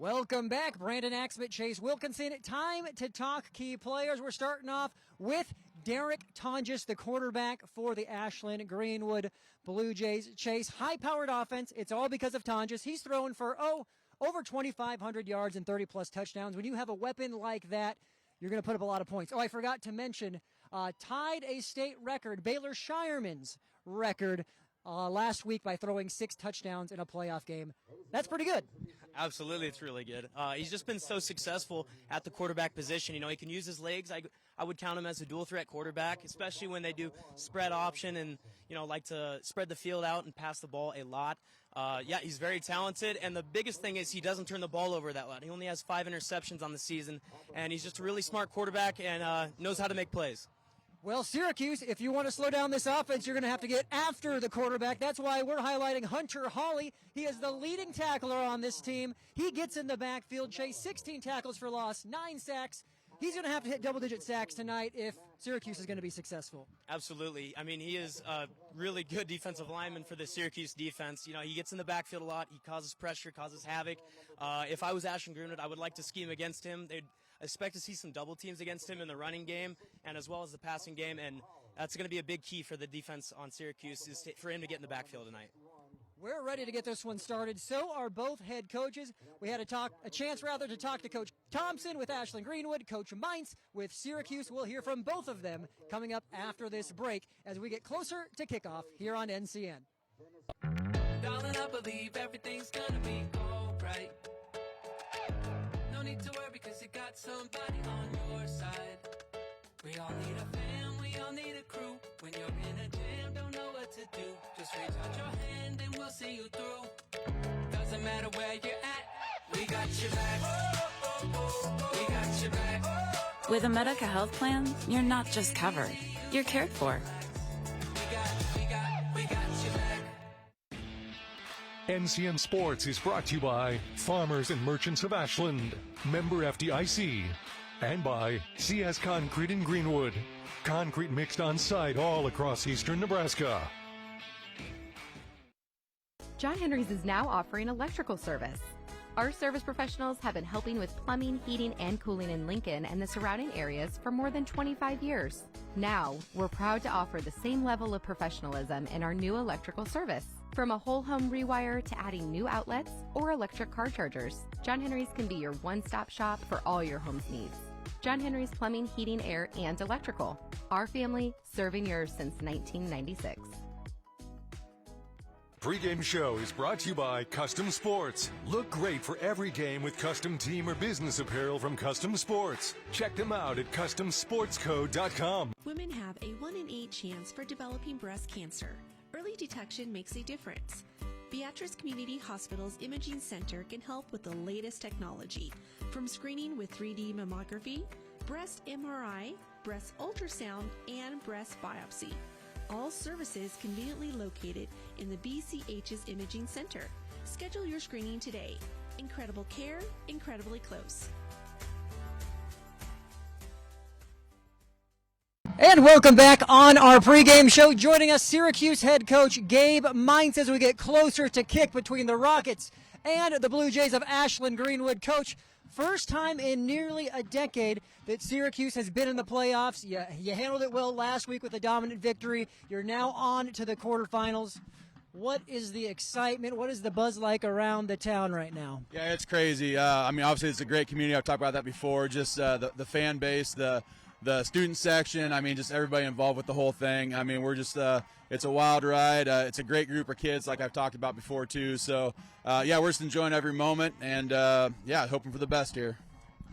Welcome back, Brandon Axmit, Chase Wilkinson. Time to talk key players. We're starting off with Derek Tonjes, the quarterback for the Ashland-Greenwood Bluejays. Chase, high-powered offense. It's all because of Tonjes. He's thrown for, over 2,500 yards and 30-plus touchdowns. When you have a weapon like that, you're going to put up a lot of points. Oh, I forgot to mention, tied a state record, Baylor Shireman's record, last week by throwing 6 touchdowns in a playoff game. That's pretty good. Absolutely, it's really good. He's just been so successful at the quarterback position. You know, he can use his legs. I would count him as a dual-threat quarterback, especially when they do spread option and, like to spread the field out and pass the ball a lot. He's very talented, and the biggest thing is he doesn't turn the ball over that lot. He only has 5 interceptions on the season, and he's just a really smart quarterback and knows how to make plays. Well, Syracuse, if you want to slow down this offense, you're going to have to get after the quarterback. That's why we're highlighting Hunter Hawley. He is the leading tackler on this team. He gets in the backfield, Chase, 16 tackles for loss, 9 sacks. He's going to have to hit double-digit sacks tonight if Syracuse is going to be successful. Absolutely. I mean, he is a really good defensive lineman for the Syracuse defense. You know, he gets in the backfield a lot. He causes pressure, causes havoc. If I was Ashland-Greenwood, I would like to scheme against him. They'd expect to see some double teams against him in the running game and as well as the passing game, and that's going to be a big key for the defense on Syracuse is for him to get in the backfield tonight. We're ready to get this one started. So are both head coaches. We had a chance to talk to Coach Thompson with Ashland-Greenwood, Coach Mintz with Syracuse. We'll hear from both of them coming up after this break as we get closer to kickoff here on NCN. Darling, I believe everything's gonna be alright. No need to worry because you got somebody on your side. We all need a fam, we all need a crew. When you're in a jam, don't know what to do. Just reach out your hand and we'll see you through. Doesn't matter where you're at, we got your back. We got your back. With a Medica health plan, you're not just covered, you're cared for. We got your back. NCN Sports is brought to you by Farmers and Merchants of Ashland, member FDIC, and by CS Concrete in Greenwood. Concrete mixed on site all across eastern Nebraska. John Henry's is now offering electrical service. Our service professionals have been helping with plumbing, heating, and cooling in Lincoln and the surrounding areas for more than 25 years. Now, we're proud to offer the same level of professionalism in our new electrical service. From a whole home rewire to adding new outlets or electric car chargers, John Henry's can be your one-stop shop for all your home's needs. John Henry's Plumbing, Heating, Air, and Electrical. Our family serving yours since 1996. Pre-game show is brought to you by Custom Sports. Look great for every game with custom team or business apparel from Custom Sports. Check them out at CustomSportsCo.com. Women have a 1 in 8 chance for developing breast cancer. Early detection makes a difference. Beatrice Community Hospital's Imaging Center can help with the latest technology, from screening with 3D mammography, breast MRI, breast ultrasound, and breast biopsy. All services conveniently located in the BCH's Imaging Center. Schedule your screening today. Incredible care, incredibly close. And welcome back on our pregame show. Joining us, Syracuse head coach Gabe Mintz as we get closer to kick between the Rockets and the Blue Jays of Ashland-Greenwood. Coach, first time in nearly a decade that Syracuse has been in the playoffs. You handled it well last week with a dominant victory. You're now on to the quarterfinals. What is the excitement? What is the buzz like around the town right now? Yeah, it's crazy. Obviously it's a great community. I've talked about that before. Just the fan base, the student section, just everybody involved with the whole thing. We're just, it's a wild ride. It's a great group of kids like I've talked about before too. So, we're just enjoying every moment and, hoping for the best here.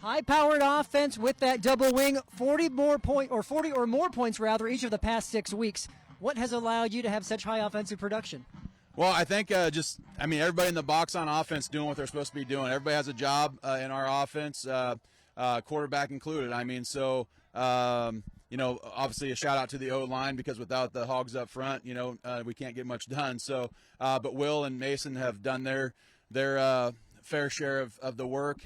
High-powered offense with that double wing, 40 or more points each of the past 6 weeks. What has allowed you to have such high offensive production? Well, I think everybody in the box on offense doing what they're supposed to be doing. Everybody has a job in our offense, quarterback included. Obviously a shout out to the O-line because without the Hogs up front, we can't get much done. So, but Will and Mason have done their fair share of the work.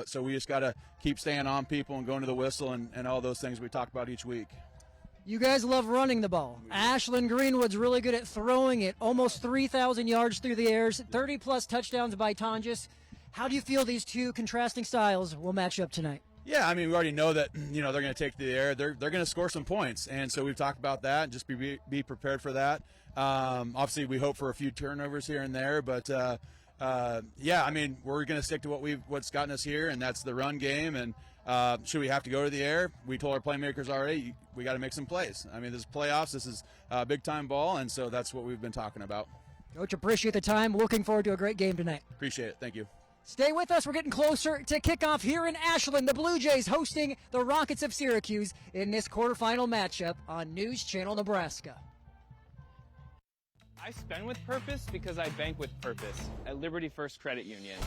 So we just got to keep staying on people and going to the whistle and all those things we talk about each week. You guys love running the ball. Ashland-Greenwood's really good at throwing it. Almost 3,000 yards through the airs, 30-plus touchdowns by Tonjes. How do you feel these two contrasting styles will match up tonight? Yeah, I mean, we already know that, they're going to take the air. They're going to score some points. And so we've talked about that. Just be prepared for that. Obviously, we hope for a few turnovers here and there. But, yeah, I mean, we're going to stick to what's gotten us here, and that's the run game. And should we have to go to the air, we told our playmakers already, we got to make some plays. I mean, this is playoffs. This is big-time ball, and so that's what we've been talking about. Coach, appreciate the time. Looking forward to a great game tonight. Appreciate it. Thank you. Stay with us. We're getting closer to kickoff here in Ashland. The Blue Jays hosting the Rockets of Syracuse in this quarterfinal matchup on News Channel Nebraska. I spend with purpose because I bank with purpose at Liberty First Credit Union.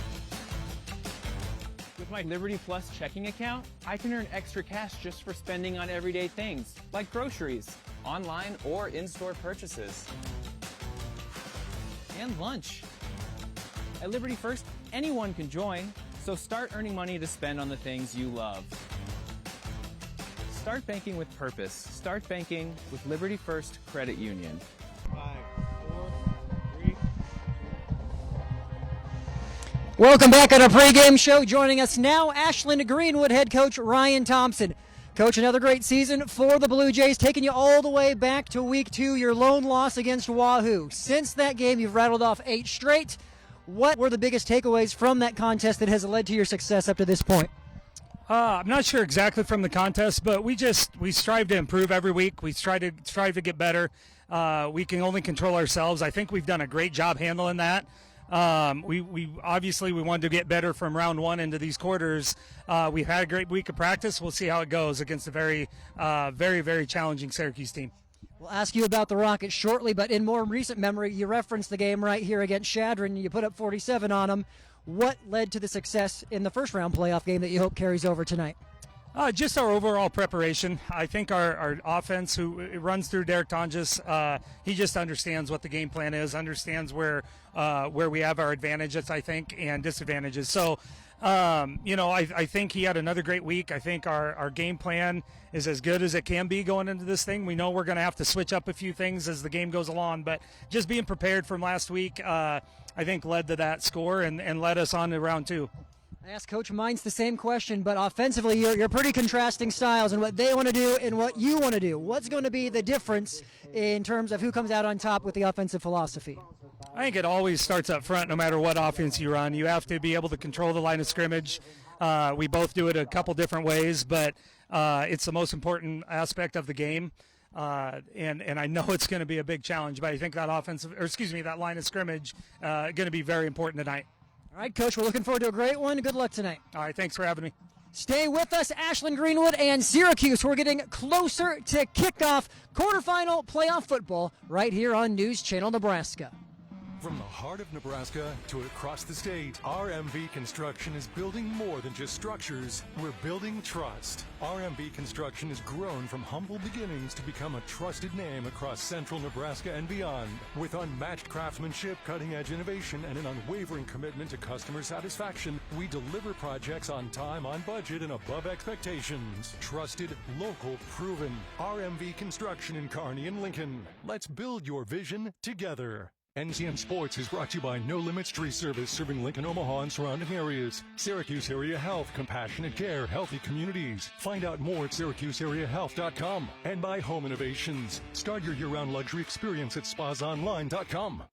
With my Liberty Plus checking account, I can earn extra cash just for spending on everyday things like groceries, online or in-store purchases, and lunch. At Liberty First, anyone can join, so start earning money to spend on the things you love. Start banking with purpose. Start banking with Liberty First Credit Union. 5, 4, 3. Welcome back on our pregame show. Joining us now, Ashland-Greenwood head coach Ryan Thompson. Coach, another great season for the Blue Jays, taking you all the way back to week 2, your lone loss against Wahoo. Since that game, you've rattled off 8 straight. What were the biggest takeaways from that contest that has led to your success up to this point? I'm not sure exactly from the contest, but we strive to improve every week. We strive to get better. We can only control ourselves. I think we've done a great job handling that. We obviously wanted to get better from round 1 into these quarters. We've had a great week of practice. We'll see how it goes against a very, very challenging Syracuse team. We'll ask you about the Rockets shortly, but in more recent memory, you referenced the game right here against Chadron. You put up 47 on them. What led to the success in the first-round playoff game that you hope carries over tonight? Just our overall preparation. I think our offense, who it runs through Derek Tonjes, he just understands what the game plan is, understands where we have our advantages, I think, and disadvantages. So, I think he had another great week. I think our game plan is as good as it can be going into this thing. We know we're going to have to switch up a few things as the game goes along, but just being prepared from last week, I think led to that score and led us on to round 2. I asked Coach Mines the same question, but offensively, you're pretty contrasting styles in what they want to do and what you want to do. What's going to be the difference in terms of who comes out on top with the offensive philosophy? I think it always starts up front no matter what offense you run. You have to be able to control the line of scrimmage. We both do it a couple different ways, but it's the most important aspect of the game. And I know it's going to be a big challenge, but I think that that line of scrimmage going to be very important tonight. All right, Coach, we're looking forward to a great one. Good luck tonight. All right, thanks for having me. Stay with us, Ashland-Greenwood and Syracuse. We're getting closer to kickoff quarterfinal playoff football right here on News Channel Nebraska. From the heart of Nebraska to across the state, RMV Construction is building more than just structures. We're building trust. RMV Construction has grown from humble beginnings to become a trusted name across central Nebraska and beyond. With unmatched craftsmanship, cutting-edge innovation, and an unwavering commitment to customer satisfaction, we deliver projects on time, on budget, and above expectations. Trusted, local, proven. RMV Construction in Kearney and Lincoln. Let's build your vision together. NCN Sports is brought to you by No Limits Tree Service, serving Lincoln, Omaha, and surrounding areas. Syracuse Area Health, compassionate care, healthy communities. Find out more at SyracuseAreaHealth.com. And by Home Innovations. Start your year-round luxury experience at SpasOnline.com.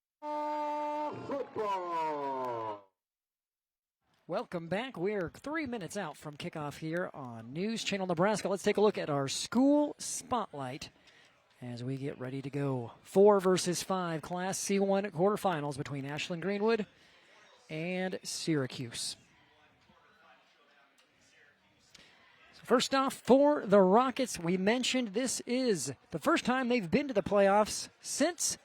Welcome back. We're 3 minutes out from kickoff here on News Channel Nebraska. Let's take a look at our school spotlight as we get ready to go. 4 versus 5 Class C1 quarterfinals between Ashland-Greenwood and Syracuse. So first off, for the Rockets, we mentioned this is the first time they've been to the playoffs since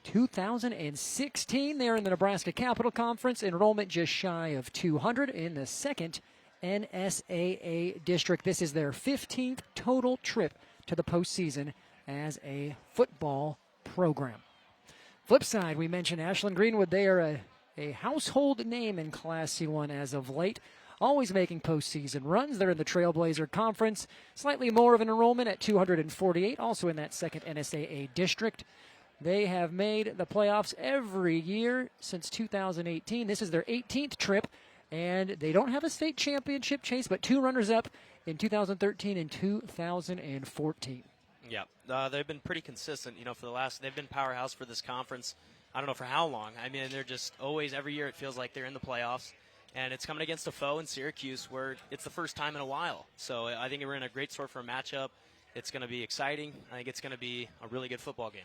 2016. They're in the Nebraska Capital Conference. Enrollment just shy of 200 in the second NSAA district. This is their 15th total trip to the postseason as a football program. Flip side, we mentioned Ashland-Greenwood. They are a household name in Class C1 as of late, always making postseason runs. They're in the Trailblazer Conference, slightly more of an enrollment at 248, also in that second NSAA district. They have made the playoffs every year since 2018. This is their 18th trip. And they don't have a state championship, Chase, but 2 runners-up in 2013 and 2014. Yeah, they've been pretty consistent. For the last, they've been powerhouse for this conference. I don't know for how long. I mean, they're just always, every year it feels like they're in the playoffs. And it's coming against a foe in Syracuse where it's the first time in a while. So I think we're in a great store for a matchup. It's going to be exciting. I think it's going to be a really good football game.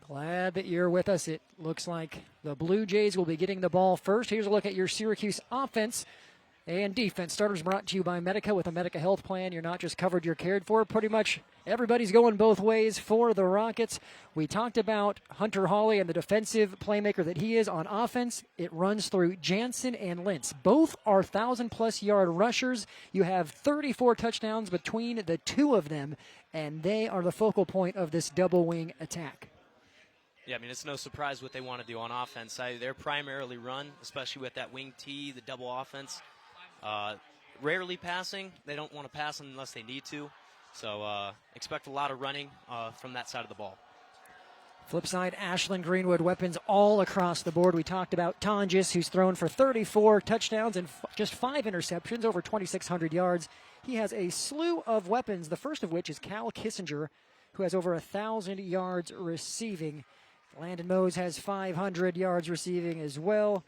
Glad that you're with us. It looks like the Blue Jays will be getting the ball first. Here's a look at your Syracuse offense and defense. Starters brought to you by Medica. With a Medica health plan, you're not just covered, you're cared for. Pretty much everybody's going both ways for the Rockets. We talked about Hunter Hawley and the defensive playmaker that he is on offense. It runs through Jansen and Lentz. Both are 1,000-plus yard rushers. You have 34 touchdowns between the two of them, and they are the focal point of this double wing attack. Yeah, I mean, it's no surprise what they want to do on offense. They're primarily run, especially with that wing T, the double offense. Rarely passing. They don't want to pass unless they need to. So expect a lot of running from that side of the ball. Flip side, Ashland-Greenwood weapons all across the board. We talked about Tonjes, who's thrown for 34 touchdowns and just 5 interceptions, over 2,600 yards. He has a slew of weapons, the first of which is Cal Kissinger, who has over 1,000 yards receiving. Landon Mose has 500 yards receiving as well.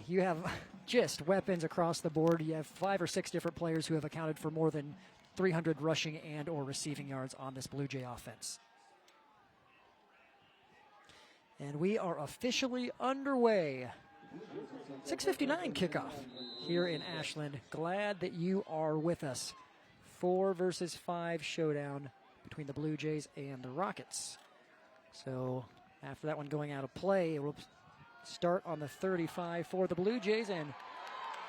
You have just weapons across the board. You have 5 or 6 different players who have accounted for more than 300 rushing and or receiving yards on this Blue Jay offense. And we are officially underway. 6:59 kickoff here in Ashland. Glad that you are with us. 4 versus 5 showdown between the Blue Jays and the Rockets. So after that one going out of play, it will start on the 35 for the Blue Jays, and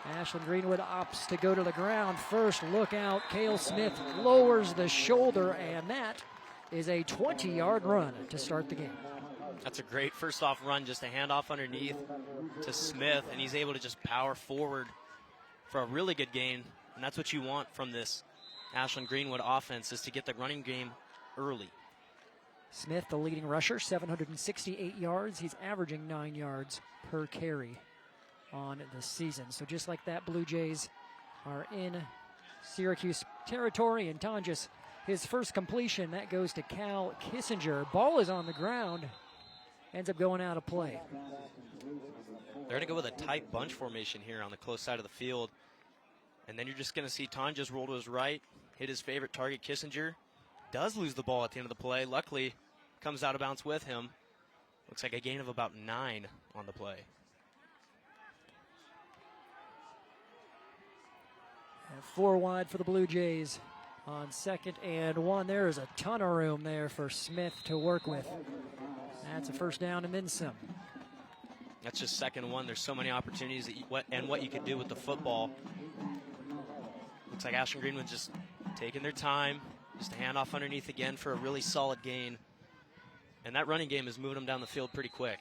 Ashland-Greenwood opts to go to the ground first. Look out, Cale Smith lowers the shoulder, and that is a 20-yard run to start the game. That's a great first-off run, just a handoff underneath to Smith, and he's able to just power forward for a really good gain, and that's what you want from this Ashland-Greenwood offense, is to get the running game early. Smith, the leading rusher, 768 yards. He's averaging 9 yards per carry on the season. So just like that, Blue Jays are in Syracuse territory, and Tonjes, his first completion, that goes to Cal Kissinger. Ball is on the ground, ends up going out of play. They're going to go with a tight bunch formation here on the close side of the field. And then you're just going to see Tonjes roll to his right, hit his favorite target, Kissinger. Does lose the ball at the end of the play. Luckily, comes out of bounds with him. Looks like a gain of about 9 on the play. And 4 wide for the Blue Jays on 2nd and 1. There is a ton of room there for Smith to work with. That's a first down and then some. That's just 2nd and 1. There's so many opportunities and what you could do with the football. Looks like Ashland-Greenwood just taking their time. Just a handoff underneath again for a really solid gain. And that running game is moving them down the field pretty quick.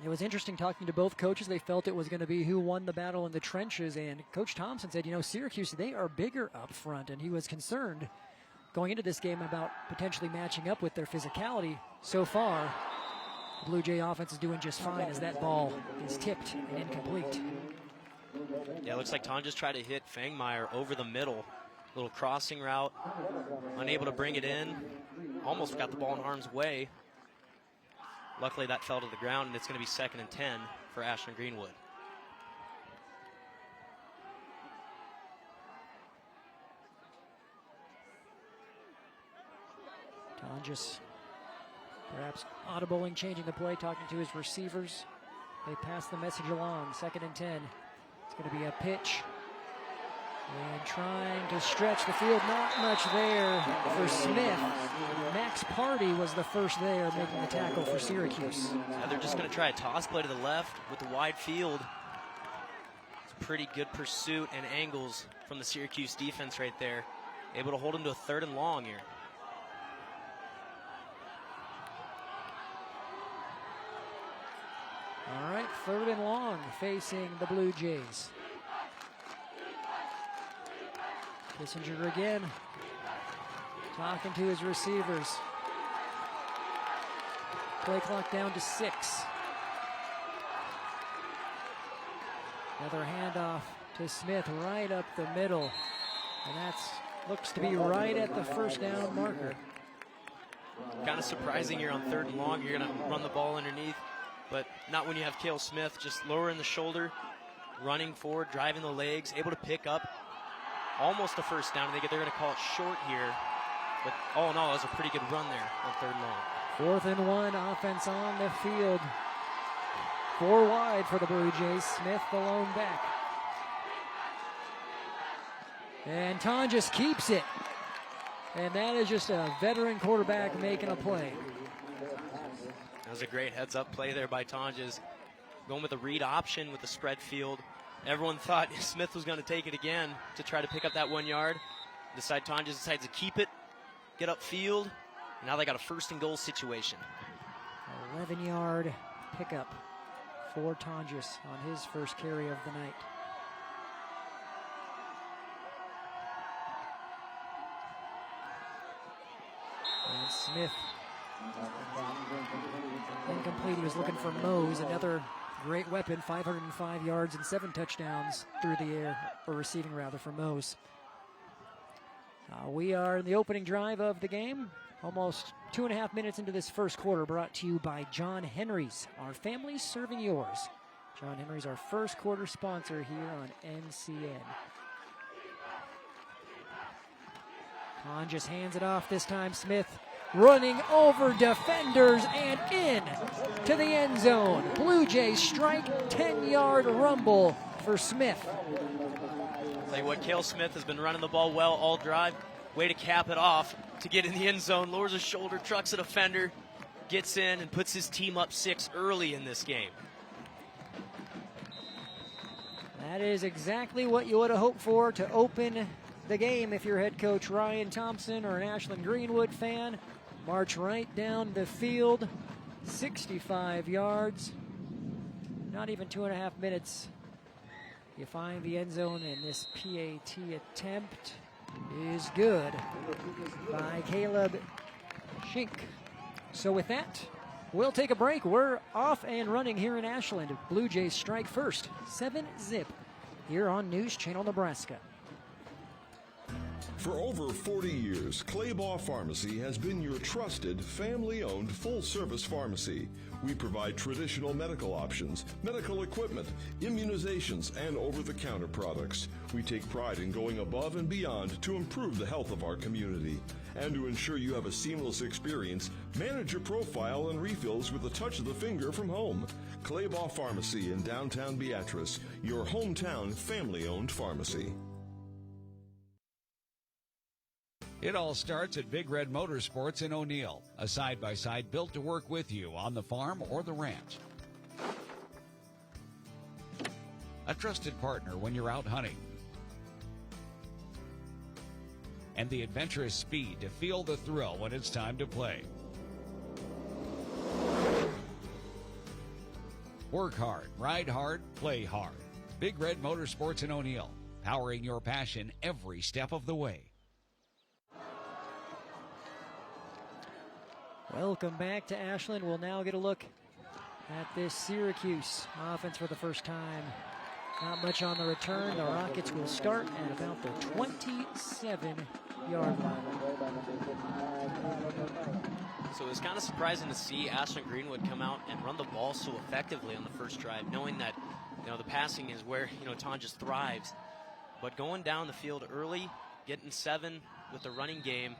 It was interesting talking to both coaches. They felt it was going to be who won the battle in the trenches. And Coach Thompson said, Syracuse, they are bigger up front. And he was concerned going into this game about potentially matching up with their physicality. So far, the Blue Jay offense is doing just fine as that ball is tipped and incomplete. Yeah, it looks like Tonjes tried to hit Fangmeyer over the middle. Little crossing route. Unable to bring it in. Almost got the ball in harm's way. Luckily, that fell to the ground, and it's going to be 2nd and 10 for Ashland-Greenwood. Tonjes perhaps audibling, changing the play, talking to his receivers. They pass the message along. 2nd and 10. It's going to be a pitch. And trying to stretch the field. Not much there for Smith. Max Party was the first there, making the tackle for Syracuse. Yeah, they're just going to try a toss play to the left with the wide field. It's pretty good pursuit and angles from the Syracuse defense right there. Able to hold him to a 3rd and long here. All right, 3rd and long facing the Blue Jays. Kissinger again, talking to his receivers. Play clock down to 6. Another handoff to Smith right up the middle. And that looks to be right at the first down marker. Kind of surprising here on 3rd and long. You're going to run the ball underneath, but not when you have Cale Smith just lowering the shoulder, running forward, driving the legs, able to pick up almost a first down. They're going to call it short here. But all in all, it was a pretty good run there on 3rd and long. 4th and 1, offense on the field. 4 wide for the Blue Jays. Smith the lone back. And Tonjes keeps it. And that is just a veteran quarterback making a play. That was a great heads-up play there by Tonjes. Going with a read option with the spread field. Everyone thought Smith was going to take it again to try to pick up that 1 yard. Tonjes decides to keep it, get upfield. And now they got a 1st and goal situation. 11-yard pickup for Tonjes on his first carry of the night. And Smith, incomplete. He was looking for Mose, another great weapon, 505 yards and 7 touchdowns through the air, or receiving rather, for Mose. We are in the opening drive of the game, almost 2.5 minutes into this first quarter, brought to you by John Henry's, our family serving yours. John Henry's, our first quarter sponsor here on NCN. Tonjes hands it off this time. Smith running over defenders and in to the end zone. Blue Jays strike, 10-yard rumble for Smith. Tell you what, Cale Smith has been running the ball well all drive. Way to cap it off to get in the end zone. Lowers his shoulder, trucks a defender, gets in and puts his team up 6 early in this game. That is exactly what you would have hoped for to open the game if you're head coach Ryan Thompson or an Ashland-Greenwood fan. March right down the field, 65 yards. Not even 2.5 minutes. You find the end zone, and this PAT attempt is good by Caleb Schink. So with that, we'll take a break. We're off and running here in Ashland. Blue Jays strike first, 7-zip here on News Channel Nebraska. For over 40 years, Claybaugh Pharmacy has been your trusted, family-owned, full-service pharmacy. We provide traditional medical options, medical equipment, immunizations, and over-the-counter products. We take pride in going above and beyond to improve the health of our community. And to ensure you have a seamless experience, manage your profile and refills with a touch of the finger from home. Claybaugh Pharmacy in downtown Beatrice, your hometown family-owned pharmacy. It all starts at Big Red Motorsports in O'Neill, a side-by-side built to work with you on the farm or the ranch. A trusted partner when you're out hunting. And the adventurous speed to feel the thrill when it's time to play. Work hard, ride hard, play hard. Big Red Motorsports in O'Neill, powering your passion every step of the way. Welcome back to Ashland. We'll now get a look at this Syracuse offense for the first time. Not much on the return. The Rockets will start at about the 27-yard line. So it was kind of surprising to see Ashland-Greenwood come out and run the ball so effectively on the first drive, knowing that, the passing is where, Tonjes thrives. But going down the field early, getting 7 with the running game,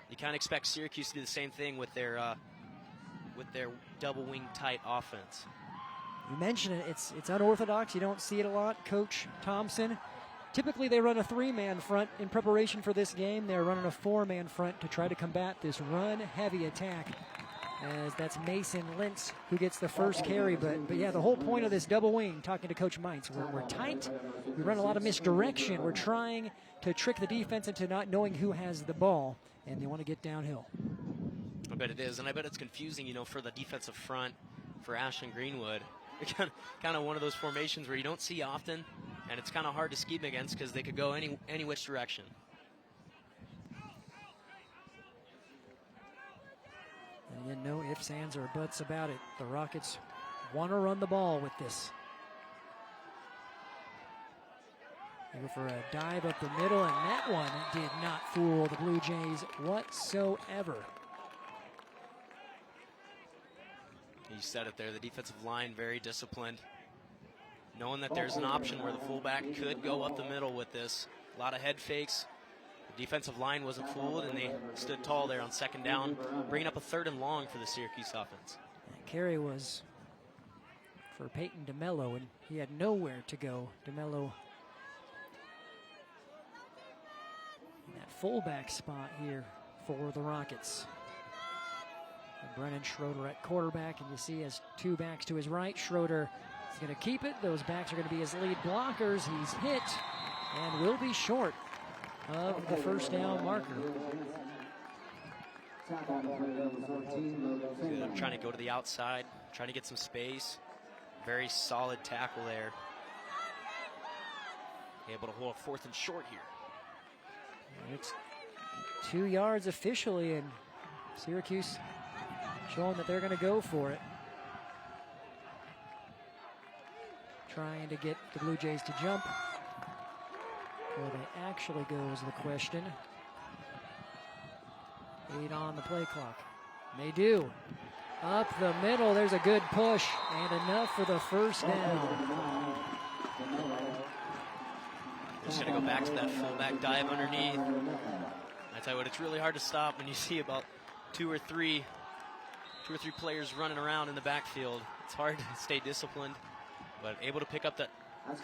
you kind of expect Syracuse to do the same thing with their double wing tight offense. You mentioned it. It's unorthodox. You don't see it a lot. Coach Thompson, typically they run a 3-man front. In preparation for this game, they're running a 4-man front to try to combat this run-heavy attack. As that's Mason Lentz who gets the first carry. But yeah, the whole point of this double wing, talking to Coach Meintz, we're tight. We run a lot of misdirection. We're trying to trick the defense into not knowing who has the ball, and they want to get downhill. I bet it is, and I bet it's confusing, for the defensive front for Ashland-Greenwood. It's kind of one of those formations where you don't see often, and it's kind of hard to scheme against because they could go any which direction. And again, no ifs, ands, or buts about it. The Rockets want to run the ball with this. They go for a dive up the middle, and that one did not fool the Blue Jays whatsoever. You said it there, the defensive line very disciplined. Knowing that there's an option where the fullback could go up the middle with this. A lot of head fakes. The defensive line wasn't fooled, and they stood tall there on second down, bringing up a 3rd and long for the Syracuse offense. That carry was for Peyton DeMello, and he had nowhere to go. DeMello in that fullback spot here for the Rockets. And Brennan Schroeder at quarterback, and you see he has 2 backs to his right. Schroeder is going to keep it. Those backs are going to be his lead blockers. He's hit and will be short of the first down marker. Good. Trying to go to the outside, trying to get some space. Very solid tackle there. Able to hold a 4th and short here. It's 2 yards officially, and Syracuse showing that they're going to go for it. Trying to get the Blue Jays to jump. Where they actually go is the question. 8 on the play clock. They do. Up the middle, there's a good push, and enough for the first down. Just going to go back to that fullback dive underneath. I tell you what, it's really hard to stop when you see about two or three players running around in the backfield. It's hard to stay disciplined, but able to pick up that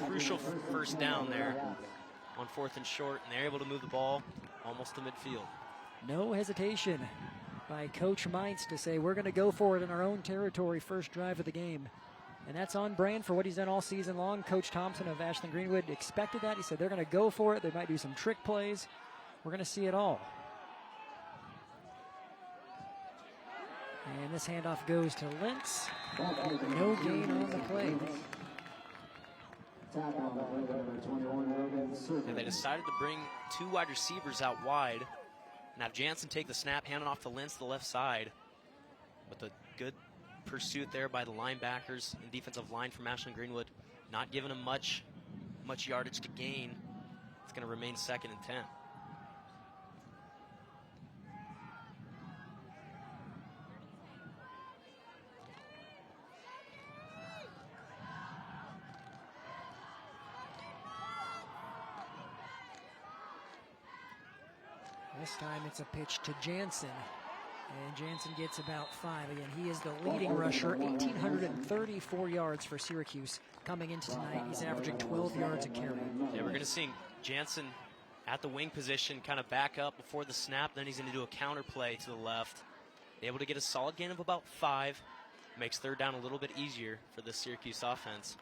crucial first down there on 4th and short, and they're able to move the ball almost to midfield. No hesitation by Coach Meintz to say we're going to go for it in our own territory first drive of the game. And that's on brand for what he's done all season long. Coach Thompson of Ashland-Greenwood expected that. He said they're going to go for it. They might do some trick plays. We're going to see it all. And this handoff goes to Lentz. No gain on the play. And they decided to bring 2 wide receivers out wide and have Jansen take the snap, hand it off to Lentz to the left side. With a good pursuit there by the linebackers and defensive line from Ashland-Greenwood, not giving them much yardage to gain. It's going to remain 2nd and 10. This time it's a pitch to Jansen. And Jansen gets about 5. Again, he is the leading rusher, 1,834 yards for Syracuse. Coming into tonight, he's averaging 12 yards a carry. Yeah, we're going to see Jansen at the wing position, kind of back up before the snap. Then he's going to do a counter play to the left. Able to get a solid gain of about 5. Makes 3rd down a little bit easier for the Syracuse offense.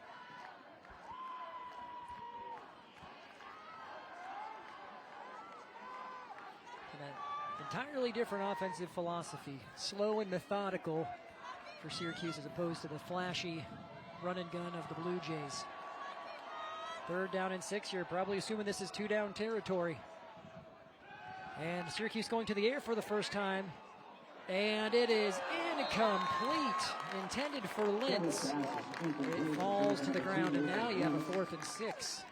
Entirely different offensive philosophy. Slow and methodical for Syracuse as opposed to the flashy run and gun of the Blue Jays. 3rd down and 6. You're probably assuming this is 2-down territory. And Syracuse going to the air for the first time. And it is incomplete. Intended for Lentz. It falls to the ground, and now you have a 4th and 6.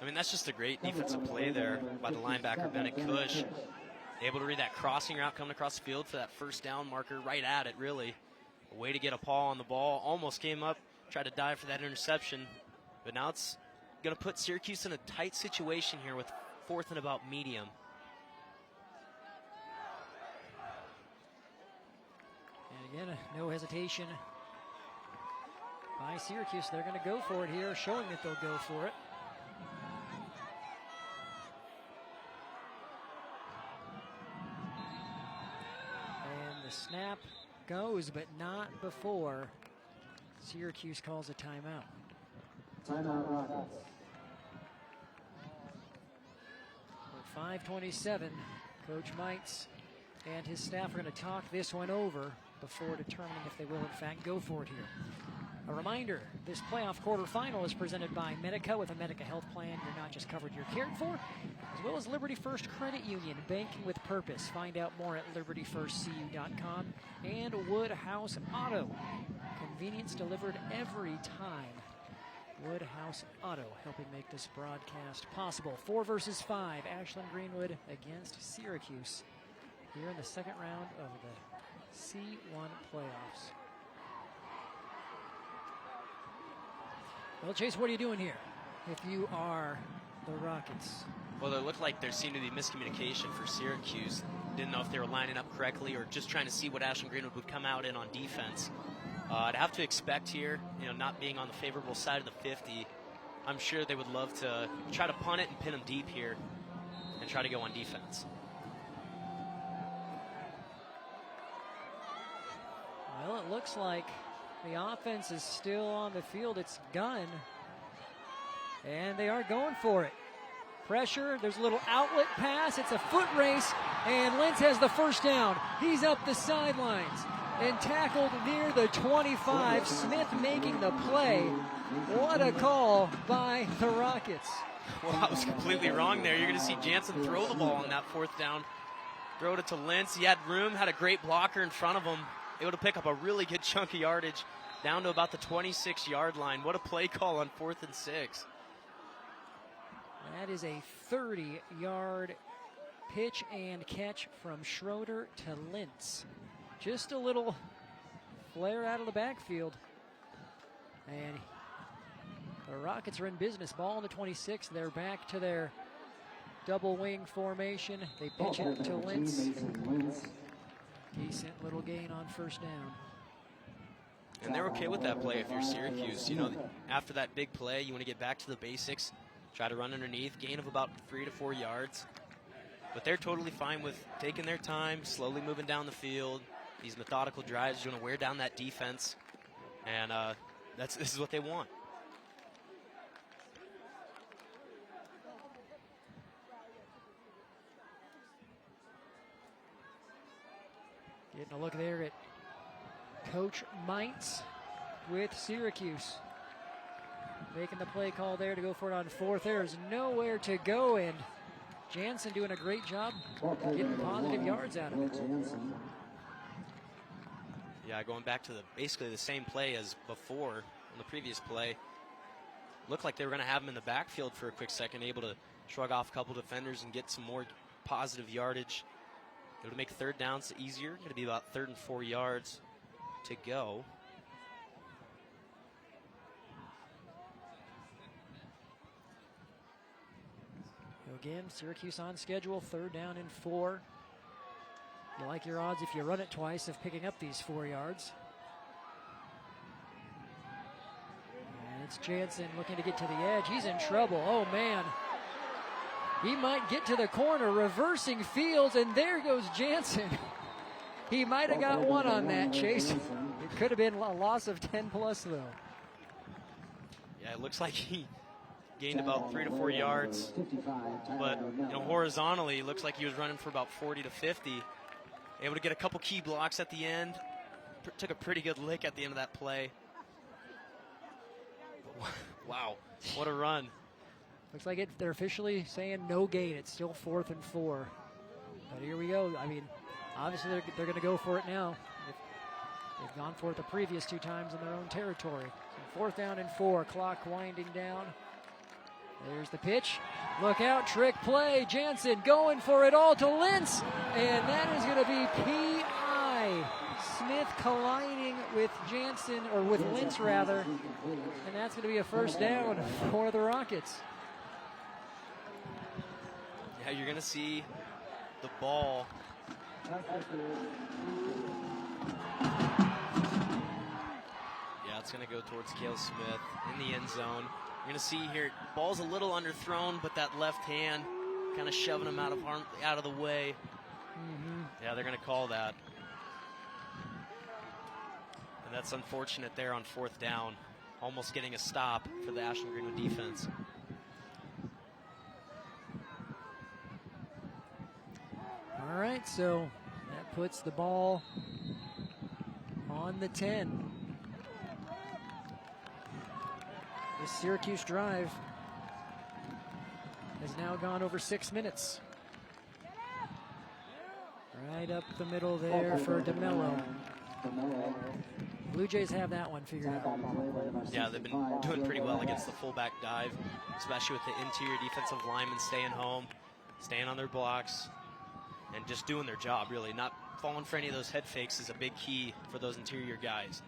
I mean, that's just a great defensive play there by the linebacker, Bennett Cush. Able to read that crossing route coming across the field for that first down marker, right at it, really. A way to get a paw on the ball. Almost came up, tried to dive for that interception. But now it's going to put Syracuse in a tight situation here with 4th and about medium. And again, no hesitation by Syracuse. They're going to go for it here, showing that they'll go for it. The snap goes, but not before Syracuse calls a timeout. Timeout Rockets. With 5:27, Coach Meintz and his staff are going to talk this one over before determining if they will, in fact, go for it here. A reminder, this playoff quarterfinal is presented by Medica. With a Medica health plan, you're not just covered, you're cared for. as well as Liberty First Credit Union, banking with purpose. Find out more at libertyfirstcu.com. And Woodhouse Auto, convenience delivered every time. Woodhouse Auto, helping make this broadcast possible. 4 versus 5, Ashland-Greenwood against Syracuse here in the second round of the C1 playoffs. Well, Chase, what are you doing here if you are the Rockets? Well, it looked like there seemed to be miscommunication for Syracuse. Didn't know if they were lining up correctly or just trying to see what Ashland-Greenwood would come out in on defense. I'd have to expect here, not being on the favorable side of the 50, I'm sure they would love to try to punt it and pin them deep here and try to go on defense. Well, it looks like the offense is still on the field. It's Gunn, and they are going for it. Pressure, there's a little outlet pass. It's a foot race, and Lentz has the first down. He's up the sidelines and tackled near the 25. Smith making the play. What a call by the Rockets. Well, I was completely wrong there. You're going to see Jansen throw the ball on that 4th down. Throw it to Lentz. He had room, had a great blocker in front of him. Able to pick up a really good chunk of yardage down to about the 26-yard line. What a play call on 4th and 6. That is a 30-yard pitch and catch from Schroeder to Lentz. Just a little flare out of the backfield. And the Rockets are in business. Ball on the 26. They're back to their double wing formation. They pitch it to Lentz. Decent little gain on first down. And they're okay with that play if you're Syracuse. After that big play, you want to get back to the basics. Try to run underneath. Gain of about 3 to 4 yards. But they're totally fine with taking their time, slowly moving down the field. These methodical drives, you want to wear down that defense. And this is what they want. Getting a look there at Coach Meintz with Syracuse. Making the play call there to go for it on 4th. There's nowhere to go, and Jansen doing a great job getting positive yards out of it. Yeah, going back to basically the same play as before on the previous play. Looked like they were going to have him in the backfield for a quick second, able to shrug off a couple defenders and get some more positive yardage. Able to make 3rd downs easier. Going to be about 3rd and 4 yards to go. Again, Syracuse on schedule, 3rd down and 4. You like your odds if you run it twice of picking up these 4 yards. And it's Jansen looking to get to the edge. He's in trouble. Oh, man. He might get to the corner, reversing fields, and there goes Jansen. He might have got one on that, Chase. It could have been a loss of 10 plus, though. Yeah, it looks like he gained about 3 to 4 yards, but horizontally, it looks like he was running for about 40 to 50. Able to get a couple key blocks at the end. Took a pretty good lick at the end of that play. Wow, what a run. Looks like they're officially saying no gain. It's still 4th and 4. But here we go. I mean, obviously they're going to go for it now. They've gone for it the previous 2 times in their own territory. So 4th down and 4. Clock winding down. There's the pitch. Look out, trick play. Jansen going for it all to Lentz. And that is going to be P.I. Smith colliding with Jansen, or with Lentz rather. And that's going to be a first down for the Rockets. Yeah, you're going to see the ball. Yeah, it's going to go towards Cale Smith in the end zone. You're going to see here, ball's a little underthrown, but that left hand kind of shoving him out of the way. Yeah, they're going to call that. And that's unfortunate there on 4th down. Almost getting a stop for the Ashland-Greenwood defense. All right, so that puts the ball on the 10. The Syracuse drive has now gone over 6 minutes. Right up the middle there for DeMello. Blue Jays have that one figured out. Yeah, they've been doing pretty well against the fullback dive, especially with the interior defensive linemen staying home, staying on their blocks, and just doing their job, really. Not falling for any of those head fakes is a big key for those interior guys.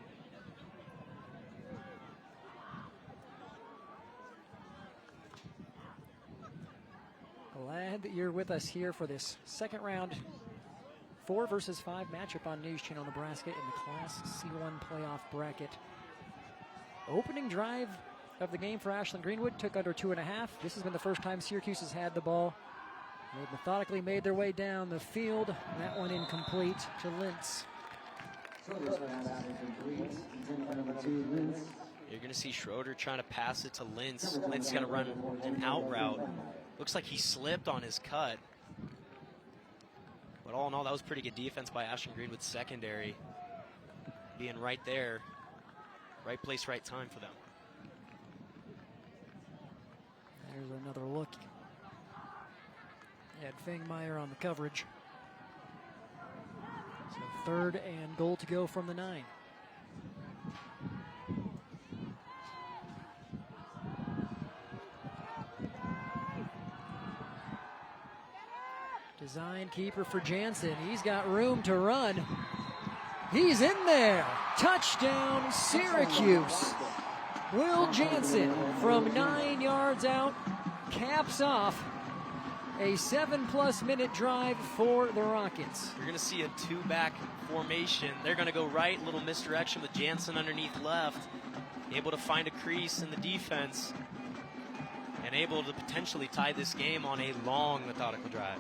Glad that you're with us here for this second round 4 versus 5 matchup on News Channel Nebraska in the Class C1 playoff bracket. Opening drive of the game for Ashland-Greenwood took under 2.5. This has been the first time Syracuse has had the ball. They've methodically made their way down the field. That one incomplete to Lintz. You're going to see Schroeder trying to pass it to Lintz. Lintz going to run an out route. Looks like he slipped on his cut. But all in all, that was pretty good defense by Ashland-Greenwood's secondary. Being right there, right place, right time for them. There's another look at Fangmeyer on the coverage. So 3rd and goal to go from the 9. Design keeper for Jansen. He's got room to run. He's in there. Touchdown, Syracuse. Will Jansen from 9 yards out caps off a 7+ minute drive for the Rockets. You're going to see a 2-back formation. They're going to go right, little misdirection with Jansen underneath left, able to find a crease in the defense, and able to potentially tie this game on a long, methodical drive.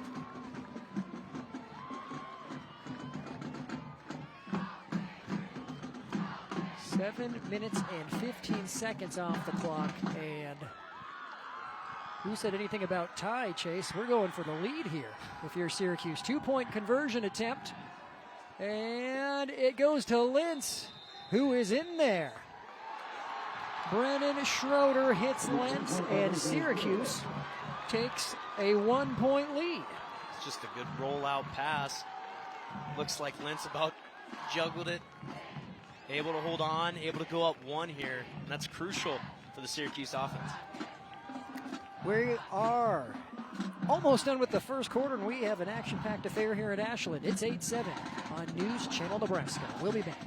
Seven minutes and 15 seconds off the clock, and who said anything about tie, Chase? We're going for the lead here if you're Syracuse. 2-point conversion attempt, and it goes to Lintz, who is in there. Brennan Schroeder hits Lintz, and Syracuse takes a 1-point lead. It's just a good rollout pass. Looks like Lintz about juggled it. Able to hold on, able to go up 1 here, and that's crucial for the Syracuse offense. We are almost done with the first quarter, and we have an action-packed affair here at Ashland. It's 8-7 on News Channel Nebraska. We'll be back.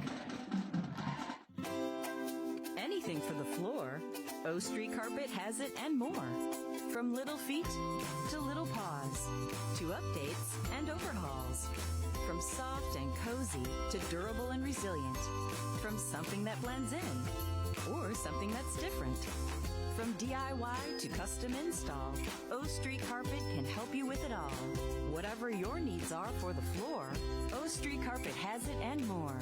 Anything for the floor, O Street Carpet has it and more. From little feet to little paws, to updates and overhauls. From soft and cozy to durable and resilient. From something that blends in or something that's different. From DIY to custom install, O Street Carpet can help you with it all. Whatever your needs are for the floor, O Street Carpet has it and more.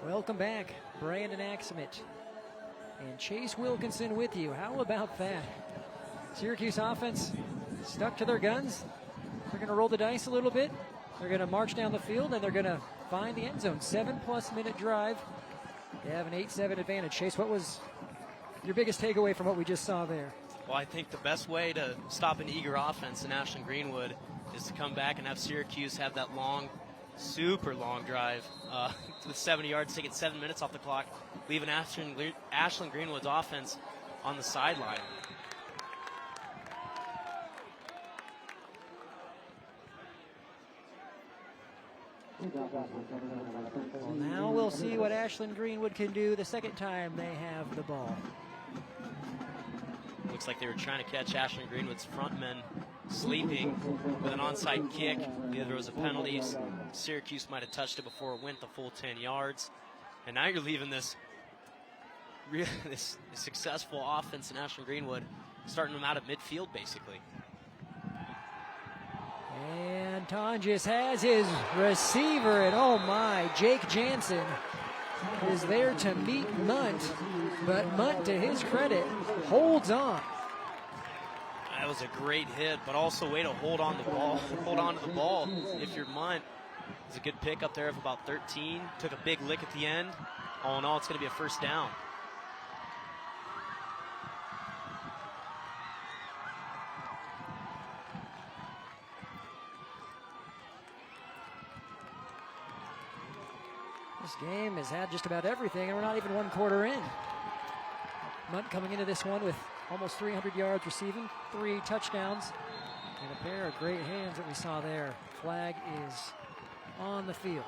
Welcome back, Brandon Axemit and Chase Wilkinson with you. How about that? Syracuse offense stuck to their guns. They're going to roll the dice a little bit. They're going to march down the field, and they're going to find the end zone. 7+ minute drive. They have an 8-7 advantage. Chase, what was your biggest takeaway from what we just saw there? Well, I think the best way to stop an eager offense in Ashland-Greenwood is to come back and have Syracuse have that long, super long drive with 70 yards, taking 7 minutes off the clock, leaving Ashland-Greenwood's offense on the sideline. Well, now we'll see what Ashland-Greenwood can do the second time they have the ball. Looks like they were trying to catch Ashland-Greenwood's front men sleeping with an onside kick. Either there was a penalty, Syracuse might have touched it before it went the full 10 yards. And now you're leaving this successful offense in Ashland-Greenwood, starting them out at midfield, basically. And Tonjes has his receiver, and oh my, Jake Jansen is there to meet Munt, but Munt, to his credit, holds on. That was a great hit, but also way to hold on the ball. Hold on to the ball if you're Munt. It's a good pick up there of about 13. Took a big lick at the end. All in all, it's going to be a first down. This game has had just about everything, and we're not even one quarter in. Munt coming into this one with almost 300 yards receiving, 3 touchdowns, and a pair of great hands that we saw there. Flag is on the field.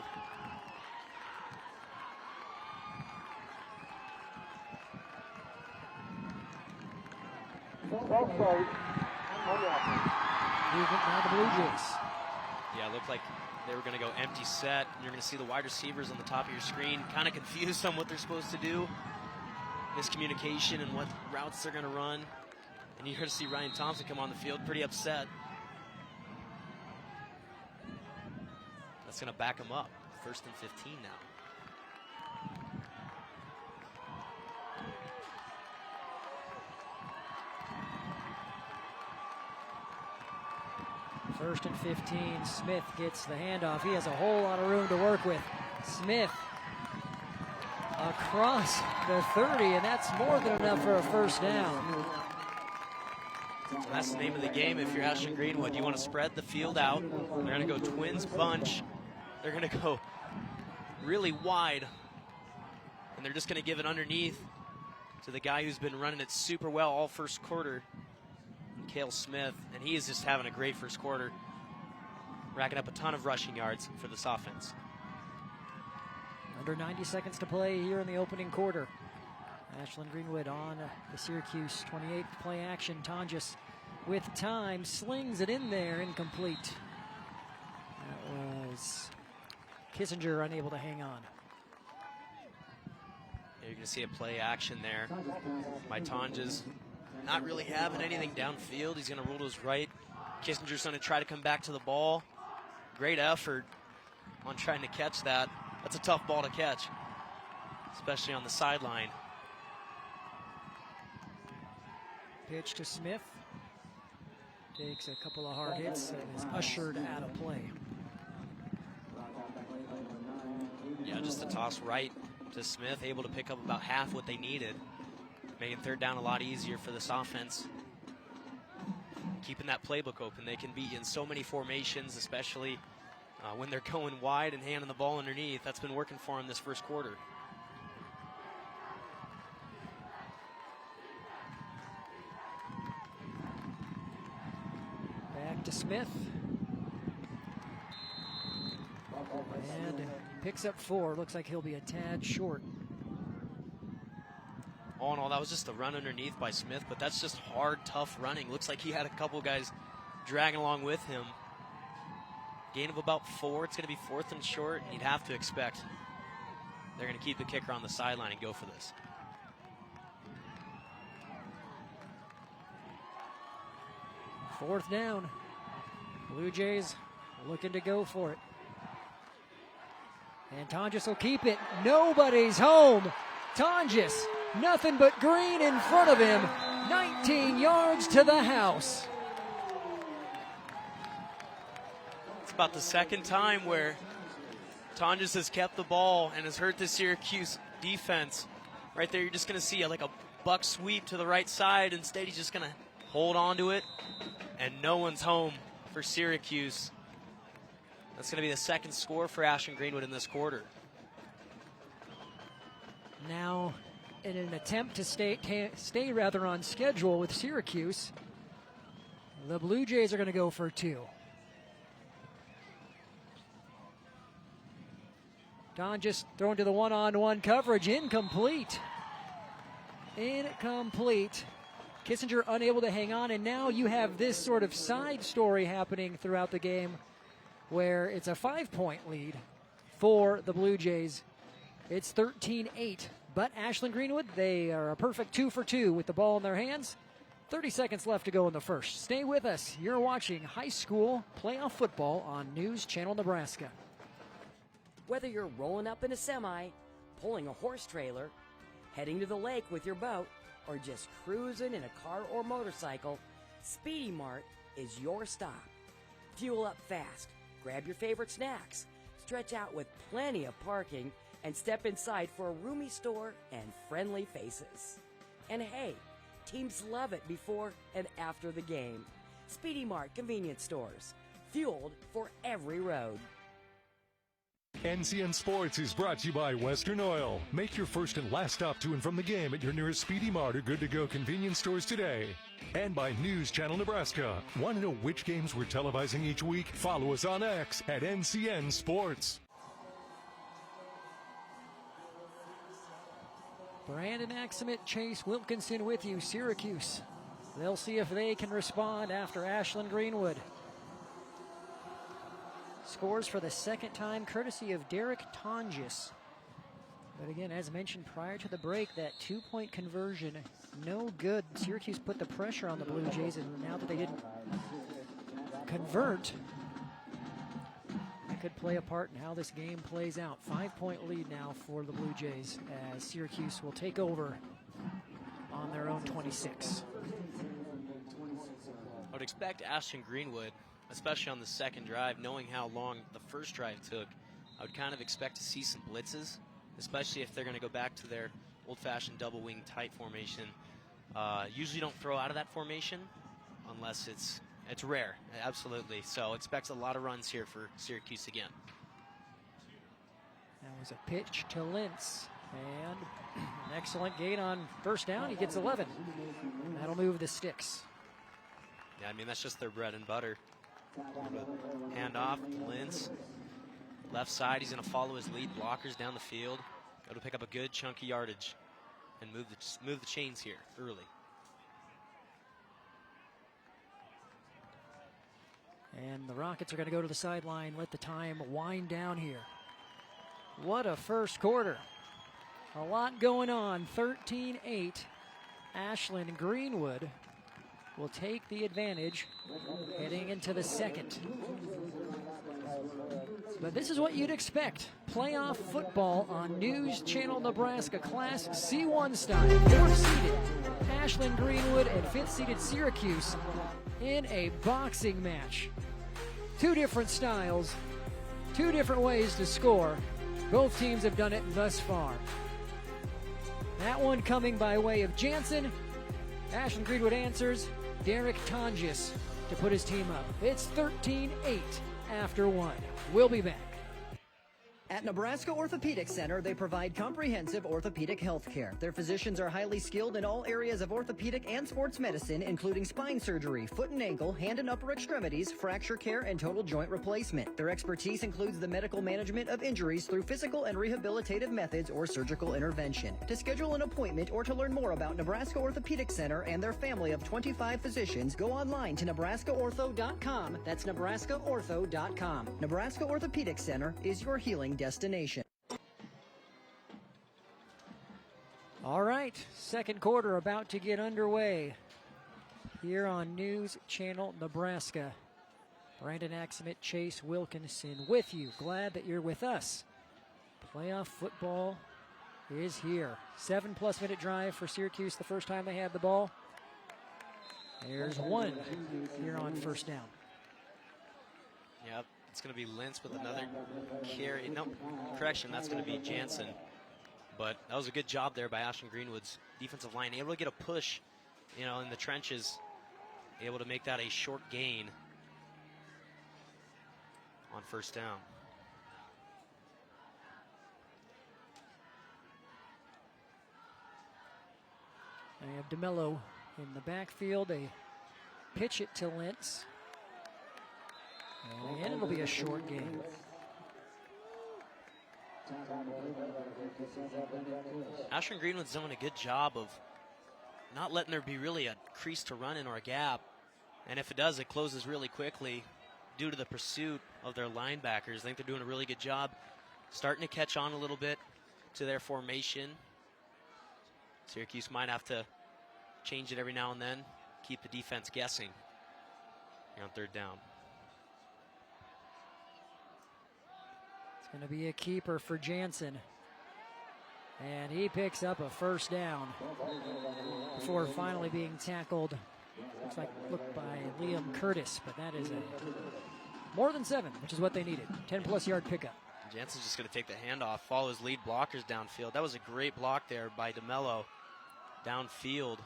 Movement by the Blue Jays. Yeah, it looked like they were going to go empty set. You're going to see the wide receivers on the top of your screen kind of confused on what they're supposed to do. Miscommunication and what routes they're going to run. And you're going to see Ryan Thompson come on the field pretty upset. That's going to back him up. 1st and 15 now. First and 15, Smith gets the handoff. He has a whole lot of room to work with. Smith across the 30, and that's more than enough for a first down. So that's the name of the game if you're Ashland-Greenwood. You want to spread the field out. They're going to go twins bunch. They're going to go really wide, and they're just going to give it underneath to the guy who's been running it super well all first quarter, Cale Smith, and he is just having a great first quarter, racking up a ton of rushing yards for this offense. Under 90 seconds to play here in the opening quarter. Ashland-Greenwood on the Syracuse 28th play action. Tonjes with time, slings it in there, incomplete. That was Kissinger unable to hang on. You're going to see a play action there by Tonjes. Not really having anything downfield. He's going to roll to his right. Kissinger's going to try to come back to the ball. Great effort on trying to catch that. That's a tough ball to catch, especially on the sideline. Pitch to Smith. Takes a couple of hard hits and is ushered out of play. Yeah, just a toss right to Smith, able to pick up about half what they needed, making third down a lot easier for this offense. Keeping that playbook open. They can be in so many formations, especially when they're going wide and handing the ball underneath. That's been working for them this first quarter. Back to Smith. And picks up 4. Looks like he'll be a tad short. All in all, that was just a run underneath by Smith, but that's just hard, tough running. Looks like he had a couple guys dragging along with him. Gain of about 4. It's going to be 4th and short. You'd have to expect they're going to keep the kicker on the sideline and go for this. Fourth down. Blue Jays looking to go for it. And Tonjes will keep it. Nobody's home. Tonjes, nothing but green in front of him. 19 yards to the house. It's about the second time where Tonjes has kept the ball and has hurt the Syracuse defense. Right there, you're just going to see like a buck sweep to the right side. Instead, he's just going to hold on to it, and no one's home for Syracuse. That's going to be the second score for Ashland-Greenwood in this quarter. Now, in an attempt to stay rather on schedule with Syracuse, the Blue Jays are going to go for 2. Tonjes thrown to the one-on-one coverage, incomplete. Incomplete. Kissinger unable to hang on, and now you have this sort of side story happening throughout the game where it's a 5-point lead for the Blue Jays. It's 13-8, but Ashland-Greenwood, they are a perfect 2 for 2 with the ball in their hands. 30 seconds left to go in the first. Stay with us. You're watching high school playoff football on News Channel Nebraska. Whether you're rolling up in a semi, pulling a horse trailer, heading to the lake with your boat, or just cruising in a car or motorcycle, Speedy Mart is your stop. Fuel up fast, grab your favorite snacks, stretch out with plenty of parking, and step inside for a roomy store and friendly faces. And hey, teams love it before and after the game. Speedy Mart convenience stores, fueled for every road. NCN Sports is brought to you by Western Oil. Make your first and last stop to and from the game at your nearest Speedy Mart or good-to-go convenience stores today. And by News Channel Nebraska. Want to know which games we're televising each week? Follow us on X at NCN Sports. Brandon Axamit, Chase Wilkinson with you, Syracuse. They'll see if they can respond after Ashland-Greenwood scores for the second time, courtesy of Derek Tonjes. But again, as mentioned prior to the break, that two-point conversion, no good. Syracuse put the pressure on the Blue Jays, and now that they didn't convert, that could play a part in how this game plays out. 5-point lead now for the Blue Jays as Syracuse will take over on their own 26. I would expect Ashland-Greenwood, especially on the second drive, knowing how long the first drive took, I would kind of expect to see some blitzes, especially if they're going to go back to their old-fashioned double-wing tight formation. Usually don't throw out of that formation unless it's rare, absolutely. So expect a lot of runs here for Syracuse again. That was a pitch to Lentz, and an excellent gain on first down. He gets 11. That'll move the sticks. Yeah, I mean, that's just their bread and butter. Hand off, Lentz. Left side, he's going to follow his lead blockers down the field. Go to pick up a good chunky yardage and move the chains here early. And the Rockets are going to go to the sideline, let the time wind down here. What a first quarter. A lot going on. 13-8. Ashland-Greenwood will take the advantage heading into the second. But this is what you'd expect. Playoff football on News Channel Nebraska, Class C1 style. 4th seeded Ashland-Greenwood and 5th seeded Syracuse in a boxing match. Two different styles, two different ways to score. Both teams have done it thus far. That one coming by way of Jansen. Ashland-Greenwood answers. Derek Tonjes to put his team up. It's 13-8 after one. We'll be back. At Nebraska Orthopedic Center, they provide comprehensive orthopedic health care. Their physicians are highly skilled in all areas of orthopedic and sports medicine, including spine surgery, foot and ankle, hand and upper extremities, fracture care, and total joint replacement. Their expertise includes the medical management of injuries through physical and rehabilitative methods or surgical intervention. To schedule an appointment or to learn more about Nebraska Orthopedic Center and their family of 25 physicians, go online to nebraskaortho.com. That's nebraskaortho.com. Nebraska Orthopedic Center is your healing destination. All right, second quarter about to get underway here on News Channel Nebraska. Brandon Axamit, Chase Wilkinson with you. Glad that you're with us. Playoff football is here. 7+ minute drive for Syracuse the first time they had the ball. There's one here on first down. Yep. It's going to be Lentz with another carry. No, correction, that's going to be Jansen. But that was a good job there by Ashland-Greenwood's defensive line. Able to get a push, in the trenches. Able to make that a short gain on first down. They have DeMello in the backfield. They pitch it to Lentz. And it'll be a short game. Ashland-Greenwood's doing a good job of not letting there be really a crease to run in or a gap. And if it does, it closes really quickly due to the pursuit of their linebackers. I think they're doing a really good job starting to catch on a little bit to their formation. Syracuse might have to change it every now and then, keep the defense guessing on third down. It's going to be a keeper for Jansen. And he picks up a first down before finally being tackled. Looked by Liam Curtis, but that is more than 7, which is what they needed. 10+ yard pickup. Jansen's just going to take the handoff, follow his lead blockers downfield. That was a great block there by DeMello downfield.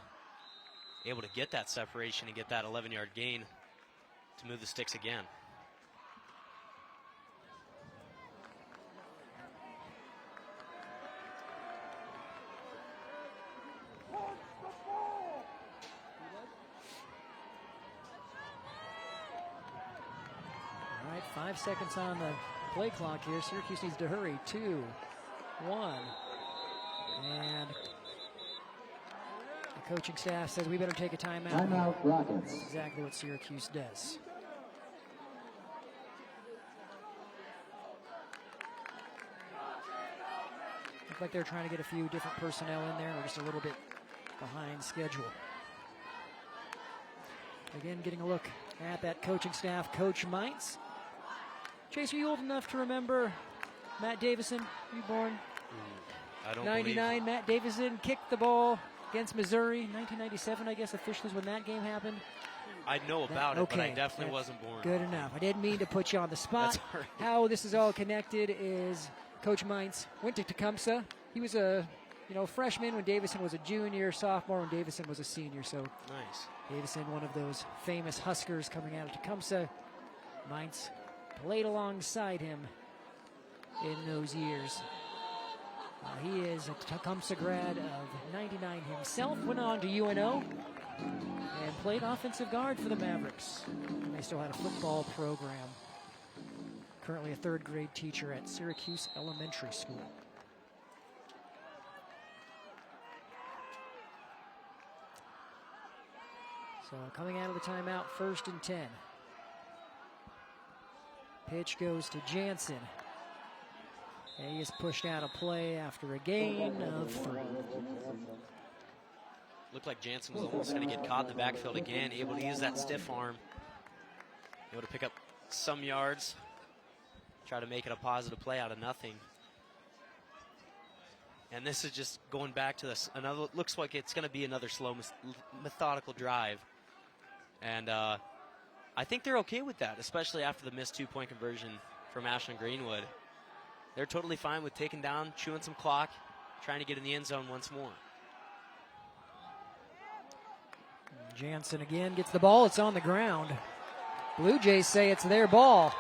Able to get that separation and get that 11-yard gain to move the sticks again. 5 seconds on the play clock here. Syracuse needs to hurry. 2, 1. And the coaching staff says we better take a timeout. Timeout, Rockets. That's exactly what Syracuse does. Looked like they're trying to get a few different personnel in there. We're just a little bit behind schedule. Again, getting a look at that coaching staff. Coach Meintz. Chase, are you old enough to remember Matt Davison? You born? I don't 99, believe. Matt Davison kicked the ball against Missouri. 1997, I guess, officially is when that game happened. I know about it, but I Okay, definitely that's wasn't born. Good enough. I didn't mean to put you on the spot. That's all right. How this is all connected is Coach Meintz went to Tecumseh. He was a freshman when Davison was a junior, sophomore when Davison was a senior. So Nice. Davison, one of those famous Huskers coming out of Tecumseh. Meintz played alongside him in those years. He is a Tecumseh grad of 99 himself, went on to UNO and played offensive guard for the Mavericks. And they still had a football program. Currently a third grade teacher at Syracuse Elementary School. So coming out of the timeout, 1st and 10. Pitch goes to Jansen. And he is pushed out of play after a gain of 3. Looked like Jansen was almost going to get caught in the backfield again, able to use that stiff arm, able to pick up some yards, try to make it a positive play out of nothing. And this is just going back to this. Another looks like it's going to be another slow, methodical drive. And I think they're okay with that, especially after the missed 2-point conversion from Ashland-Greenwood. They're totally fine with taking down, chewing some clock, trying to get in the end zone once more. Jansen again gets the ball. It's on the ground. Blue Jays say it's their ball.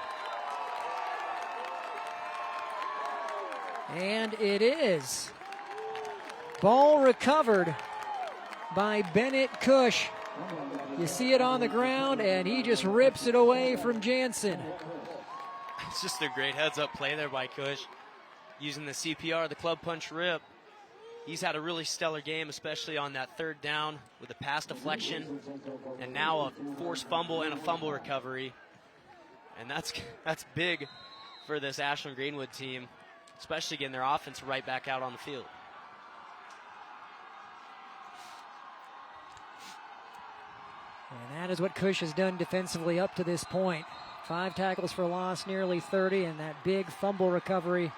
And it is. Ball recovered by Bennett Cush. You see it on the ground, and he just rips it away from Jansen. It's just a great heads-up play there by Cush. Using the CPR, the club punch rip. He's had a really stellar game, especially on that 3rd down with a pass deflection. And now a forced fumble and a fumble recovery. And that's big for this Ashland-Greenwood team, especially getting their offense right back out on the field. And that is what Cush has done defensively up to this point. 5 tackles for loss, nearly 30, and that big fumble recovery.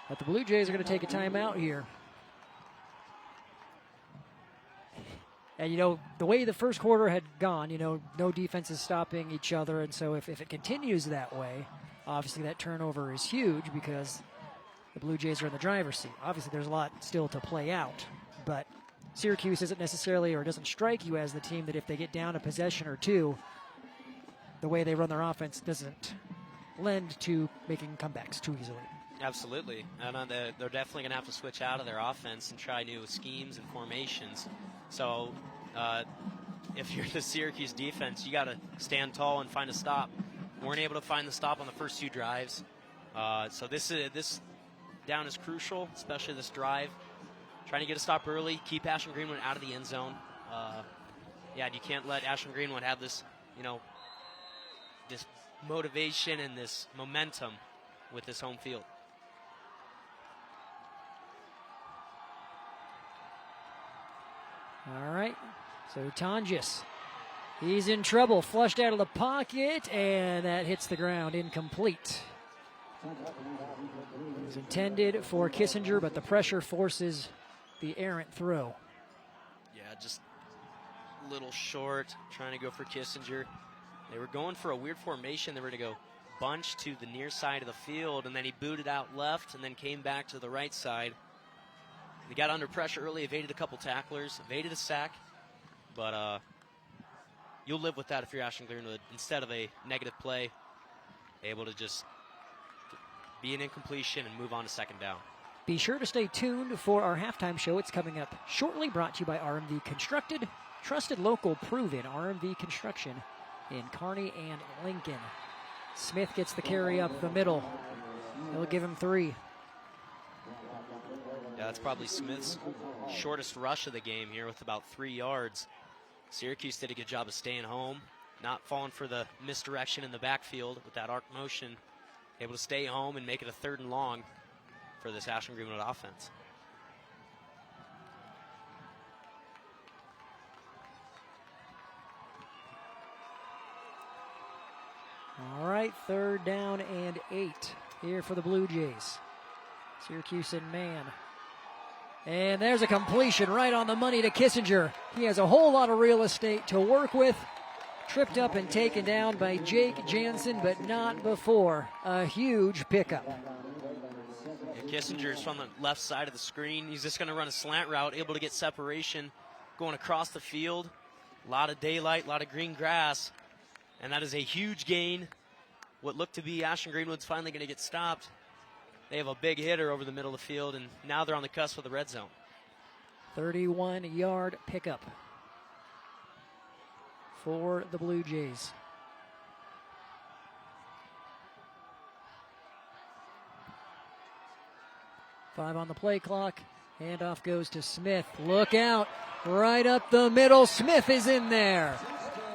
But the Blue Jays are going to take a timeout here. And, the way the first quarter had gone, no defense is stopping each other. And so if it continues that way, obviously that turnover is huge because the Blue Jays are in the driver's seat. Obviously there's a lot still to play out. But Syracuse isn't necessarily, or doesn't strike you as the team that if they get down a possession or two, the way they run their offense doesn't lend to making comebacks too easily. Absolutely. And they're definitely going to have to switch out of their offense and try new schemes and formations. So if you're the Syracuse defense, you got to stand tall and find a stop. Weren't able to find the stop on the first 2 drives. So this down is crucial, especially this drive. Trying to get a stop early, keep Ashland-Greenwood out of the end zone. You can't let Ashland-Greenwood have this, this motivation and this momentum with this home field. All right, so Tonjes, he's in trouble, flushed out of the pocket, and that hits the ground, incomplete. It was intended for Kissinger, but the pressure forces the errant throw. Yeah, just a little short, trying to go for Kissinger. They were going for a weird formation. They were going to go bunch to the near side of the field, and then he booted out left and then came back to the right side. He got under pressure early, evaded a couple tacklers, evaded a sack, but you'll live with that if you're Ashland-Greenwood. Instead of a negative play, able to just be an incompletion and move on to 2nd down. Be sure to stay tuned for our halftime show. It's coming up shortly, brought to you by RMV Constructed, trusted local, proven RMV Construction in Kearney and Lincoln. Smith gets the carry up the middle. He'll give him 3. Yeah, that's probably Smith's shortest rush of the game here with about 3 yards. Syracuse did a good job of staying home, not falling for the misdirection in the backfield with that arc motion. Able to stay home and make it a 3rd and long for this Ashland-Greenwood offense. All right, 3rd down and 8 here for the Blue Jays. Syracuse in man. And there's a completion right on the money to Kissinger. He has a whole lot of real estate to work with. Tripped up and taken down by Jake Jansen, but not before a huge pickup. Yeah, Kissinger's from the left side of the screen. He's just going to run a slant route, able to get separation, going across the field. A lot of daylight, a lot of green grass. And that is a huge gain. What looked to be Ashland-Greenwood's finally going to get stopped. They have a big hitter over the middle of the field, and now they're on the cusp of the red zone. 31-yard pickup for the Blue Jays. Five on the play clock. Handoff goes to Smith. Look out. Right up the middle. Smith is in there.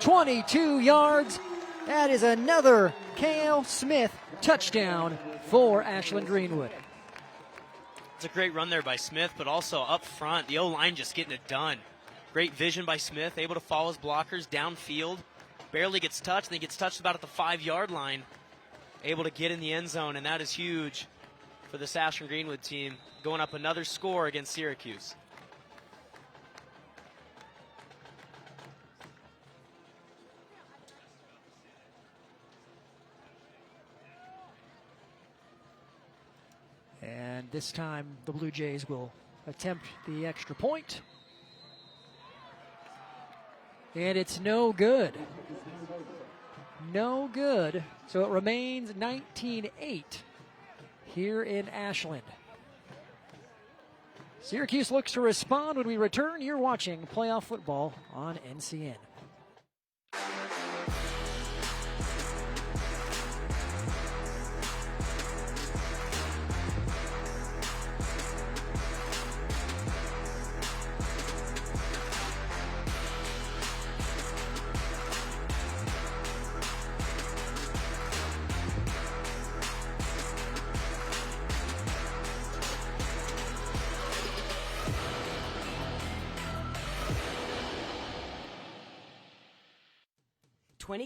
22 yards. That is another Cale Smith touchdown for Ashland-Greenwood. It's a great run there by Smith, but also up front, the O-line just getting it done. Great vision by Smith, able to follow his blockers downfield. Barely gets touched, and he gets touched about at the 5-yard line. Able to get in the end zone, and that is huge for this Ashland-Greenwood team, going up another score against Syracuse. And this time the Blue Jays will attempt the extra point. And it's no good. No good. So it remains 19-8 here in Ashland. Syracuse looks to respond when we return. You're watching playoff football on NCN.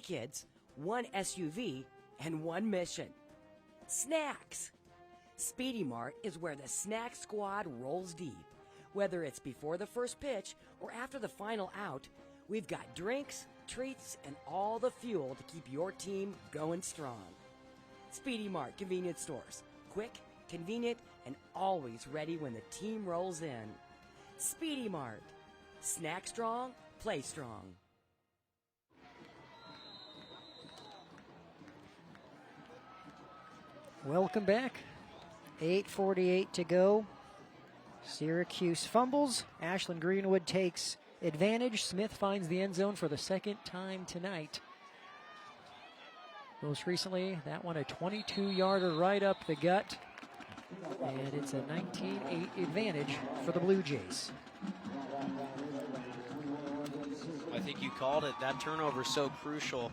Kids, 1 SUV, and 1 mission. Snacks. Speedy Mart is where the snack squad rolls deep. Whether it's before the first pitch or after the final out, we've got drinks, treats, and all the fuel to keep your team going strong. Speedy Mart convenience stores. Quick, convenient, and always ready when the team rolls in. Speedy Mart. Snack strong, play strong. Welcome back. 8:48 to go. Syracuse fumbles. Ashland-Greenwood takes advantage. Smith finds the end zone for the second time tonight. Most recently, that one a 22-yarder right up the gut. And it's a 19-8 advantage for the Blue Jays. I think you called it. That turnover is so crucial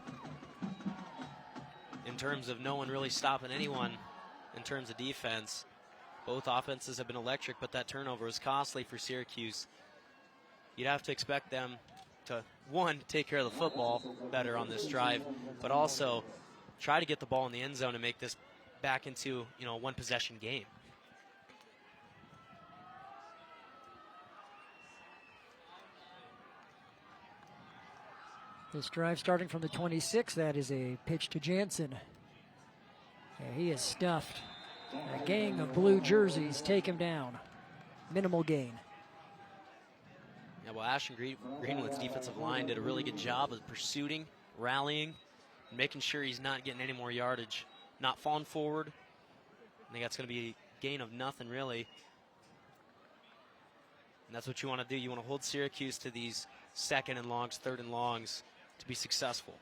in terms of no one really stopping anyone in terms of defense. Both offenses have been electric, but that turnover was costly for Syracuse. You'd have to expect them to, one, take care of the football better on this drive, but also try to get the ball in the end zone and make this back into, a one-possession game. This drive starting from the 26. That is a pitch to Jansen. Yeah, he is stuffed. A gang of blue jerseys take him down. Minimal gain. Yeah, well, Ashland-Greenwood's defensive line did a really good job of pursuing, rallying, and making sure he's not getting any more yardage, not falling forward. I think that's going to be a gain of nothing, really. And that's what you want to do. You want to hold Syracuse to these second and longs, third and longs to be successful.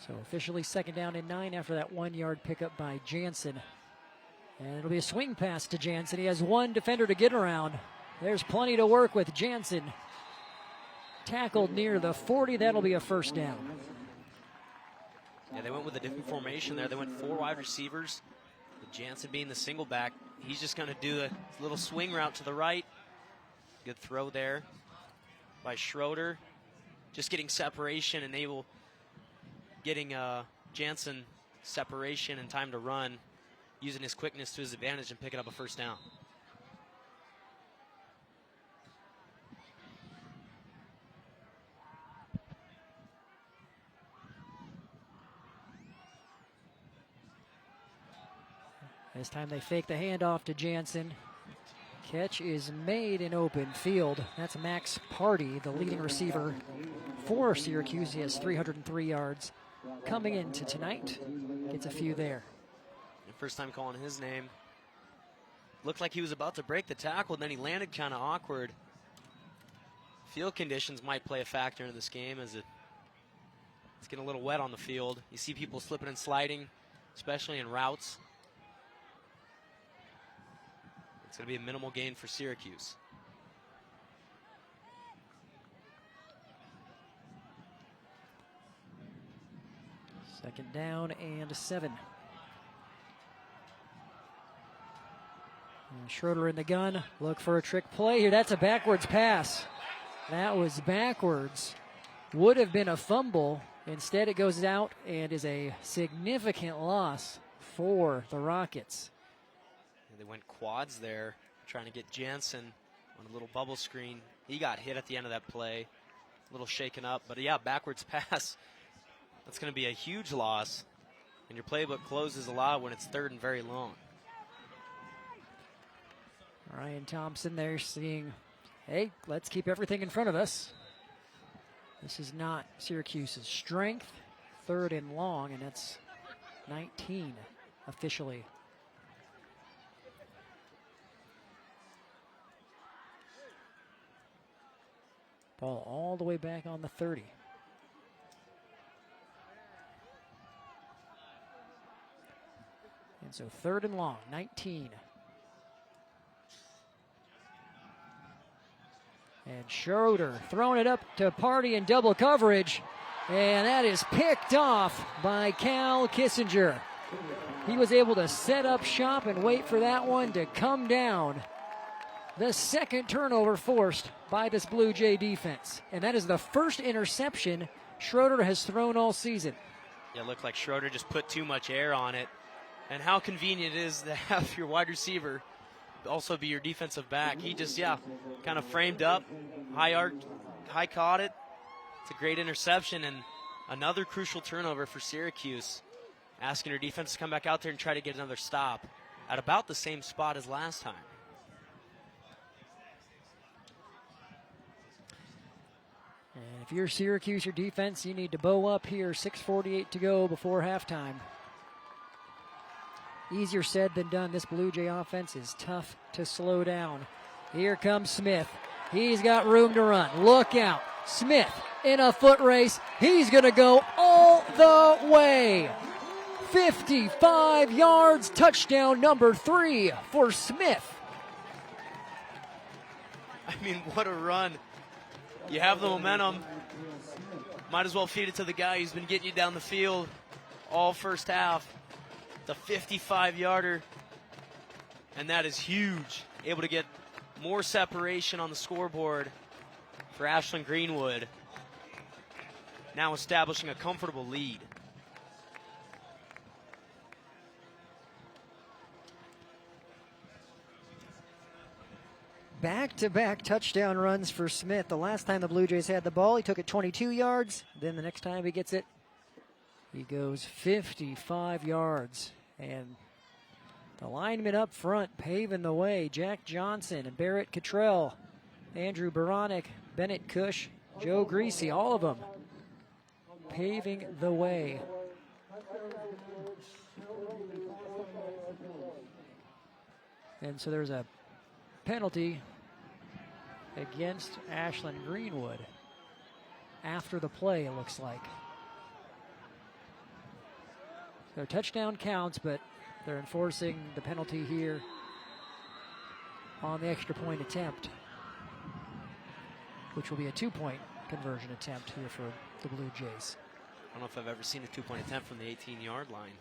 So officially second down and 9 after that 1-yard pickup by Jansen. And it'll be a swing pass to Jansen. He has one defender to get around. There's plenty to work with. Jansen tackled near the 40. That'll be a first down. Yeah, they went with a different formation there. They went 4 wide receivers, with Jansen being the single back. He's just going to do a little swing route to the right. Good throw there by Schroeder. Just getting separation and getting Jansen separation and time to run, using his quickness to his advantage and picking up a first down. This time they fake the handoff to Jansen. Catch is made in open field. That's Max Party, the leading receiver for Syracuse. He has 303 yards coming into tonight. Gets a few there. First time calling his name. Looked like he was about to break the tackle, then he landed kind of awkward. Field conditions might play a factor in this game as it's getting a little wet on the field. You see people slipping and sliding, especially in routes. It's going to be a minimal gain for Syracuse. Second down and 7. And Schroeder in the gun. Look for a trick play here. That's a backwards pass. That was backwards. Would have been a fumble. Instead, it goes out and is a significant loss for the Rockets. They went quads there, trying to get Jansen on a little bubble screen. He got hit at the end of that play. A little shaken up. But, yeah, backwards pass. That's going to be a huge loss. And your playbook closes a lot when it's third and very long. Ryan Thompson there seeing, hey, let's keep everything in front of us. This is not Syracuse's strength. Third and long, and that's 19 officially. Ball all the way back on the 30. And so third and long, 19. And Schroeder throwing it up to Party in double coverage. And that is picked off by Cal Kissinger. He was able to set up shop and wait for that one to come down. The second turnover forced by this Blue Jay defense. And that is the first interception Schroeder has thrown all season. Yeah, it looked like Schroeder just put too much air on it. And how convenient it is to have your wide receiver also be your defensive back. He just, kind of framed up, high caught it. It's a great interception and another crucial turnover for Syracuse, asking their defense to come back out there and try to get another stop at about the same spot as last time. And if you're Syracuse, your defense, you need to bow up here. 6:48 to go before halftime. Easier said than done. This Blue Jay offense is tough to slow down. Here comes Smith. He's got room to run. Look out. Smith in a foot race. He's going to go all the way. 55 yards, touchdown number 3 for Smith. I mean, what a run. You have the momentum. Might as well feed it to the guy who's been getting you down the field all first half. The 55-yarder, and that is huge. Able to get more separation on the scoreboard for Ashland-Greenwood. Now establishing a comfortable lead. Back-to-back touchdown runs for Smith. The last time the Blue Jays had the ball, he took it 22 yards. Then the next time he gets it, he goes 55 yards. And the linemen up front paving the way. Jack Johnson and Barrett Cottrell, Andrew Baranek, Bennett Cush, Joe Greasy, all of them paving the way. And so there's a penalty against Ashland-Greenwood after the play, it looks like. Their touchdown counts, but they're enforcing the penalty here on the extra point attempt, which will be a 2-point conversion attempt here for the Blue Jays. I don't know if I've ever seen a 2-point attempt from the 18-yard line.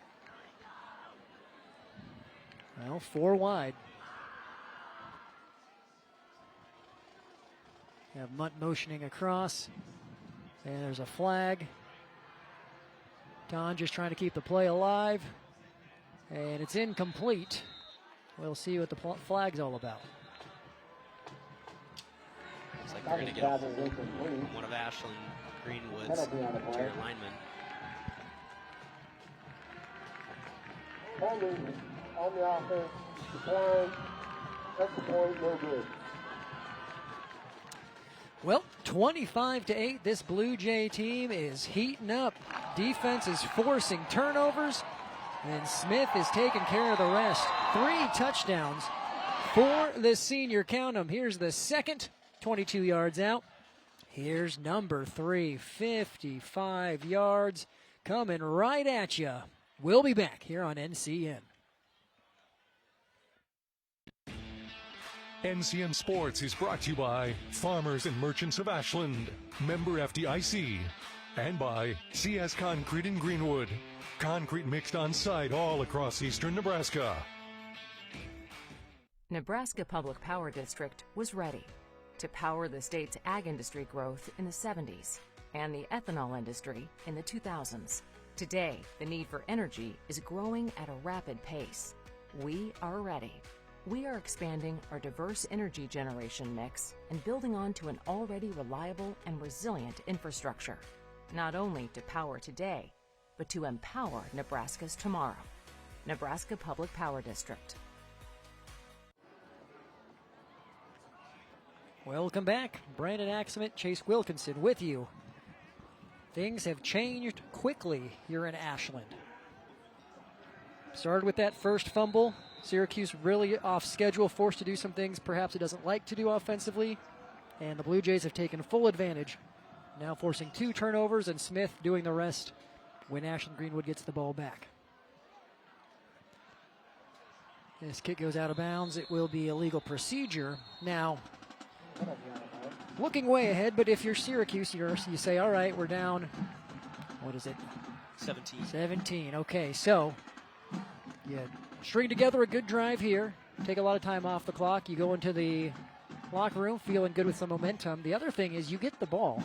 Well, 4 wide. You have Munt motioning across, and there's a flag. Don just trying to keep the play alive, and it's incomplete. We'll see what the flag's all about. Looks like they're going to get a hold of one of Ashland-Greenwood's interior linemen. On the offense, decline, extra point, no good. Well, 25-8, this Blue Jay team is heating up. Defense is forcing turnovers, and Smith is taking care of the rest. 3 touchdowns for the senior. Count them. Here's the second, 22 yards out. Here's number 3, 55 yards, coming right at you. We'll be back here on NCN. NCN Sports is brought to you by Farmers and Merchants of Ashland, member FDIC, and by CS Concrete in Greenwood. Concrete mixed on site all across eastern Nebraska. Nebraska Public Power District was ready to power the state's ag industry growth in the 70s and the ethanol industry in the 2000s. Today, the need for energy is growing at a rapid pace. We are ready. We are expanding our diverse energy generation mix and building on to an already reliable and resilient infrastructure, not only to power today, but to empower Nebraska's tomorrow. Nebraska Public Power District. Welcome back. Brandon Axement, Chase Wilkinson with you. Things have changed quickly here in Ashland. Started with that first fumble. Syracuse really off schedule, forced to do some things perhaps it doesn't like to do offensively. And the Blue Jays have taken full advantage, now forcing 2 turnovers and Smith doing the rest when Ashland-Greenwood gets the ball back. This kick goes out of bounds. It will be a legal procedure. Now, looking way ahead, but if you're Syracuse, you say, all right, we're down, what is it? 17. 17, okay, so you string together a good drive here, take a lot of time off the clock, you go into the locker room feeling good with some momentum. The other thing is you get the ball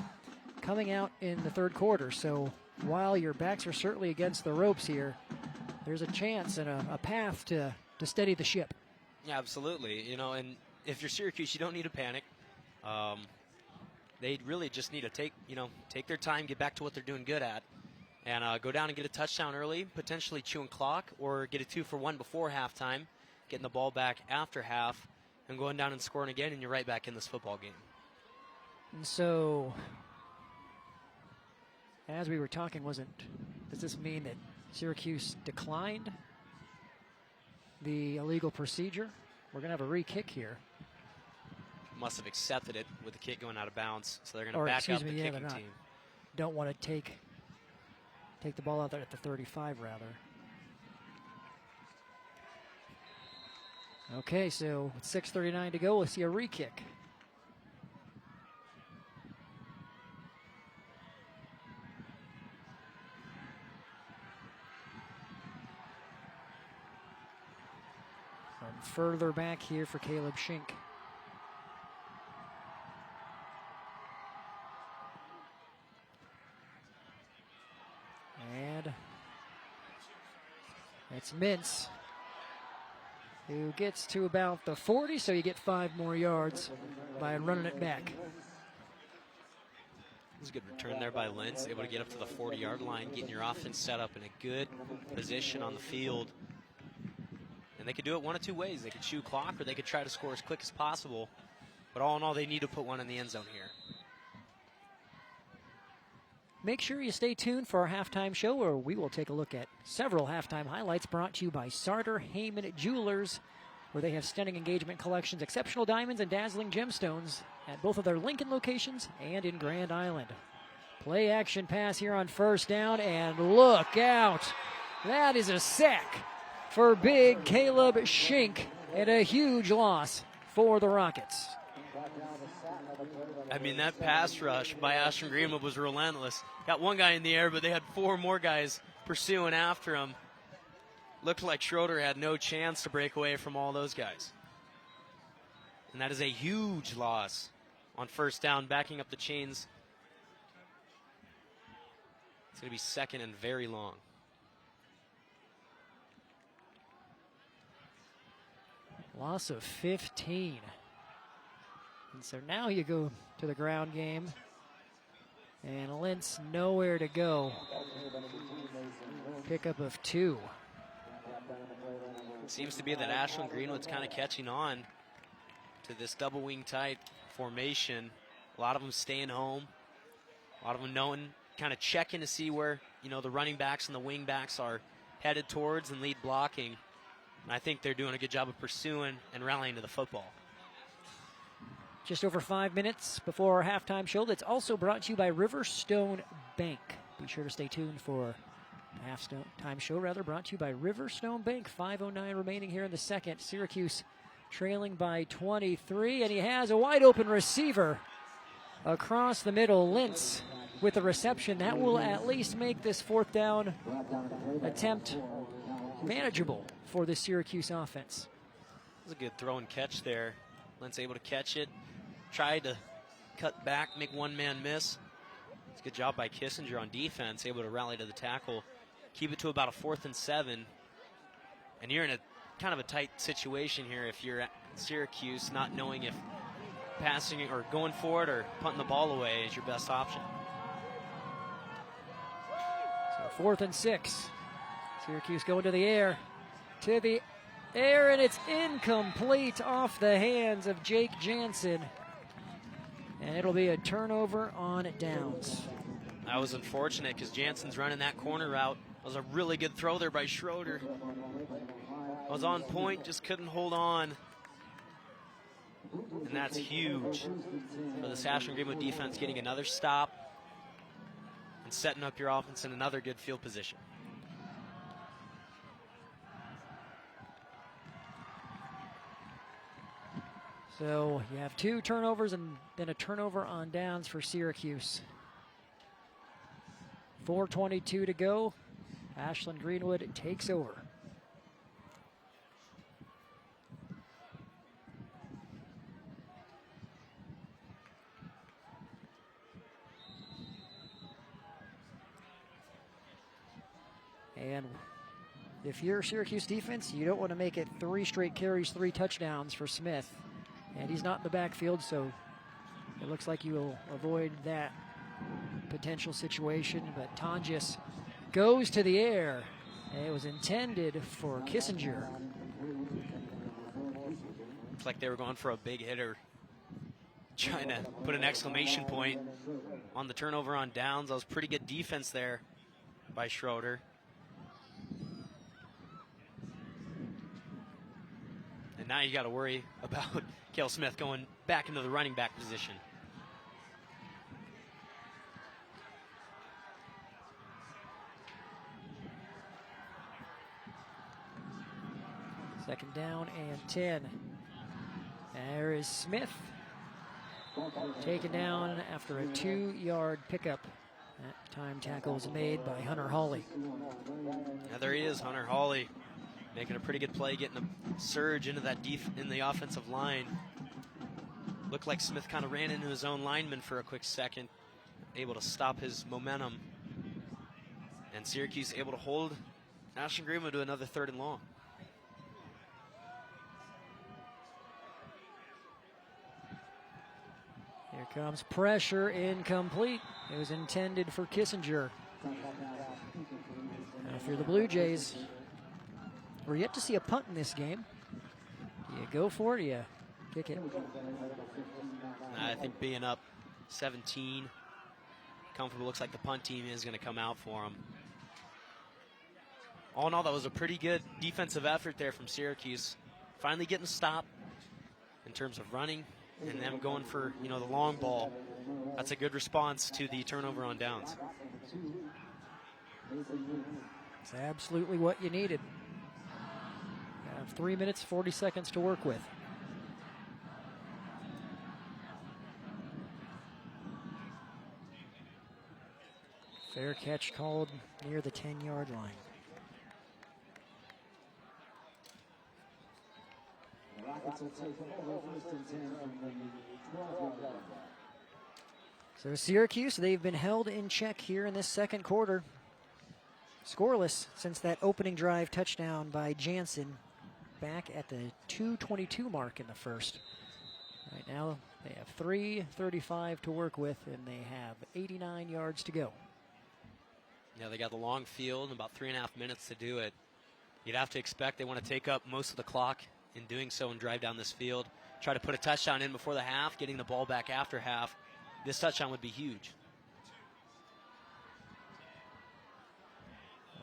coming out in the third quarter, so while your backs are certainly against the ropes here, there's a chance and a path to steady the ship. Yeah, absolutely. You know, and if you're Syracuse, you don't need to panic. They really just need to take their time, get back to what they're doing good at, and go down and get a touchdown early, potentially chewing clock, or get a 2-for-1 before halftime, getting the ball back after half, and going down and scoring again, and you're right back in this football game. And so, as we were talking, does this mean that Syracuse declined the illegal procedure? We're going to have a re-kick here. Must have accepted it with the kick going out of bounds, so they're going to back up the kicking team. Don't want to take the ball out there at the 35, rather. Okay, so with 6:39 to go, we'll see a re-kick. And further back here for Caleb Schink. And it's Mintz who gets to about the 40, so you get 5 more yards by running it back. It was a good return there by Lentz, able to get up to the 40-yard line, getting your offense set up in a good position on the field. And they could do it one of 2 ways. They could chew clock, or they could try to score as quick as possible. But all in all, they need to put one in the end zone here. Make sure you stay tuned for our halftime show, where we will take a look at several halftime highlights brought to you by Sartor Heyman Jewelers, where they have stunning engagement collections, exceptional diamonds, and dazzling gemstones at both of their Lincoln locations and in Grand Island. Play action pass here on first down, and look out. That is a sack for big Caleb Schink and a huge loss for the Rockets. I mean, that pass rush by Ashland-Greenwood was relentless. Got one guy in the air, but they had 4 more guys pursuing after him. Looked like Schroeder had no chance to break away from all those guys. And that is a huge loss on first down, backing up the chains. It's going to be second and very long. Loss of 15. And so now you go to the ground game. And Lentz nowhere to go. Pickup of 2. It seems to be that Ashland-Greenwood's kind of catching on to this double wing tight formation. A lot of them staying home. A lot of them knowing, kind of checking to see where, you know, the running backs and the wing backs are headed towards and lead blocking. And I think they're doing a good job of pursuing and rallying to the football. Just over 5 minutes before our halftime show. That's also brought to you by Riverstone Bank. Be sure to stay tuned for the halftime show, brought to you by Riverstone Bank. 5:09 remaining here in the second. Syracuse trailing by 23, and he has a wide open receiver across the middle. Lentz with the reception. That will at least make this fourth down attempt manageable for the Syracuse offense. It was a good throw and catch there. Lentz able to catch it. Tried to cut back, make one man miss. It's a good job by Kissinger on defense, able to rally to the tackle. Keep it to about a 4th and 7. And you're in a kind of a tight situation here if you're at Syracuse, not knowing if passing or going for it or punting the ball away is your best option. So 4th and 6. Syracuse going to the air. And it's incomplete off the hands of Jake Jansen. And it'll be a turnover on downs. That was unfortunate because Jansen's running that corner route. That was a really good throw there by Schroeder. Was on point, just couldn't hold on. And that's huge for the Ashland-Greenwood defense, getting another stop and setting up your offense in another good field position. So you have 2 turnovers and then a turnover on downs for Syracuse. 4:22 to go. Ashland-Greenwood takes over. And if you're Syracuse defense, you don't want to make it 3 straight carries, 3 touchdowns for Smith. And he's not in the backfield, so it looks like you will avoid that potential situation. But Tonjes goes to the air. And it was intended for Kissinger. Looks like they were going for a big hitter, trying to put an exclamation point on the turnover on downs. That was pretty good defense there by Schroeder. And now you got to worry about Cale Smith going back into the running back position. Second down and 10. There is Smith. Taken down after a 2-yard pickup. That time tackle was made by Hunter Hawley. Yeah, there he is, Hunter Hawley, making a pretty good play, getting a surge into that in the offensive line. Looked like Smith kind of ran into his own lineman for a quick second, able to stop his momentum. And Syracuse able to hold Ashland-Greenwood to another 3rd and long. Here comes pressure, incomplete. It was intended for Kissinger. And if you're the Blue Jays, we're yet to see a punt in this game. Do you go for it or you kick it? I think being up 17, comfortable, looks like the punt team is going to come out for them. All in all, that was a pretty good defensive effort there from Syracuse. Finally getting a stop in terms of running and them going for, you know, the long ball. That's a good response to the turnover on downs. It's absolutely what you needed. You have 3 minutes, 40 seconds to work with. Fair catch called near the 10-yard line. So Syracuse, they've been held in check here in this second quarter. Scoreless since that opening drive touchdown by Jansen back at the 2:22 mark in the first. Right now they have 3:35 to work with, and they have 89 yards to go. Yeah, they got the long field and about 3.5 minutes to do it. You'd have to expect they want to take up most of the clock in doing so and drive down this field. Try to put a touchdown in before the half, getting the ball back after half. This touchdown would be huge.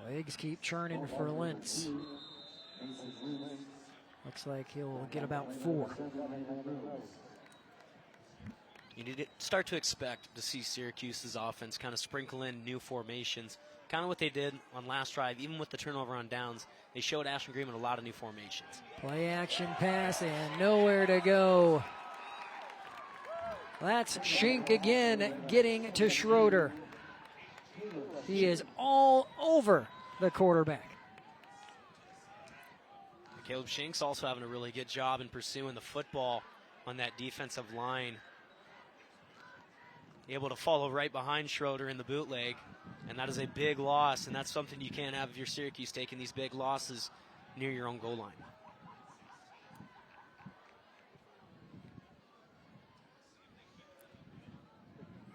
Legs keep churning for Lentz. Looks like he'll get about 4. You need to start to expect to see Syracuse's offense kind of sprinkle in new formations. Kind of what they did on last drive, even with the turnover on downs. They showed Ashland-Greenwood a lot of new formations. Play action pass and nowhere to go. That's Schink again getting to Schroeder. He is all over the quarterback. Caleb Shink's also having a really good job in pursuing the football on that defensive line. Able to follow right behind Schroeder in the bootleg, and that is a big loss, and that's something you can't have if you're Syracuse, taking these big losses near your own goal line.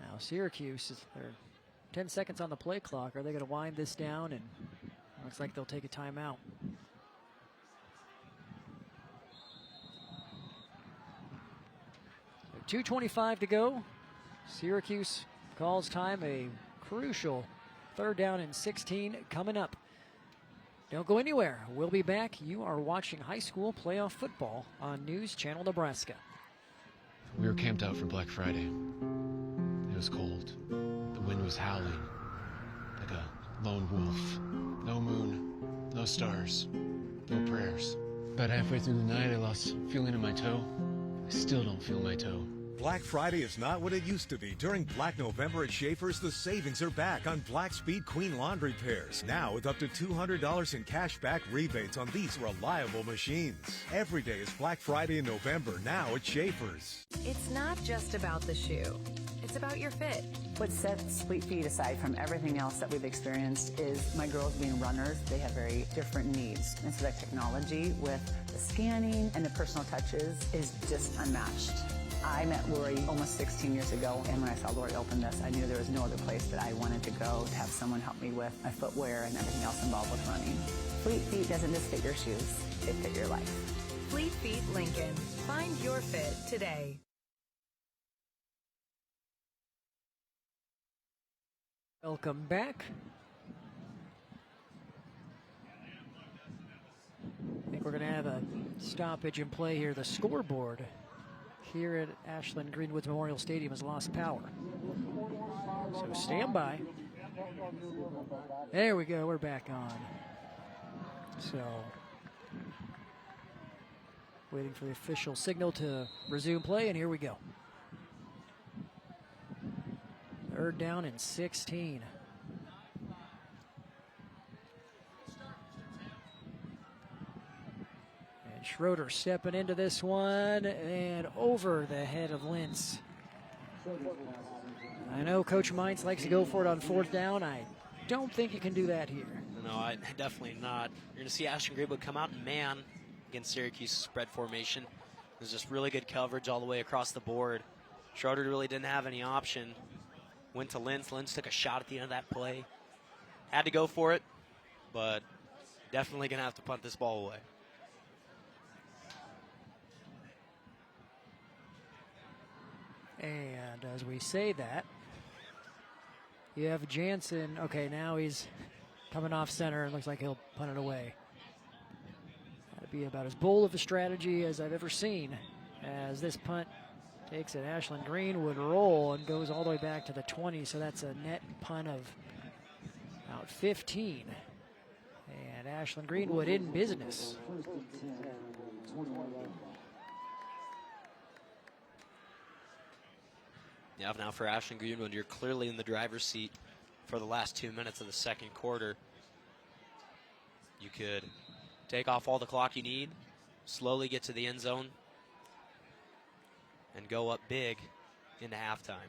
Now Syracuse, they're 10 seconds on the play clock. Are they going to wind this down? And looks like they'll take a timeout. So 2:25 to go. Syracuse calls time, a crucial 3rd down and 16 coming up. Don't go anywhere. We'll be back. You are watching high school playoff football on News Channel Nebraska. We were camped out for Black Friday. It was cold. The wind was howling like a lone wolf. No moon, no stars, no prayers. About halfway through the night, I lost feeling in my toe. I still don't feel my toe. Black Friday is not what it used to be. During Black November at Schaefer's, the savings are back on Black Speed Queen laundry pairs. Now with up to $200 in cash back rebates on these reliable machines. Every day is Black Friday in November, now at Schaefer's. It's not just about the shoe. It's about your fit. What sets Fleet Feet aside from everything else that we've experienced is my girls being runners. They have very different needs. And so that technology with the scanning and the personal touches is just unmatched. I met Lori almost 16 years ago, and when I saw Lori open this, I knew there was no other place that I wanted to go to have someone help me with my footwear and everything else involved with running. Fleet Feet doesn't just fit your shoes, it fit your life. Fleet Feet Lincoln. Find your fit today. Welcome back. I think we're going to have a stoppage in play here. The scoreboard here at Ashland-Greenwood Memorial Stadium has lost power. So stand by. There we go, we're back on. So, waiting for the official signal to resume play, and here we go. 3rd down and 16. And Schroeder stepping into this one and over the head of Lentz. I know Coach Mines likes to go for it on 4th down. I don't think you can do that here. No, definitely not. You're going to see Ashland-Greenwood come out and man against Syracuse spread formation. There's just really good coverage all the way across the board. Schroeder really didn't have any option. Went to Lentz. Lentz took a shot at the end of that play. Had to go for it, but definitely going to have to punt this ball away. And as we say that, you have Jansen. Okay, now he's coming off center and looks like he'll punt it away. That'd be about as bold of a strategy as I've ever seen, as this punt takes an Ashland-Greenwood roll and goes all the way back to the 20, so that's a net punt of about 15. Ashland-Greenwood in business. Yeah, now for Ashland-Greenwood, you're clearly in the driver's seat for the last 2 minutes of the second quarter. You could take off all the clock you need, slowly get to the end zone, and go up big into halftime.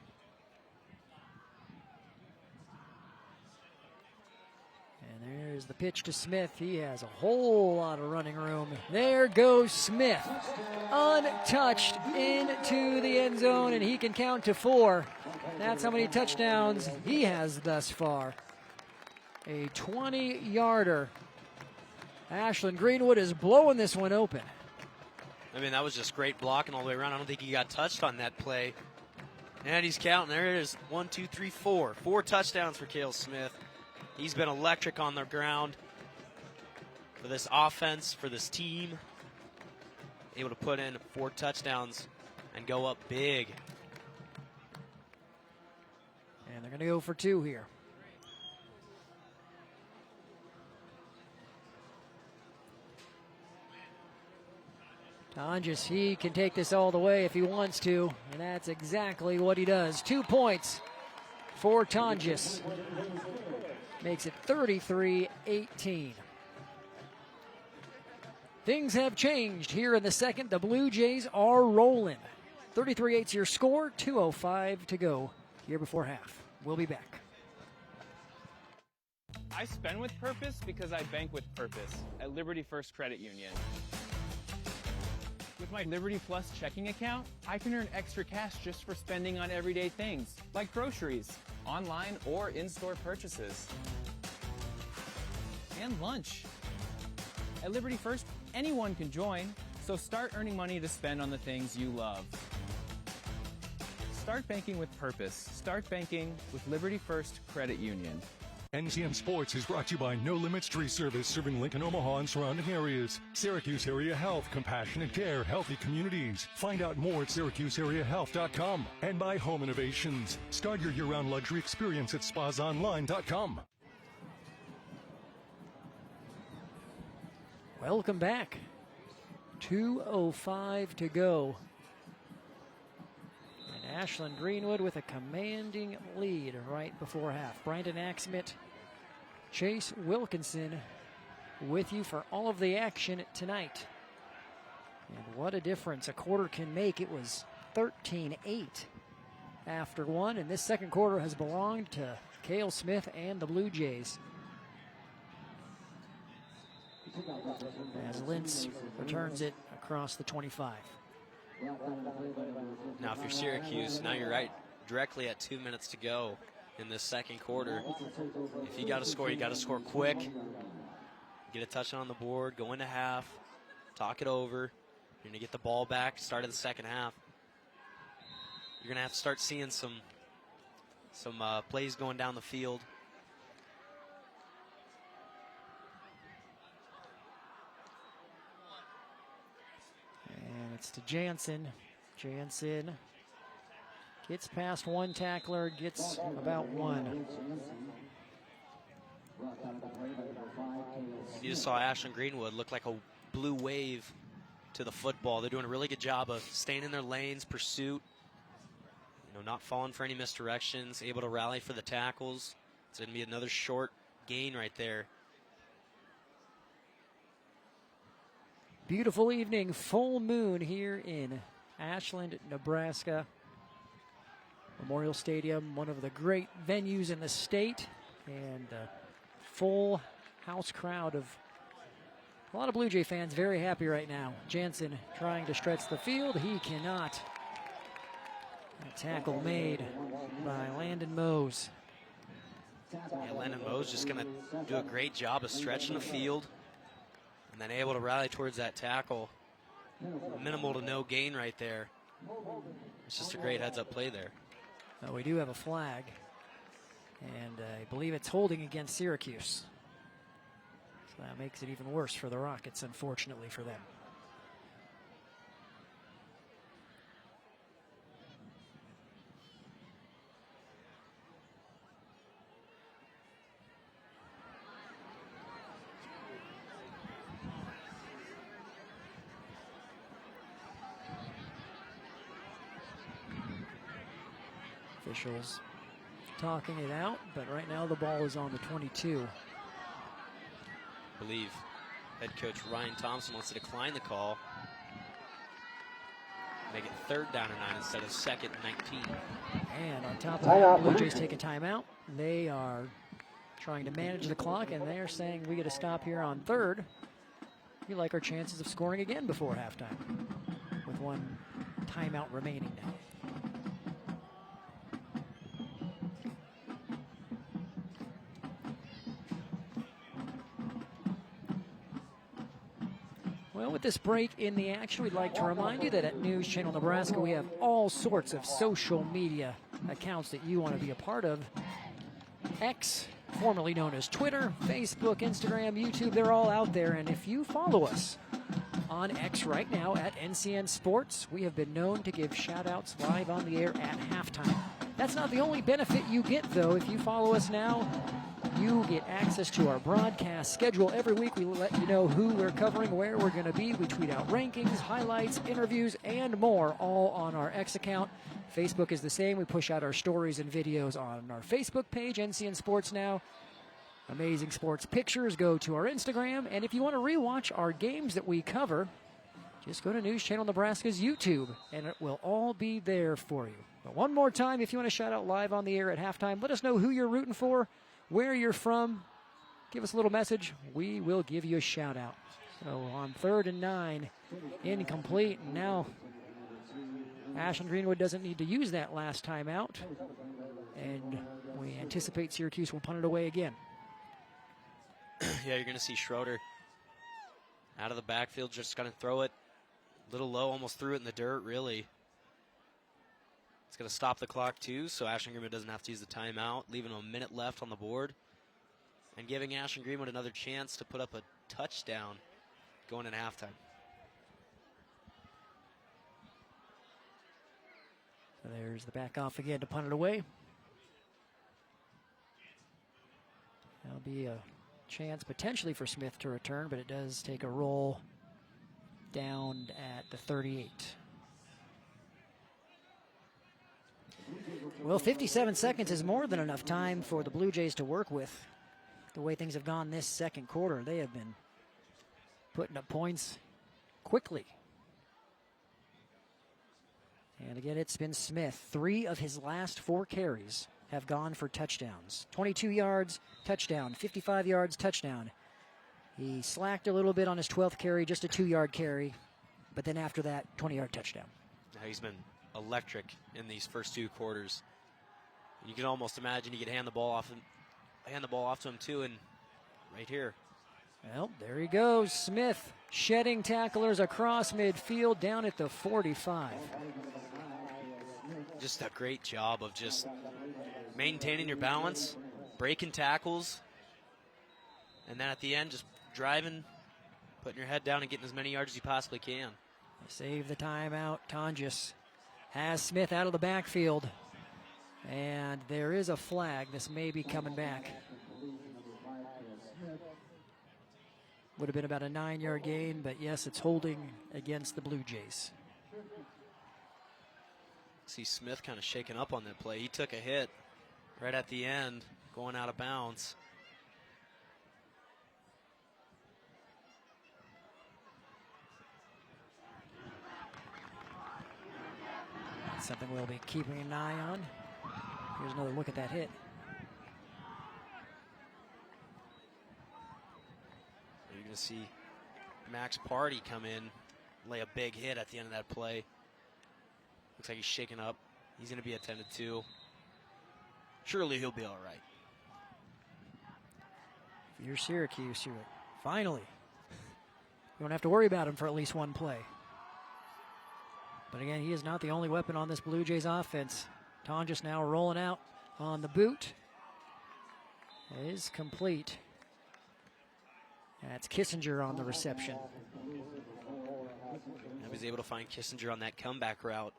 And there's the pitch to Smith. He has a whole lot of running room. There goes Smith, untouched into the end zone, and he can count to 4. That's how many touchdowns he has thus far. A 20-yarder. Ashland-Greenwood is blowing this one open. I mean, that was just great blocking all the way around. I don't think he got touched on that play. And he's counting. There it is. 1, 2, 3, 4. 4 touchdowns for Cale Smith. He's been electric on the ground for this offense, for this team. Able to put in 4 touchdowns and go up big. And they're going to go for 2 here. Tonjes, he can take this all the way if he wants to, and that's exactly what he does. 2 points for Tonjes. Makes it 33-18. Things have changed here in the second. The Blue Jays are rolling. 33-8's your score, 2:05 to go here before half. We'll be back. I spend with purpose because I bank with purpose at Liberty First Credit Union. With my Liberty Plus checking account, I can earn extra cash just for spending on everyday things, like groceries, online or in-store purchases, and lunch. At Liberty First, anyone can join, so start earning money to spend on the things you love. Start banking with purpose. Start banking with Liberty First Credit Union. NCN Sports is brought to you by No Limits Tree Service, serving Lincoln, Omaha, and surrounding areas. Syracuse Area Health, compassionate care, healthy communities. Find out more at SyracuseAreaHealth.com. And by Home Innovations. Start your year-round luxury experience at SpasOnline.com. Welcome back. 2:05 to go. And Ashland-Greenwood with a commanding lead right before half. Brandon Axmit, Chase Wilkinson with you for all of the action tonight. And what a difference a quarter can make. It was 13-8 after 1, and this second quarter has belonged to Cale Smith and the Blue Jays. As Lintz returns it across the 25. Now, if you're Syracuse, now you're right directly at 2 minutes to go in this second quarter. If you got to score, you got to score quick. Get a touchdown on the board, go into half, talk it over. You're going to get the ball back, start of the second half. You're going to have to start seeing some plays going down the field. And it's to Jansen. Jansen gets past one tackler, gets about one. You just saw Ashland-Greenwood look like a blue wave to the football. They're doing a really good job of staying in their lanes, pursuit, not falling for any misdirections, able to rally for the tackles. It's going to be another short gain right there. Beautiful evening, full moon here in Ashland, Nebraska. Memorial Stadium, one of the great venues in the state, and a full house crowd of a lot of Blue Jay fans very happy right now. Jansen trying to stretch the field. He cannot. A tackle made by Landon Mose. Yeah, Landon Mose just going to do a great job of stretching the field and then able to rally towards that tackle. Minimal to no gain right there. It's just a great heads-up play there. We do have a flag, and I believe it's holding against Syracuse. So that makes it even worse for the Rockets, unfortunately for them. Officials talking it out, but right now the ball is on the 22. I believe head coach Ryan Thompson wants to decline the call. Make it 3rd down and 9 instead of 2nd and 19. And on top of that, the Blue Jays take a timeout. They are trying to manage the clock, and they're saying we get a stop here on 3rd. We like our chances of scoring again before halftime with 1 timeout remaining now. Well, with this break in the action, we'd like to remind you that at News Channel Nebraska, we have all sorts of social media accounts that you want to be a part of. X, formerly known as Twitter, Facebook, Instagram, YouTube, they're all out there. And if you follow us on X right now at NCN Sports, we have been known to give shout-outs live on the air at halftime. That's not the only benefit you get, though. If you follow us now, you get access to our broadcast schedule. Every week we let you know who we're covering, where we're going to be. We tweet out rankings, highlights, interviews, and more, all on our X account. Facebook is the same. We push out our stories and videos on our Facebook page, NCN Sports Now. Amazing sports pictures go to our Instagram. And if you want to rewatch our games that we cover, just go to News Channel Nebraska's YouTube, and it will all be there for you. But one more time, if you want to shout out live on the air at halftime, let us know who you're rooting for, where you're from. Give us a little message. We will give you a shout out. So on 3rd and 9, incomplete. And now Ashland-Greenwood doesn't need to use that last time out. And we anticipate Syracuse will punt it away again. Yeah, you're going to see Schroeder out of the backfield, just going to throw it a little low, almost threw it in the dirt, really. It's going to stop the clock, too, so Ashland-Greenwood doesn't have to use the timeout, leaving a minute left on the board, and giving Ashland-Greenwood another chance to put up a touchdown going in halftime. So there's the back off again to punt it away. That'll be a chance potentially for Smith to return, but it does take a roll down at the 38. Well, 57 seconds is more than enough time for the Blue Jays to work with. The way things have gone this second quarter, they have been putting up points quickly. And again, it's been Smith. 3 of his last 4 carries have gone for touchdowns. 22 yards, touchdown. 55 yards, touchdown. He slacked a little bit on his 12th carry, just a 2-yard carry. But then after that, 20-yard touchdown. Now he's been electric in these first 2 quarters. You can almost imagine he could hand the ball off to him too, and right here. Well, there he goes. Smith shedding tacklers across midfield down at the 45. Just a great job of just maintaining your balance, breaking tackles, and then at the end just driving, putting your head down and getting as many yards as you possibly can. Save the timeout. Tonjes has Smith out of the backfield. And there is a flag. This may be coming back. Would have been about a 9-yard gain, but yes, it's holding against the Blue Jays. See Smith kind of shaking up on that play. He took a hit right at the end, going out of bounds. That's something we'll be keeping an eye on. Here's another look at that hit. You're going to see Max Party come in, lay a big hit at the end of that play. Looks like he's shaking up. He's going to be attended to. Surely he'll be all right. If you're Syracuse, you're finally. You don't have to worry about him for at least one play. But again, he is not the only weapon on this Blue Jays offense. Tonjes now rolling out on the boot. It is complete. That's Kissinger on the reception. I was able to find Kissinger on that comeback route.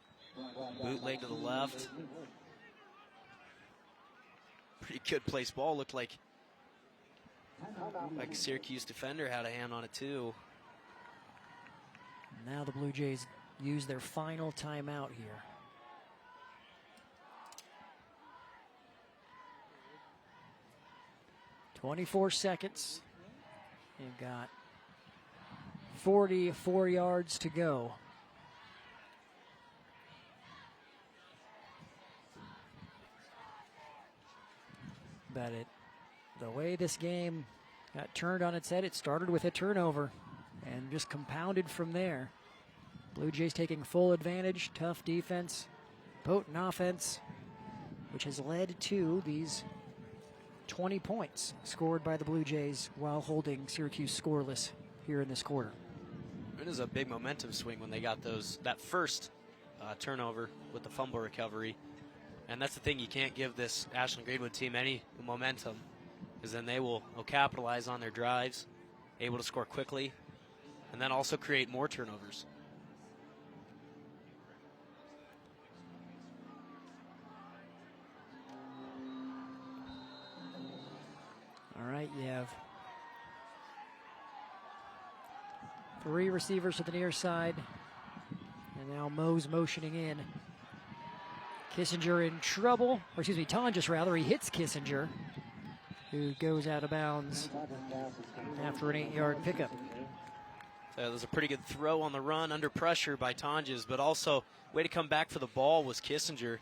Bootleg to the left. Pretty good place ball. Looked like a Syracuse defender had a hand on it too. Now the Blue Jays use their final timeout here. 24 seconds. You've got 44 yards to go. But the way this game got turned on its head, it started with a turnover and just compounded from there. Blue Jays taking full advantage, tough defense, potent offense, which has led to these 20 points scored by the Blue Jays while holding Syracuse scoreless here in this quarter. It is a big momentum swing when they got that first turnover with the fumble recovery. And that's the thing, you can't give this Ashland-Greenwood team any momentum, because then they will capitalize on their drives, able to score quickly, and then also create more turnovers. All right, you have 3 receivers to the near side, and now Moe's motioning in. Kissinger in trouble, or excuse me, Tonjes rather. He hits Kissinger, who goes out of bounds after an 8-yard pickup. So that was a pretty good throw on the run under pressure by Tonjes, but also way to come back for the ball was Kissinger.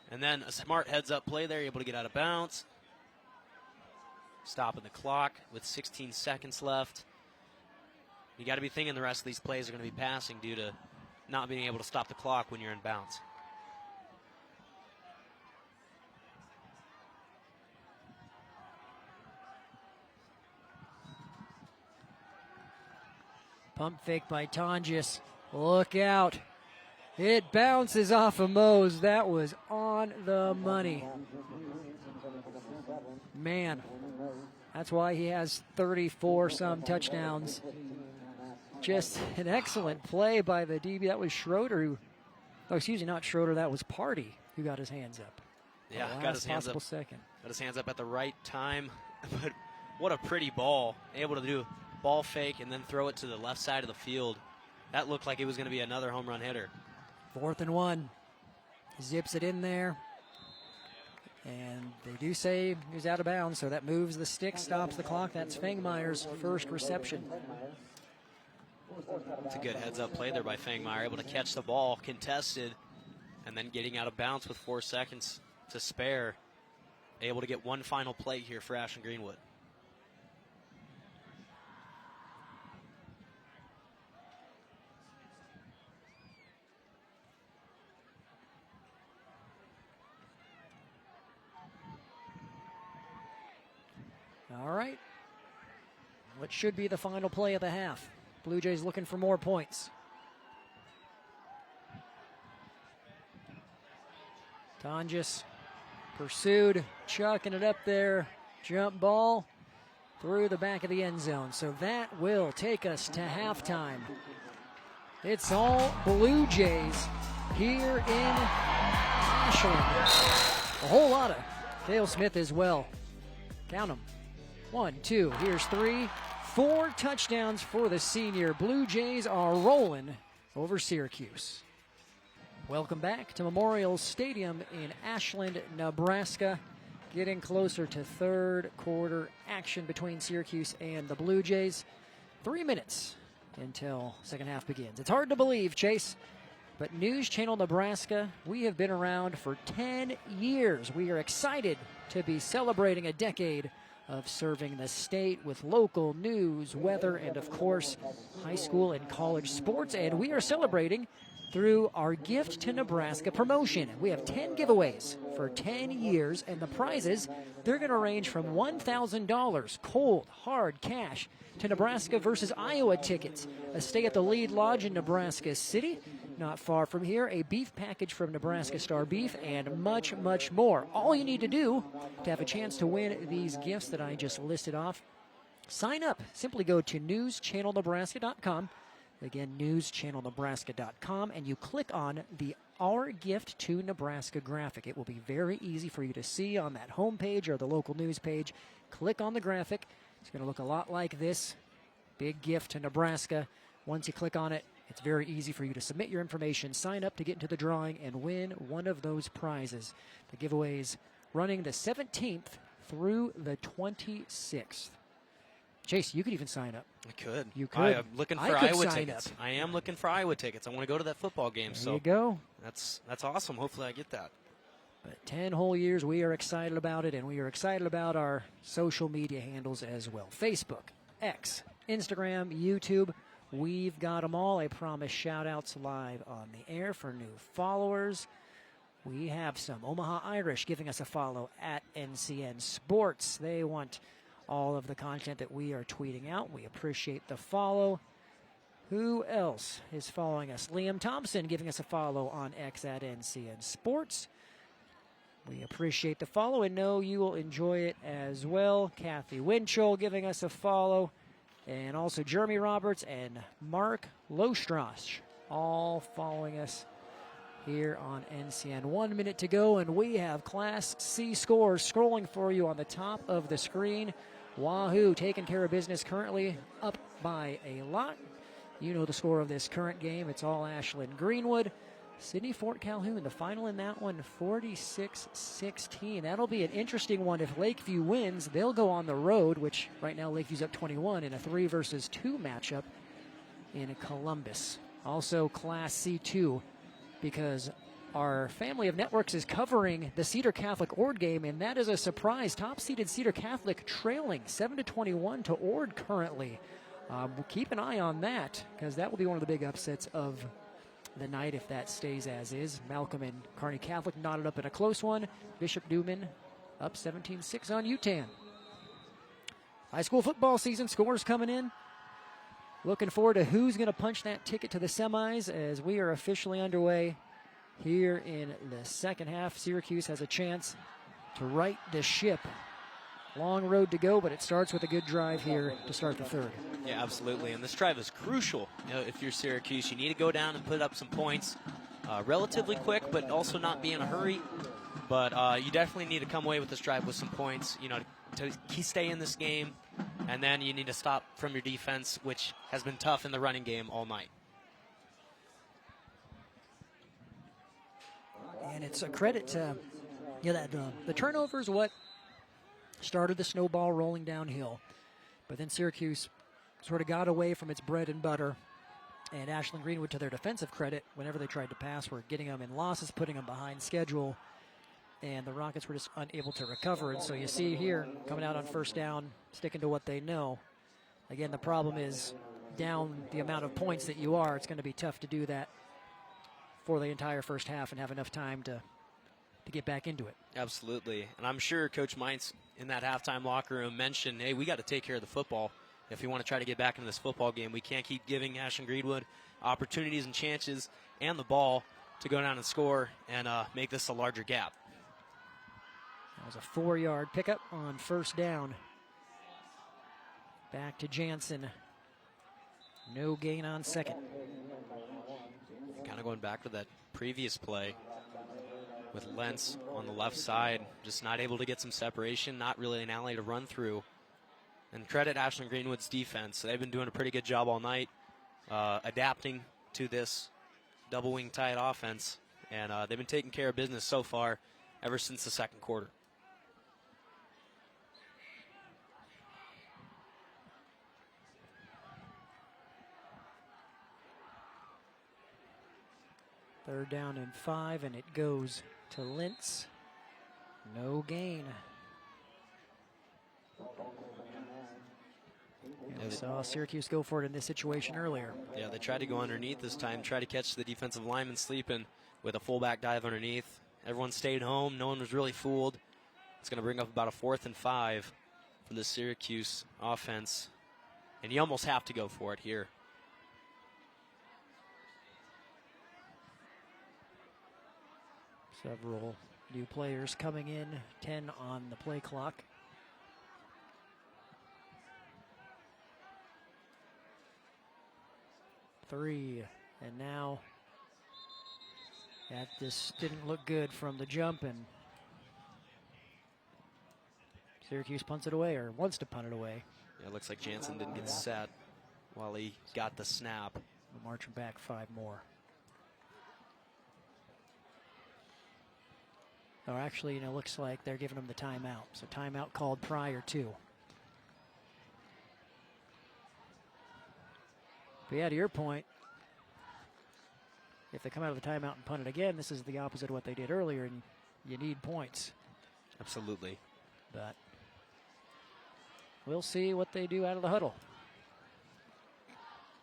And then a smart heads-up play there, able to get out of bounds. Stopping the clock with 16 seconds left. You got to be thinking the rest of these plays are going to be passing due to not being able to stop the clock when you're in bounds. Pump fake by Tonjes. Look out. It bounces off of Moe's. That was on the money. Man, that's why he has 34-some touchdowns. Just an excellent play by the DB. That was Schroeder who, oh, excuse me, not Schroeder. That was Party who got his hands up. Yeah, got his hands up. Second. Got his hands up at the right time. But what a pretty ball. Able to do ball fake and then throw it to the left side of the field. That looked like it was going to be another home run hitter. 4th and 1. Zips it in there. And they do say he's out of bounds, so that moves the stick, stops the clock. That's Fangmeyer's first reception. It's a good heads-up play there by Fangmeyer, able to catch the ball, contested, and then getting out of bounds with 4 seconds to spare. Able to get one final play here for Ashland-Greenwood. All right. What should be the final play of the half? Blue Jays looking for more points. Tonjes pursued, chucking it up there. Jump ball through the back of the end zone. So that will take us to halftime. It's all Blue Jays here in Ashland. A whole lot of Cale Smith as well. Count them. 1, 2, here's 3, 4 touchdowns for the senior. Blue Jays are rolling over Syracuse. Welcome back to Memorial Stadium in Ashland, Nebraska. Getting closer to third quarter action between Syracuse and the Blue Jays. 3 minutes until second half begins. It's hard to believe, Chase, but News Channel Nebraska, we have been around for 10 years. We are excited to be celebrating a decade of serving the state with local news, weather, and of course, high school and college sports. And we are celebrating through our Gift to Nebraska promotion. We have 10 giveaways for 10 years, and the prizes, they're going to range from $1,000 cold, hard cash to Nebraska versus Iowa tickets, a stay at the Lead Lodge in Nebraska City, not far from here, a beef package from Nebraska Star Beef, and much, much more. All you need to do to have a chance to win these gifts that I just listed off, sign up. Simply go to newschannelnebraska.com. Again, newschannelnebraska.com, and you click on the Our Gift to Nebraska graphic. It will be very easy for you to see on that homepage or the local news page. Click on the graphic. It's going to look a lot like this. Big gift to Nebraska. Once you click on it, it's very easy for you to submit your information, sign up to get into the drawing, and win one of those prizes. The giveaways running the 17th through the 26th. Chase, you could even sign up. I could. You could. I am looking for I could Iowa sign tickets. up. I am looking for Iowa tickets. I want to go to that football game. There so you go. That's awesome. Hopefully I get that. But 10 whole years, we are excited about it, and we are excited about our social media handles as well. Facebook, X, Instagram, YouTube. We've got them all. I promise shout-outs live on the air for new followers. We have some. Omaha Irish giving us a follow at NCN Sports. They want all of the content that we are tweeting out. We appreciate the follow. Who else is following us? Liam Thompson giving us a follow on X at NCN Sports. We appreciate the follow and know you will enjoy it as well. Kathy Winchell giving us a follow. And also Jeremy Roberts and Mark Lostrosh all following us here on NCN. 1 minute to go, and we have Class C scores scrolling for you on the top of the screen. Wahoo taking care of business, currently up by a lot. You know the score of this current game. It's all Ashland-Greenwood. Sydney Fort Calhoun, the final in that one, 46-16. That'll be an interesting one. If Lakeview wins, they'll go on the road, which right now Lakeview's up 21 in a 3-versus-2 matchup in Columbus. Also Class C2, because our family of networks is covering the Cedar Catholic Ord game, and that is a surprise. Top-seeded Cedar Catholic trailing 7-21 to Ord currently. We'll keep an eye on that, because that will be one of the big upsets of the night if that stays as is. Malcolm and Kearney Catholic knotted up in a close one. Bishop Newman up 17-6 on UTAN. High school football season scores coming in. Looking forward to who's going to punch that ticket to the semis as we are officially underway here in the second half. Syracuse has a chance to right the ship. Long road to go, but it starts with a good drive here to start the third. Yeah, absolutely. And this drive is crucial. You know, if you're Syracuse, you need to go down and put up some points relatively quick, but also not be in a hurry. But you definitely need to come away with this drive with some points, you know, to stay in this game. And then you need to stop from your defense, which has been tough in the running game all night. And it's a credit to that the turnovers, what started the snowball rolling downhill. But then Syracuse sort of got away from its bread and butter. And Ashland-Greenwood, to their defensive credit, whenever they tried to pass, were getting them in losses, putting them behind schedule. And the Rockets were just unable to recover. And so you see here, coming out on first down, sticking to what they know. Again, the problem is down the amount of points that you are. It's going to be tough to do that for the entire first half and have enough time to get back into it. Absolutely. And I'm sure Coach Meintz in that halftime locker room mentioned, hey, we got to take care of the football. If we want to try to get back into this football game, we can't keep giving Ashland-Greenwood opportunities and chances and the ball to go down and score and make this a larger gap. That was a 4-yard pickup on first down. Back to Jansen. No gain on second. Kind of going back to that previous play with Lentz on the left side, just not able to get some separation, not really an alley to run through. And credit Ashland-Greenwood's defense. They've been doing a pretty good job all night adapting to this double wing tight offense. And they've been taking care of business so far ever since the second quarter. Third down and 5, and it goes to Lentz. No gain. Yeah, we saw Syracuse go for it in this situation earlier. Yeah, they tried to go underneath this time, try to catch the defensive lineman sleeping with a fullback dive underneath. Everyone stayed home. No one was really fooled. It's going to bring up about a 4th and 5 for the Syracuse offense. And you almost have to go for it here. Several new players coming in, 10 on the play clock. Three, and now that just didn't look good from the jump, and Syracuse punts it away, or wants to punt it away. Yeah, it looks like Jansen didn't get set while he got the snap. We're marching back 5 more. Or actually, looks like they're giving him the timeout. So timeout called prior to. But yeah, to your point, if they come out of the timeout and punt it again, this is the opposite of what they did earlier, and you need points. Absolutely. But we'll see what they do out of the huddle.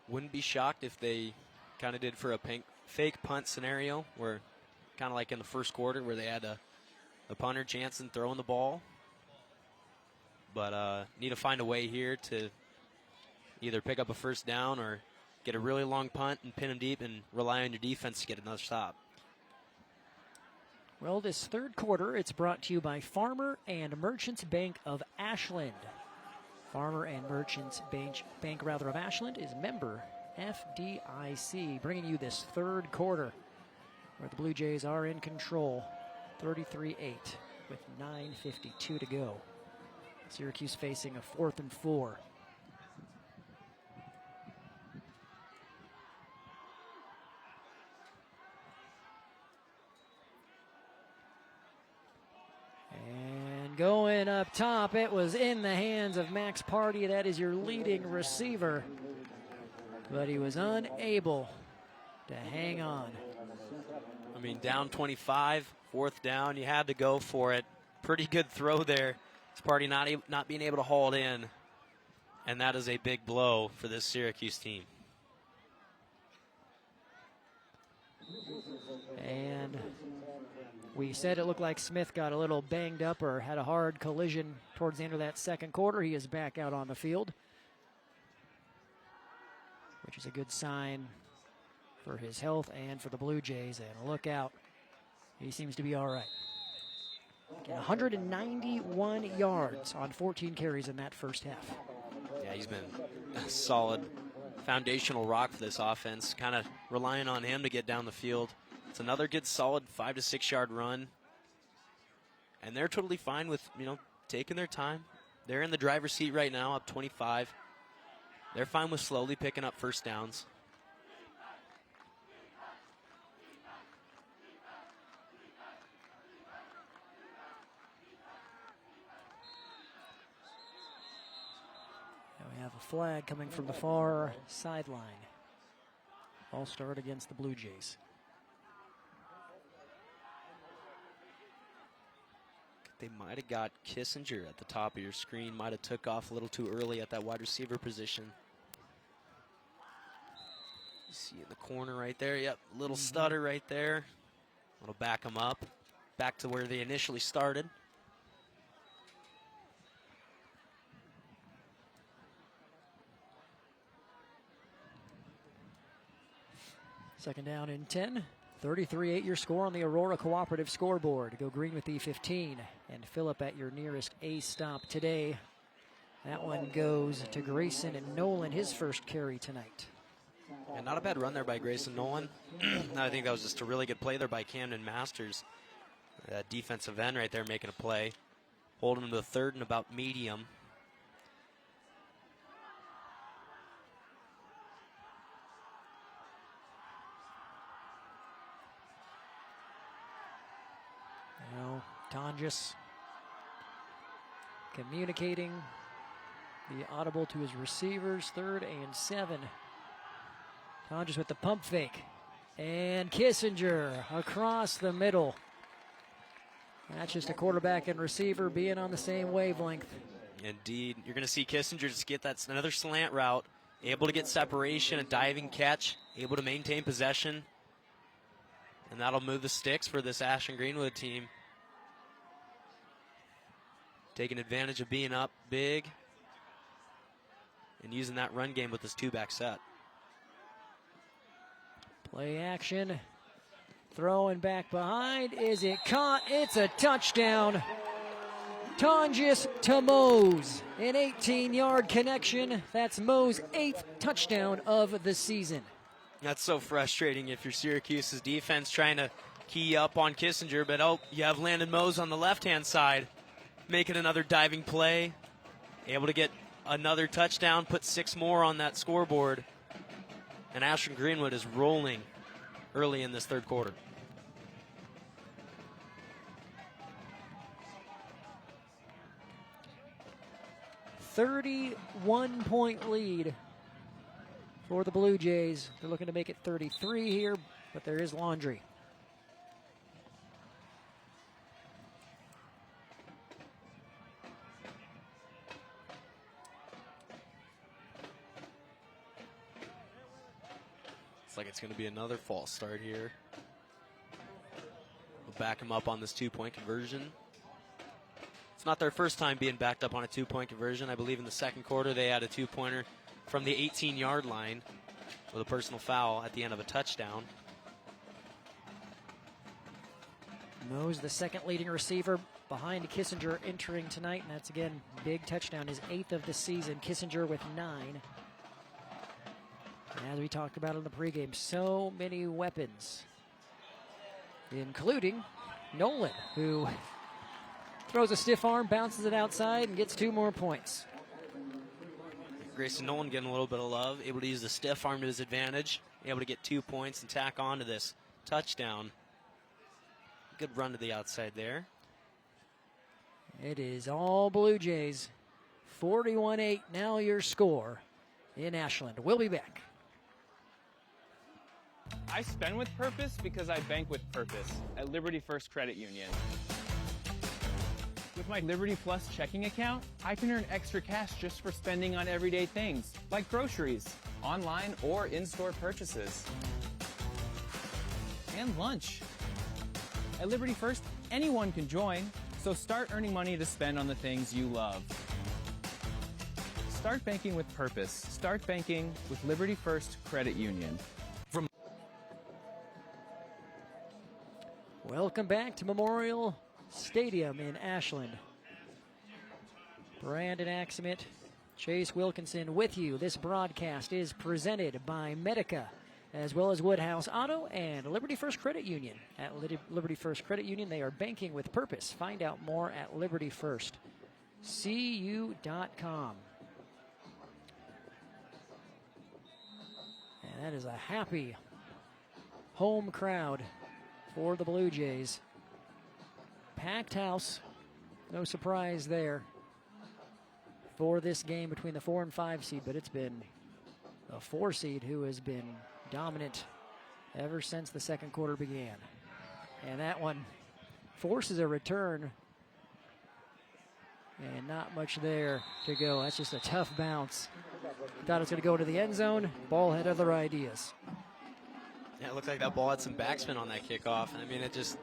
Wouldn't be shocked if they kind of did for a fake punt scenario, where kind of like in the first quarter where they had a punter Jansen throwing the ball. But need to find a way here to either pick up a first down or get a really long punt and pin them deep and rely on your defense to get another stop. Well, this third quarter, it's brought to you by Farmer and Merchants Bank of Ashland. Farmer and Merchants Bank of Ashland is member FDIC, bringing you this third quarter where the Blue Jays are in control, 33-8 with 9:52 to go. Syracuse facing a 4th and 4. And going up top, it was in the hands of Max Party. That is your leading receiver. But he was unable to hang on. I mean, down 25, 4th down, you had to go for it. Pretty good throw there. It's Party not being able to haul it in. And that is a big blow for this Syracuse team. And we said it looked like Smith got a little banged up or had a hard collision towards the end of that second quarter. He is back out on the field, which is a good sign for his health and for the Blue Jays. And look out, he seems to be all right. 191 yards on 14 carries in that first half. Yeah, he's been a solid foundational rock for this offense, kind of relying on him to get down the field. It's another good solid 5 to 6 yard run. And they're totally fine with, taking their time. They're in the driver's seat right now, up 25. They're fine with slowly picking up first downs. Now we have a flag coming from the far sideline. All start against the Blue Jays. They might have got Kissinger at the top of your screen. Might have took off a little too early at that wide receiver position. You see in the corner right there. Yep, little stutter right there. It'll back them up. Back to where they initially started. Second down and 10. 33-8 your score on the Aurora Cooperative scoreboard. Go green with the 15 and fill up at your nearest A stop today. That one goes to Grayson and Nolan, his first carry tonight. And not a bad run there by Grayson Nolan. I think that was just a really good play there by Camden Masters. That defensive end right there making a play. Holding him to the 3rd and about medium. Tonjes communicating the audible to his receivers. 3rd and 7. Tonjes with the pump fake. And Kissinger across the middle. That's just a quarterback and receiver being on the same wavelength. Indeed. You're going to see Kissinger just get that another slant route. Able to get separation, a diving catch. Able to maintain possession. And that'll move the sticks for this Ashland-Greenwood team. Taking advantage of being up big and using that run game with this 2-back set. Play action. Throwing back behind. Is it caught? It's a touchdown. Tonjes to Mose. An 18-yard connection. That's Mose's 8th touchdown of the season. That's so frustrating if you're Syracuse's defense trying to key up on Kissinger, but you have Landon Mose on the left-hand side. Making another diving play, able to get another touchdown, put 6 more on that scoreboard. And Ashland-Greenwood is rolling early in this third quarter. 31-point lead for the Blue Jays. They're looking to make it 33 here, but there is laundry. Looks like it's going to be another false start here. We'll back them up on this 2-point conversion. It's not their first time being backed up on a 2-point conversion. I believe in the second quarter they had a 2-pointer from the 18-yard line with a personal foul at the end of a touchdown. Mo's the second leading receiver behind Kissinger entering tonight, and that's again big touchdown, his 8th of the season. Kissinger with 9. As we talked about in the pregame, so many weapons, including Nolan, who throws a stiff arm, bounces it outside, and gets 2 more points. Grayson Nolan getting a little bit of love, able to use the stiff arm to his advantage, able to get 2 points and tack on to this touchdown. Good run to the outside there. It is all Blue Jays. 41-8 now your score in Ashland. We'll be back. I spend with purpose because I bank with purpose at Liberty First Credit Union. With my Liberty Plus checking account, I can earn extra cash just for spending on everyday things, like groceries, online or in-store purchases, and lunch. At Liberty First, anyone can join, so start earning money to spend on the things you love. Start banking with purpose. Start banking with Liberty First Credit Union. Welcome back to Memorial Stadium in Ashland. Brandon Axamit, Chase Wilkinson with you. This broadcast is presented by Medica, as well as Woodhouse Auto and Liberty First Credit Union. At Liberty First Credit Union, they are banking with purpose. Find out more at libertyfirstcu.com. And that is a happy home crowd for the Blue Jays. Packed house, no surprise there for this game between the 4 and 5 seed, but it's been a 4 seed who has been dominant ever since the second quarter began. And that one forces a return, and not much there to go. That's just a tough bounce. Thought it was going to go into the end zone. Ball had other ideas. Yeah, it looked like that ball had some backspin on that kickoff. And I mean, it just,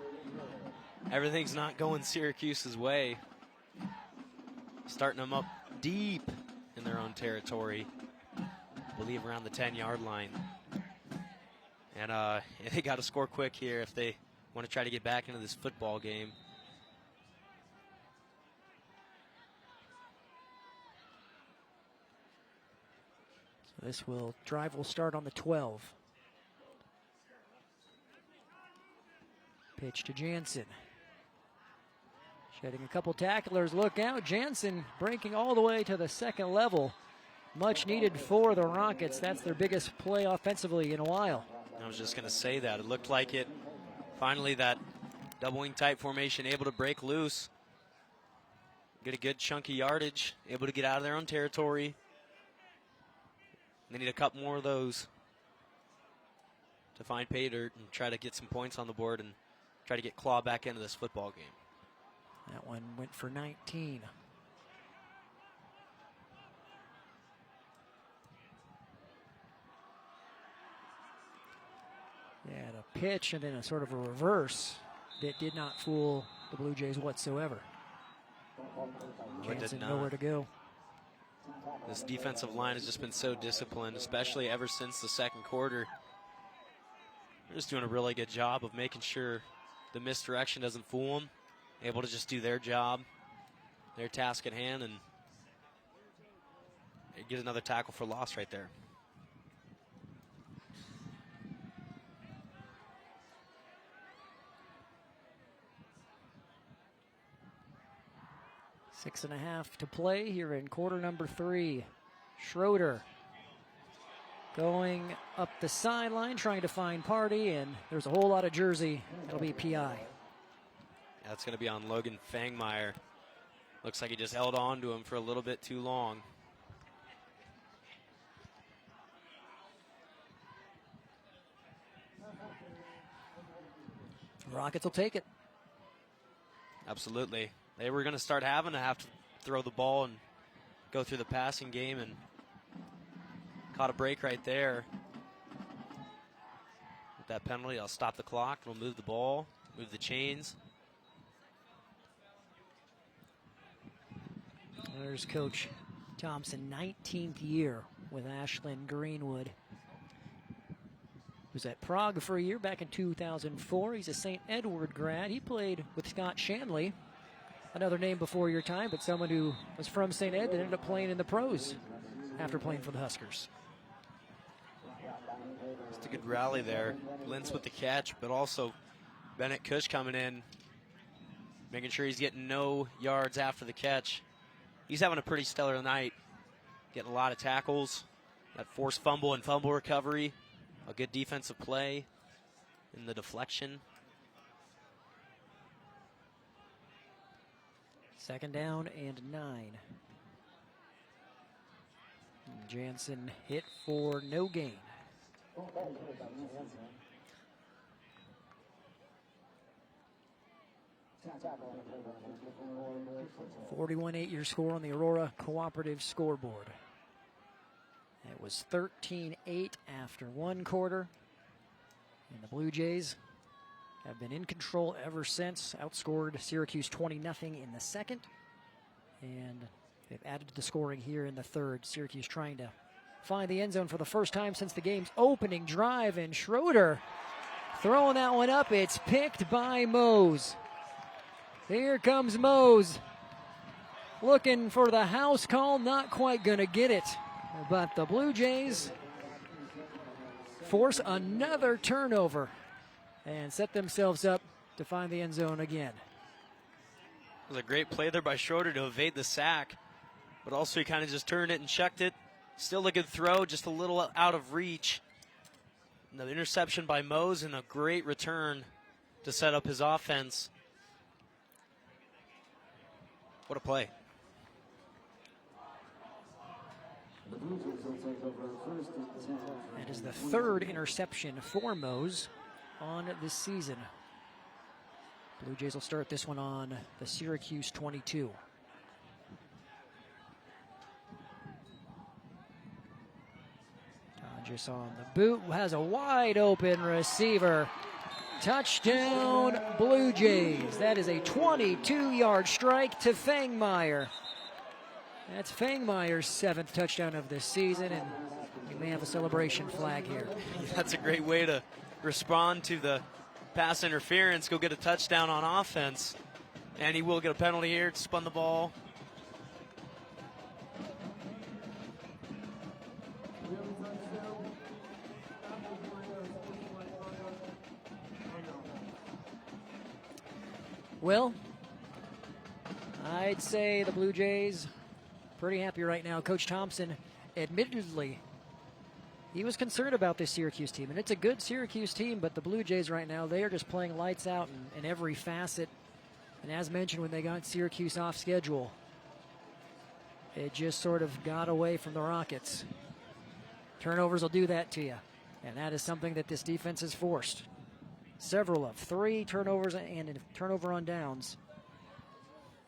everything's not going Syracuse's way. Starting them up deep in their own territory. I believe around the 10-yard line. And they got to score quick here if they want to try to get back into this football game. So this drive will start on the 12. Pitch to Jansen. Shedding a couple tacklers. Look out. Jansen breaking all the way to the second level. Much needed for the Rockets. That's their biggest play offensively in a while. I was just going to say that. It looked like it. Finally, that double wing tight formation able to break loose. Get a good chunky yardage. Able to get out of their own territory. They need a couple more of those to find pay dirt and try to get some points on the board and try to get claw back into this football game. That one went for 19. They had a pitch and then a sort of a reverse that did not fool the Blue Jays whatsoever. Jansen nowhere to go. This defensive line has just been so disciplined, especially ever since the second quarter. They're just doing a really good job of making sure the misdirection doesn't fool them. Able to just do their job, their task at hand, and get another tackle for loss right there. Six and a half to play here in quarter number 3. Schroeder going up the sideline, trying to find Party, and there's a whole lot of jersey. It'll be PI. That's going to be on Logan Fangmeyer. Looks like he just held on to him for a little bit too long. Rockets will take it. Absolutely. They were going to start having to have to throw the ball and go through the passing game, and caught a break right there. With that penalty, I'll stop the clock. It'll move the ball, move the chains. There's Coach Thompson, 19th year with Ashland-Greenwood. Was at Prague for a year back in 2004. He's a St. Edward grad. He played with Scott Shanley, another name before your time, but someone who was from St. Ed that ended up playing in the pros after playing for the Huskers. Just a good rally there. Lentz with the catch, but also Bennett Cush coming in, making sure he's getting no yards after the catch. He's having a pretty stellar night, getting a lot of tackles, that forced fumble and fumble recovery, a good defensive play in the deflection. Second down and 9. Jansen hit for no gain. 41-8 your score on the Aurora Cooperative scoreboard. It was 13-8 after one quarter. And the Blue Jays have been in control ever since. Outscored Syracuse 20-0 in the second. And they've added to the scoring here in the third. Syracuse trying to find the end zone for the first time since the game's opening drive. And Schroeder throwing that one up. It's picked by Mose. Here comes Mose. Looking for the house call. Not quite going to get it. But the Blue Jays force another turnover and set themselves up to find the end zone again. It was a great play there by Schroeder to evade the sack, but also he kind of just turned it and checked it. Still a good throw, just a little out of reach. Another interception by Mose and a great return to set up his offense. What a play. That is the third interception for Mose on this season. Blue Jays will start this one on the Syracuse 22. Tonjes on the boot, has a wide open receiver. Touchdown Blue Jays. That is a 22-yard strike to Fangmeyer. That's Fangmeyer's 7th touchdown of this season, and we may have a celebration flag here. That's a great way to respond to the pass interference, go get a touchdown on offense. And he will get a penalty here, spun the ball. Well, I'd say the Blue Jays pretty happy right now. Coach Thompson, admittedly, he was concerned about this Syracuse team, and it's a good Syracuse team, but the Blue Jays right now, they are just playing lights out in every facet. And as mentioned, when they got Syracuse off schedule, it just sort of got away from the Rockets. Turnovers will do that to you, and that is something that this defense has forced. Several of 3 turnovers and a turnover on downs.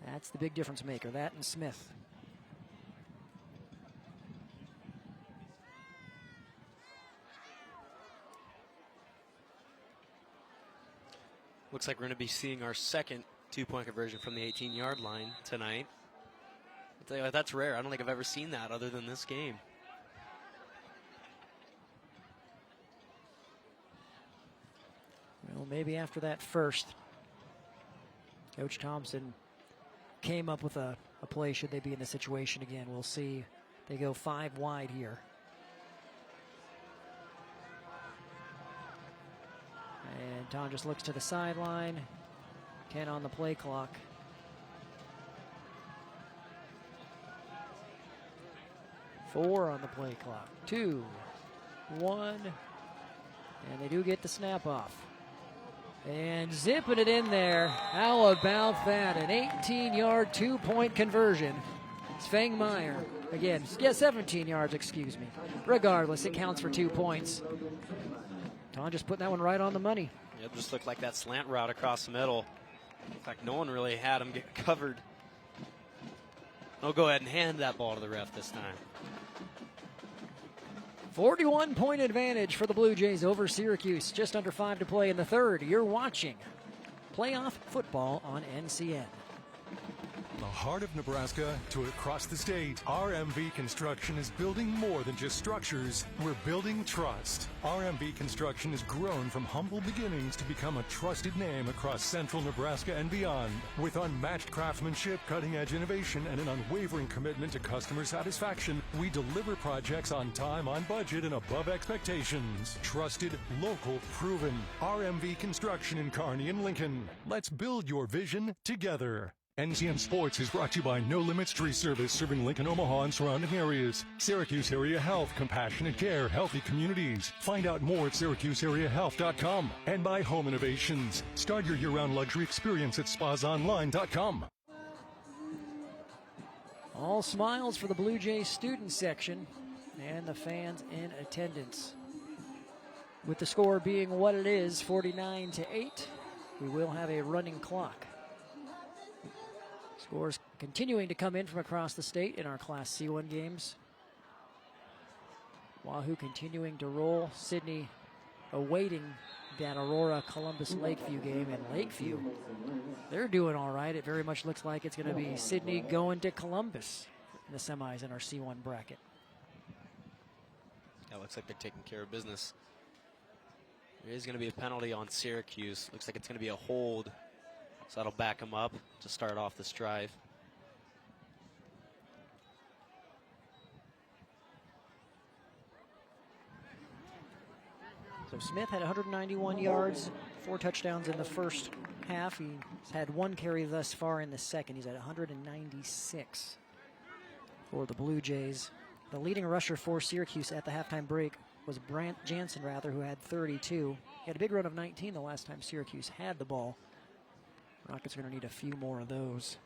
That's the big difference maker, that and Smith. Looks like we're going to be seeing our second two-point conversion from the 18-yard line tonight. I'll tell you what, that's rare. I don't think I've ever seen that other than this game. Well, maybe after that first, Coach Thompson came up with a play should they be in the situation again. We'll see. They go 5 wide here. And Tonjes looks to the sideline. 10 on the play clock. Four on the play clock. 2, 1. And they do get the snap off. And zipping it in there. How about that? An 18-yard, 2-point conversion. Svangmeyer, again, 17 yards, excuse me. Regardless, it counts for 2 points. Tonjes put that one right on the money. It just looked like that slant route across the middle. Looked like no one really had him get covered. I'll go ahead and hand that ball to the ref this time. 41-point advantage for the Blue Jays over Syracuse. Just under 5 to play in the third. You're watching playoff football on NCN. The heart of Nebraska to across the state, RMV Construction is building more than just structures. We're building trust. RMV Construction has grown from humble beginnings to become a trusted name across central Nebraska and beyond. With unmatched craftsmanship, cutting-edge innovation, and an unwavering commitment to customer satisfaction, we deliver projects on time, on budget, and above expectations. Trusted, local, proven. RMV Construction in Kearney and Lincoln. Let's build your vision together. NCN Sports is brought to you by No Limits Tree Service, serving Lincoln, Omaha, and surrounding areas. Syracuse Area Health, compassionate care, healthy communities. Find out more at SyracuseAreaHealth.com. And by Home Innovations. Start your year-round luxury experience at SpasOnline.com. All smiles for the Blue Jays student section and the fans in attendance. With the score being what it is, 49-8, we will have a running clock. Scores continuing to come in from across the state in our Class C1 games. Wahoo continuing to roll. Sydney awaiting that Aurora Columbus Lakeview game in Lakeview. They're doing all right. It very much looks like it's going to be Sydney going to Columbus in the semis in our C1 bracket. Yeah, looks like they're taking care of business. There is going to be a penalty on Syracuse. Looks like it's going to be a hold. So that'll back them up to start off this drive. So Smith had 191 yards, 4 touchdowns in the first half. He's had 1 carry thus far in the second. He's at 196 for the Blue Jays. The leading rusher for Syracuse at the halftime break was Brant Jansen, who had 32. He had a big run of 19 the last time Syracuse had the ball. Rockets are going to need a few more of those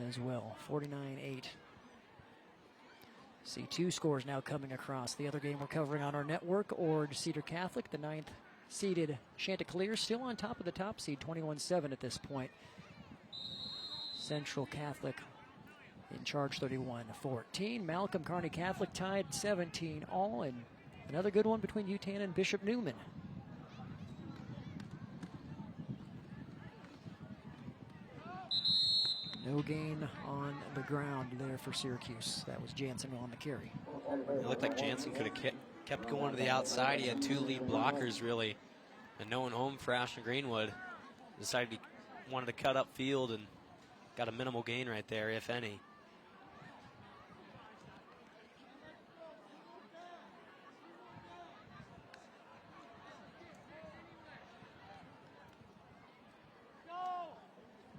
as well. 49-8. C2 scores now coming across. The other game we're covering on our network, Ord Cedar Catholic, the 9th seeded Chanticleer, still on top of the top seed, 21-7 at this point. Central Catholic in charge, 31-14. Malcolm Kearney Catholic tied 17 all, and another good one between UTAN and Bishop Newman. No gain on the ground there for Syracuse. That was Jansen on the carry. It looked like Jansen could have kept going to the outside. He had 2 lead blockers, really. And no one home for Ashland-Greenwood. Decided he wanted to cut up field and got a minimal gain right there, if any.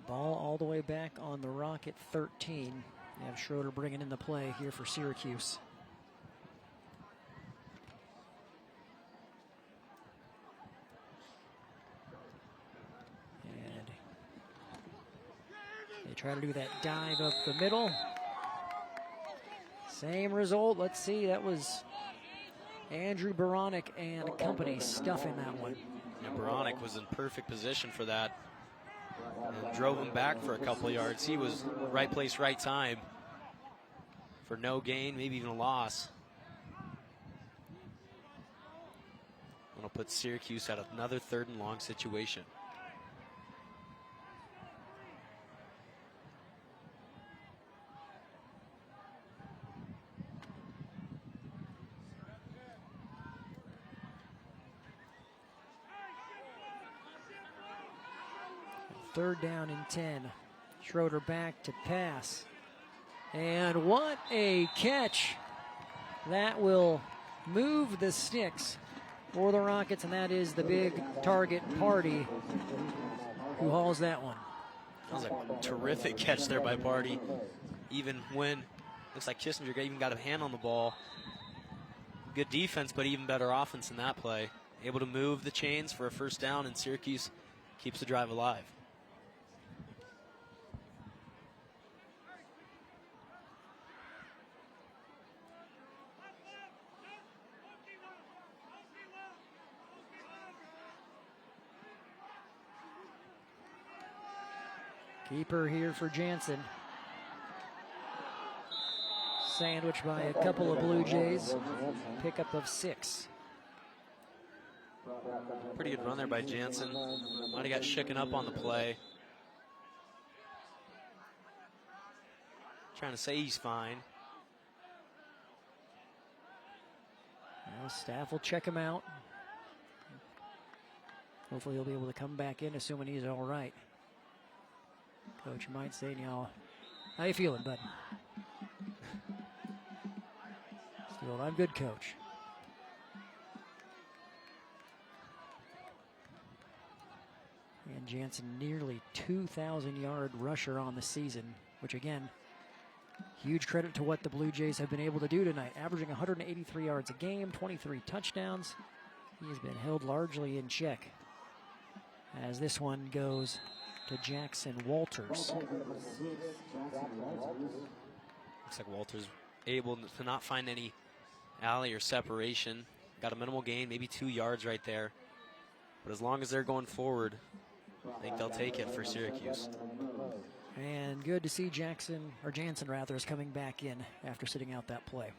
Ball all the way back on the Rocket 13. You have Schroeder bringing in the play here for Syracuse. And they try to do that dive up the middle. Same result. Let's see. That was Andrew Baronic and company stuffing that one. Yeah, Baronic was in perfect position for that. And drove him back for a couple of yards. He was right place, right time for no gain, maybe even a loss. That'll put Syracuse at another 3rd and long situation. Third down and 10. Schroeder back to pass. And what a catch. That will move the sticks for the Rockets, and that is the big target Party who hauls that one. That was a terrific catch there by Party. Even when, looks like Kissinger even got a hand on the ball. Good defense, but even better offense in that play. able to move the chains for a first down, and Syracuse keeps the drive alive. Keeper here for Jansen. Sandwiched by a couple of Blue Jays. Pickup of 6. Pretty good run there by Jansen. Might have got shooken up on the play. Trying to say he's fine. Well, staff will check him out. Hopefully he'll be able to come back in, assuming he's all right. Coach might say, how you feeling, bud? Still, I'm good, Coach. And Jansen, nearly 2,000-yard rusher on the season, which again, huge credit to what the Blue Jays have been able to do tonight. Averaging 183 yards a game, 23 touchdowns. He has been held largely in check as this one goes to Jackson Walters. Looks like Walters able to not find any alley or separation. Got a minimal gain, maybe 2 yards right there. But as long as they're going forward, I think they'll take it for Syracuse. And good to see Jansen is coming back in after sitting out that play.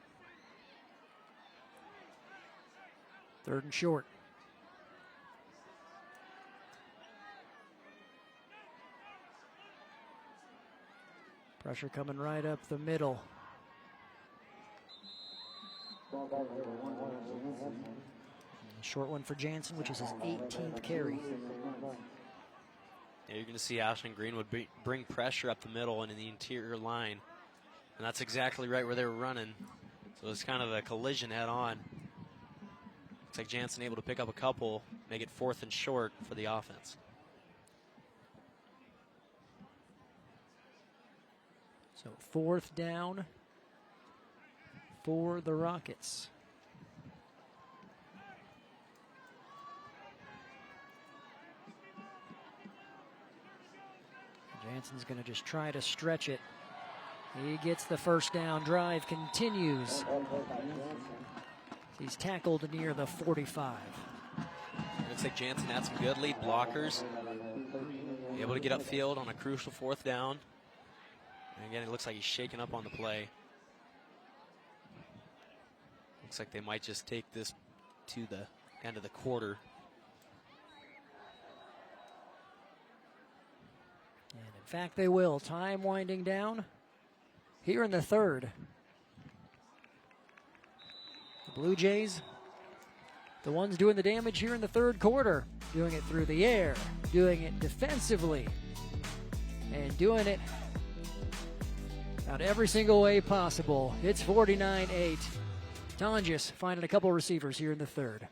3rd and short. Pressure coming right up the middle. Short one for Jansen, which is his 18th carry. Yeah, you're going to see Ashland-Greenwood bring pressure up the middle and in the interior line. And that's exactly right where they were running. So it's kind of a collision head on. Looks like Jansen able to pick up a couple, make it 4th and short for the offense. So 4th down for the Rockets. Jansen's going to just try to stretch it. He gets the first down. Drive continues. He's tackled near the 45. Looks like Jansen had some good lead blockers. Able to get upfield on a crucial 4th down. And again, it looks like he's shaken up on the play. Looks like they might just take this to the end of the quarter. And in fact, they will. Time winding down here in the 3rd. The Blue Jays, the ones doing the damage here in the 3rd quarter. Doing it through the air, doing it defensively, and doing it out every single way possible. It's 49-8. Tonjes finding a couple receivers here in the 3rd.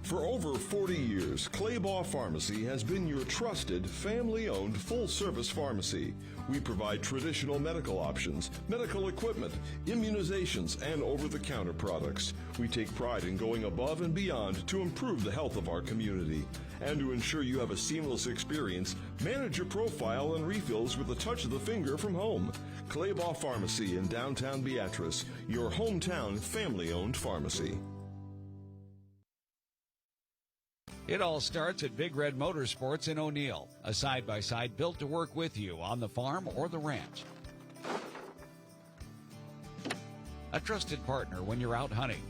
For over 40 years, Claybaugh Pharmacy has been your trusted, family-owned, full-service pharmacy. We provide traditional medical options, medical equipment, immunizations, and over-the-counter products. We take pride in going above and beyond to improve the health of our community. And to ensure you have a seamless experience, manage your profile and refills with a touch of the finger from home. Claybaugh Pharmacy in downtown Beatrice, your hometown family-owned pharmacy. It all starts at Big Red Motorsports in O'Neill, a side-by-side built to work with you on the farm or the ranch. A trusted partner when you're out hunting.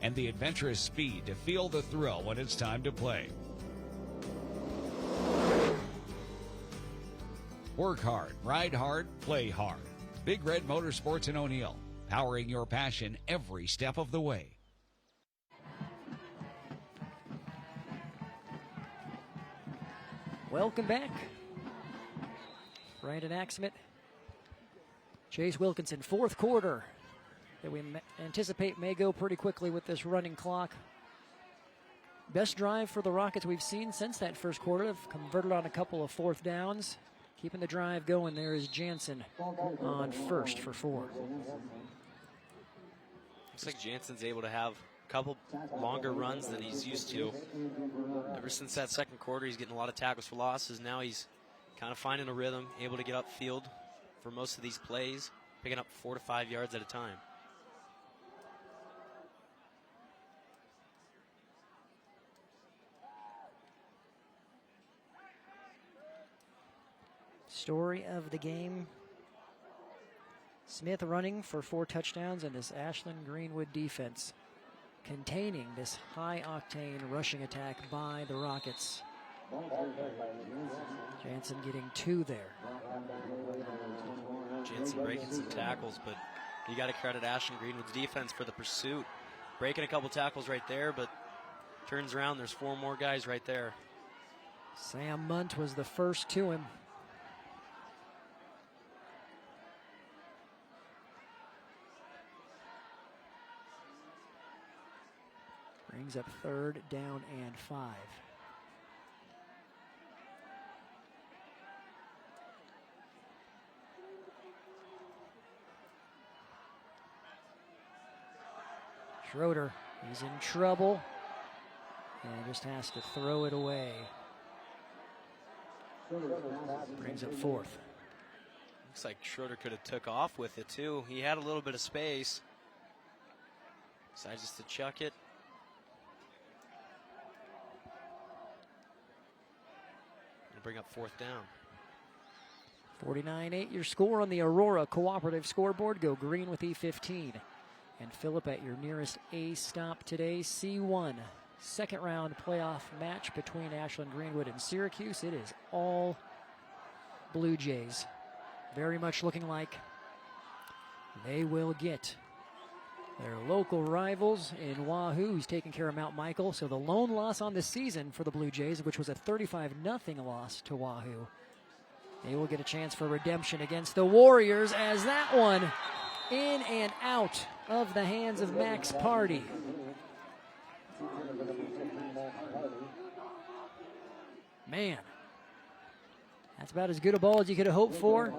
And the adventurous speed to feel the thrill when it's time to play. Work hard, ride hard, play hard. Big Red Motorsports in O'Neill, powering your passion every step of the way. Welcome back. Brandon Axmit, Chase Wilkinson, 4th quarter that we anticipate may go pretty quickly with this running clock. Best drive for the Rockets we've seen since that 1st quarter. They've converted on a couple of 4th downs. Keeping the drive going there is Jansen on first for 4. Looks like Jansen's able to have a couple longer runs than he's used to. Ever since that second quarter, he's getting a lot of tackles for losses. Now he's kind of finding a rhythm, able to get upfield for most of these plays, picking up 4 to 5 yards at a time. Story of the game. Smith running for 4 touchdowns, and this Ashland-Greenwood defense containing this high-octane rushing attack by the Rockets. Jansen getting 2 there. Jansen breaking some tackles, but you got to credit Ashland-Greenwood's defense for the pursuit. Breaking a couple tackles right there, but turns around, there's 4 more guys right there. Sam Munt was the first to him. Brings up 3rd down and 5. Schroeder is in trouble and just has to throw it away. Brings up 4th. Looks like Schroeder could have took off with it too. He had a little bit of space. Decides just to chuck it. Bring up 4th down. 49-8 your score on the Aurora Cooperative Scoreboard. Go green with E15. And Phillip at your nearest A stop today, C1. Second round playoff match between Ashland-Greenwood and Syracuse. It is all Blue Jays. Very much looking like they will get their local rivals in Wahoo, who's taking care of Mount Michael. So the lone loss on the season for the Blue Jays, which was a 35-0 loss to Wahoo. They will get a chance for redemption against the Warriors, as that one in and out of the hands of Max Party. Man, that's about as good a ball as you could have hoped for.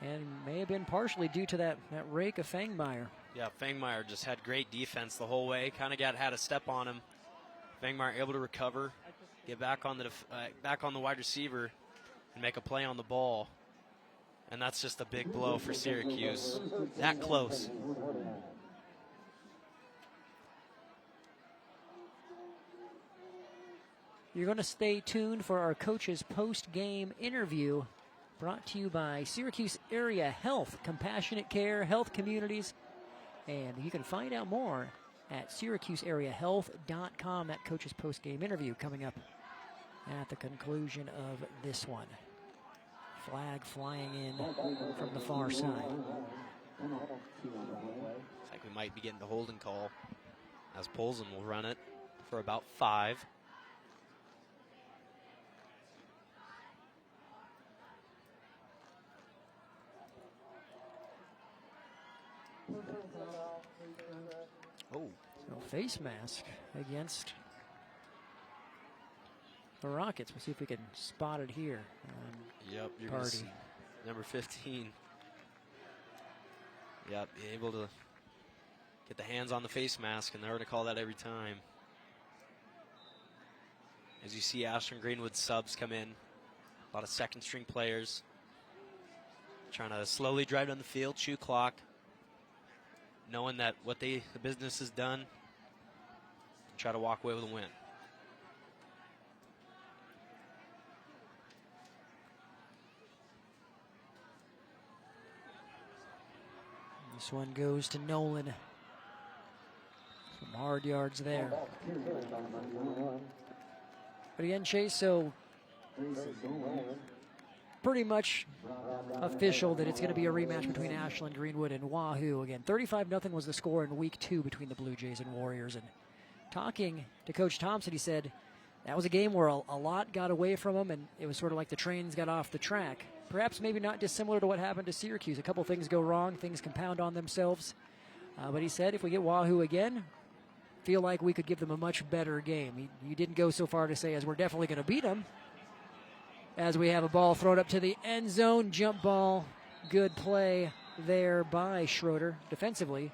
And may have been partially due to that rake of Fangmeyer. Yeah, Fangmeyer just had great defense the whole way. Kind of had a step on him. Fangmeyer able to recover, get back on the wide receiver, and make a play on the ball. And that's just a big blow for Syracuse. That close. You're going to stay tuned for our coach's post-game interview, brought to you by Syracuse Area Health, Compassionate Care, Health Communities. And you can find out more at SyracuseAreaHealth.com. That coach's post-game interview coming up at the conclusion of this one. Flag flying in from the far side. Looks like we might be getting the holding call, as Polson will run it for about 5. Oh, so face mask against the Rockets. We'll see if we can spot it here. Yep, you're going to see number 15. Yep, able to get the hands on the face mask, and they're going to call that every time. As you see Ashland-Greenwood subs come in, a lot of second-string players trying to slowly drive down the field, chew clock, knowing that what the business is done, and try to walk away with a win. This one goes to Nolan. Some hard yards there. But again, Chase, so pretty much official that it's going to be a rematch between Ashland-Greenwood and Wahoo. Again, 35-0 was the score in week 2 between the Blue Jays and Warriors. And talking to Coach Thompson, he said that was a game where a lot got away from him, and it was sort of like the trains got off the track. Perhaps maybe not dissimilar to what happened to Syracuse. A couple things go wrong, things compound on themselves. But he said if we get Wahoo again, feel like we could give them a much better game. He didn't go so far to say as we're definitely going to beat them. as we have a ball thrown up to the end zone. Jump ball. Good play there by Schroeder defensively.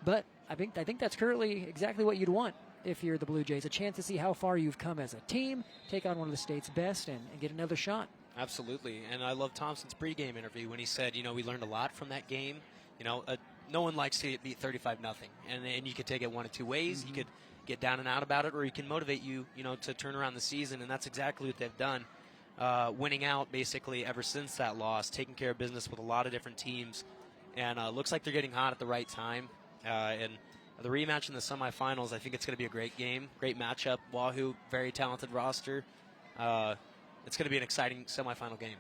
But I think that's currently exactly what you'd want if you're the Blue Jays. A chance to see how far you've come as a team, take on one of the state's best, and get another shot. Absolutely. And I love Thompson's pregame interview when he said, we learned a lot from that game. No one likes to get beat 35-0. And you could take it one of two ways. You could get down and out about it, or he can motivate you, to turn around the season. And that's exactly what they've done. Winning out basically ever since that loss, taking care of business with a lot of different teams. And looks like they're getting hot at the right time. And the rematch in the semifinals, I think it's going to be a great game, great matchup. Wahoo, very talented roster. It's going to be an exciting semifinal game.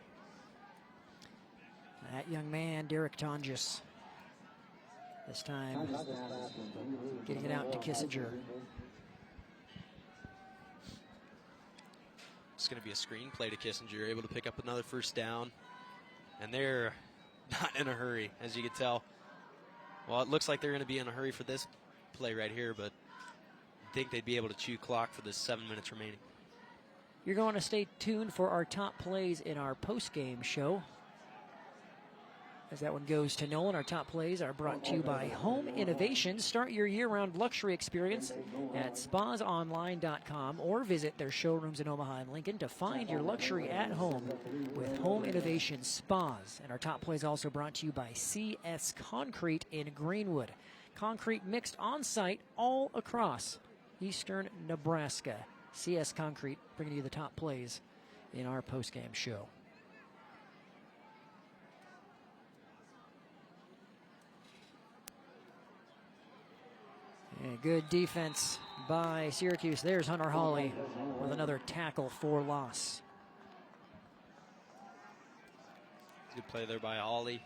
That young man, Derek Tonjes, this time getting it out to Kissinger. It's going to be a screen play to Kissinger, able to pick up another first down. And they're not in a hurry, as you can tell. Well, it looks like they're going to be in a hurry for this play right here, but I think they'd be able to chew clock for the 7 minutes remaining. You're going to stay tuned for our top plays in our post-game show. As that one goes to Nolan, our top plays are brought to you by Home Innovations. Start your year-round luxury experience at spasonline.com or visit their showrooms in Omaha and Lincoln to find your luxury at home with Home Innovations Spas. And our top plays also brought to you by CS Concrete in Greenwood. Concrete mixed on-site all across eastern Nebraska. CS Concrete bringing you the top plays in our post-game show. And good defense by Syracuse. There's Hunter Hawley with another tackle for loss. Good play there by Hawley.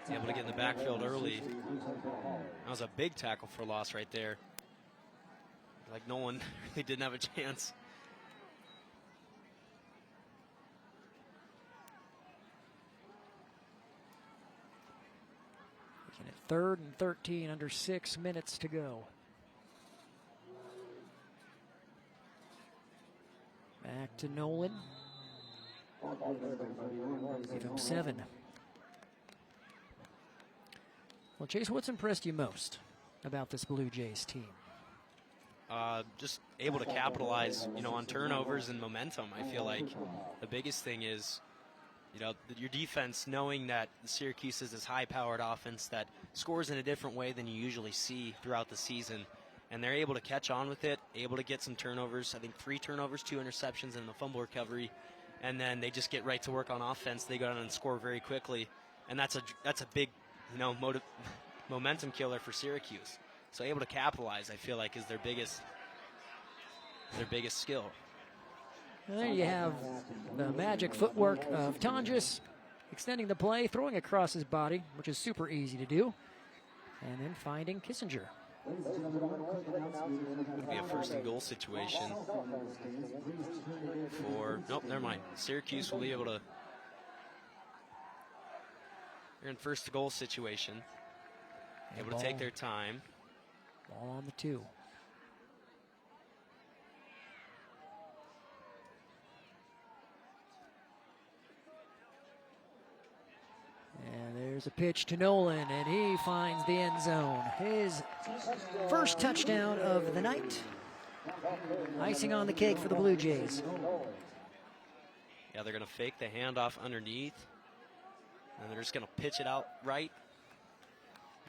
He's able to get in the backfield early. That was a big tackle for loss right there. Like no one really didn't have a chance. Looking at 3rd and 13, under 6 minutes to go. Back to Nolan. Give him 7. Well, Chase, what's impressed you most about this Blue Jays team? Just able to capitalize, on turnovers and momentum. I feel like the biggest thing is, your defense knowing that Syracuse is this high-powered offense that scores in a different way than you usually see throughout the season. And they're able to catch on with it, able to get some turnovers. I think 3 turnovers, 2 interceptions, and the fumble recovery. And then they just get right to work on offense. They go down and score very quickly. And that's a big, momentum killer for Syracuse. So able to capitalize, I feel like, is their biggest skill. And there you have the magic footwork of Tonjes, extending the play, throwing across his body, which is super easy to do, and then finding Kissinger. Would be a 1st and goal situation for, nope, never mind. Syracuse will be able to, they're in 1st and goal situation, able to take their time. Ball on the 2. And there's a pitch to Nolan, and he finds the end zone. His first touchdown of the night. Icing on the cake for the Blue Jays. Yeah, they're going to fake the handoff underneath, and they're just going to pitch it out right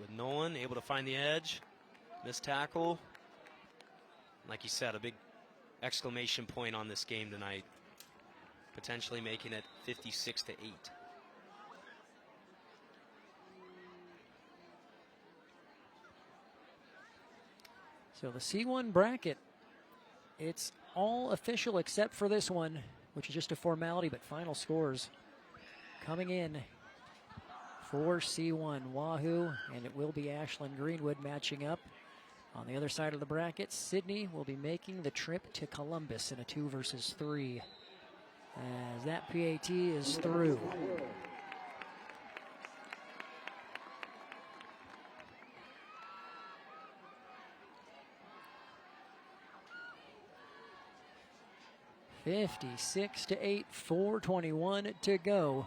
with Nolan able to find the edge. Missed tackle. Like you said, a big exclamation point on this game tonight. Potentially making it 56-8. So the C1 bracket, it's all official except for this one, which is just a formality, but final scores coming in for C1. Wahoo, and it will be Ashland-Greenwood matching up. On the other side of the bracket, Sydney will be making the trip to Columbus in a 2 versus 3. As that PAT is through. 56-8, 4:21 to go.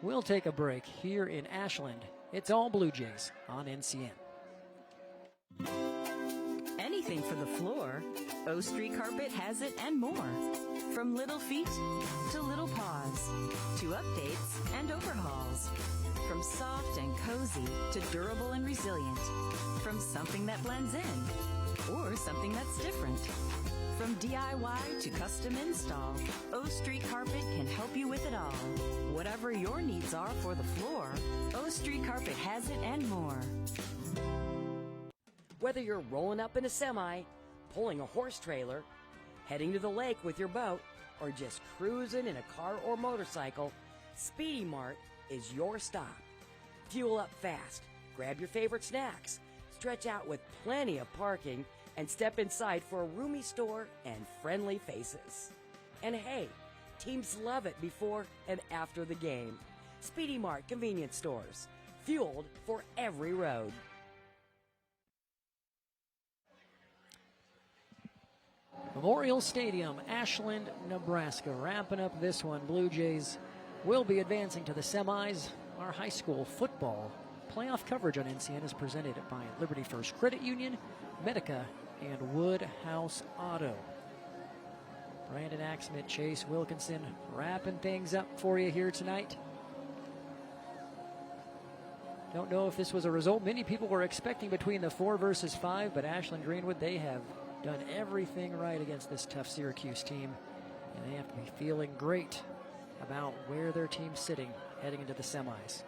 We'll take a break here in Ashland. It's all Blue Jays on NCN. Anything for the floor, O Street Carpet has it and more. From little feet to little paws, to updates and overhauls. From soft and cozy to durable and resilient. From something that blends in or something that's different. From DIY to custom install, O Street Carpet can help you with it all. Whatever your needs are for the floor, O Street Carpet has it and more. Whether you're rolling up in a semi, pulling a horse trailer, heading to the lake with your boat, or just cruising in a car or motorcycle, Speedy Mart is your stop. Fuel up fast, grab your favorite snacks, stretch out with plenty of parking, and step inside for a roomy store and friendly faces. And hey, teams love it before and after the game. Speedy Mart convenience stores, fueled for every road. Memorial Stadium, Ashland, Nebraska. Wrapping up this one, Blue Jays will be advancing to the semis. Our high school football playoff coverage on NCN is presented by Liberty First Credit Union, Medica, and Woodhouse Auto. Brandon Axmith, Chase Wilkinson wrapping things up for you here tonight. Don't know if this was a result many people were expecting between the 4 versus 5, but Ashland-Greenwood, they have done everything right against this tough Syracuse team, and they have to be feeling great about where their team's sitting heading into the semis.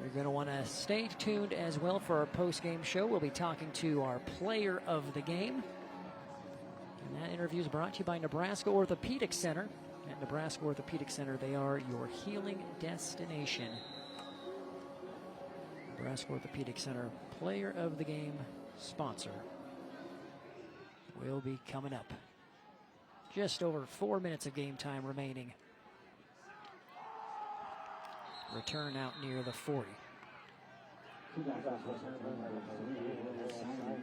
You're going to want to stay tuned as well for our post-game show. We'll be talking to our player of the game. And that interview is brought to you by Nebraska Orthopedic Center. At Nebraska Orthopedic Center, they are your healing destination. Nebraska Orthopedic Center, player of the game sponsor, will be coming up. Just over 4 minutes of game time remaining. Return out near the 40.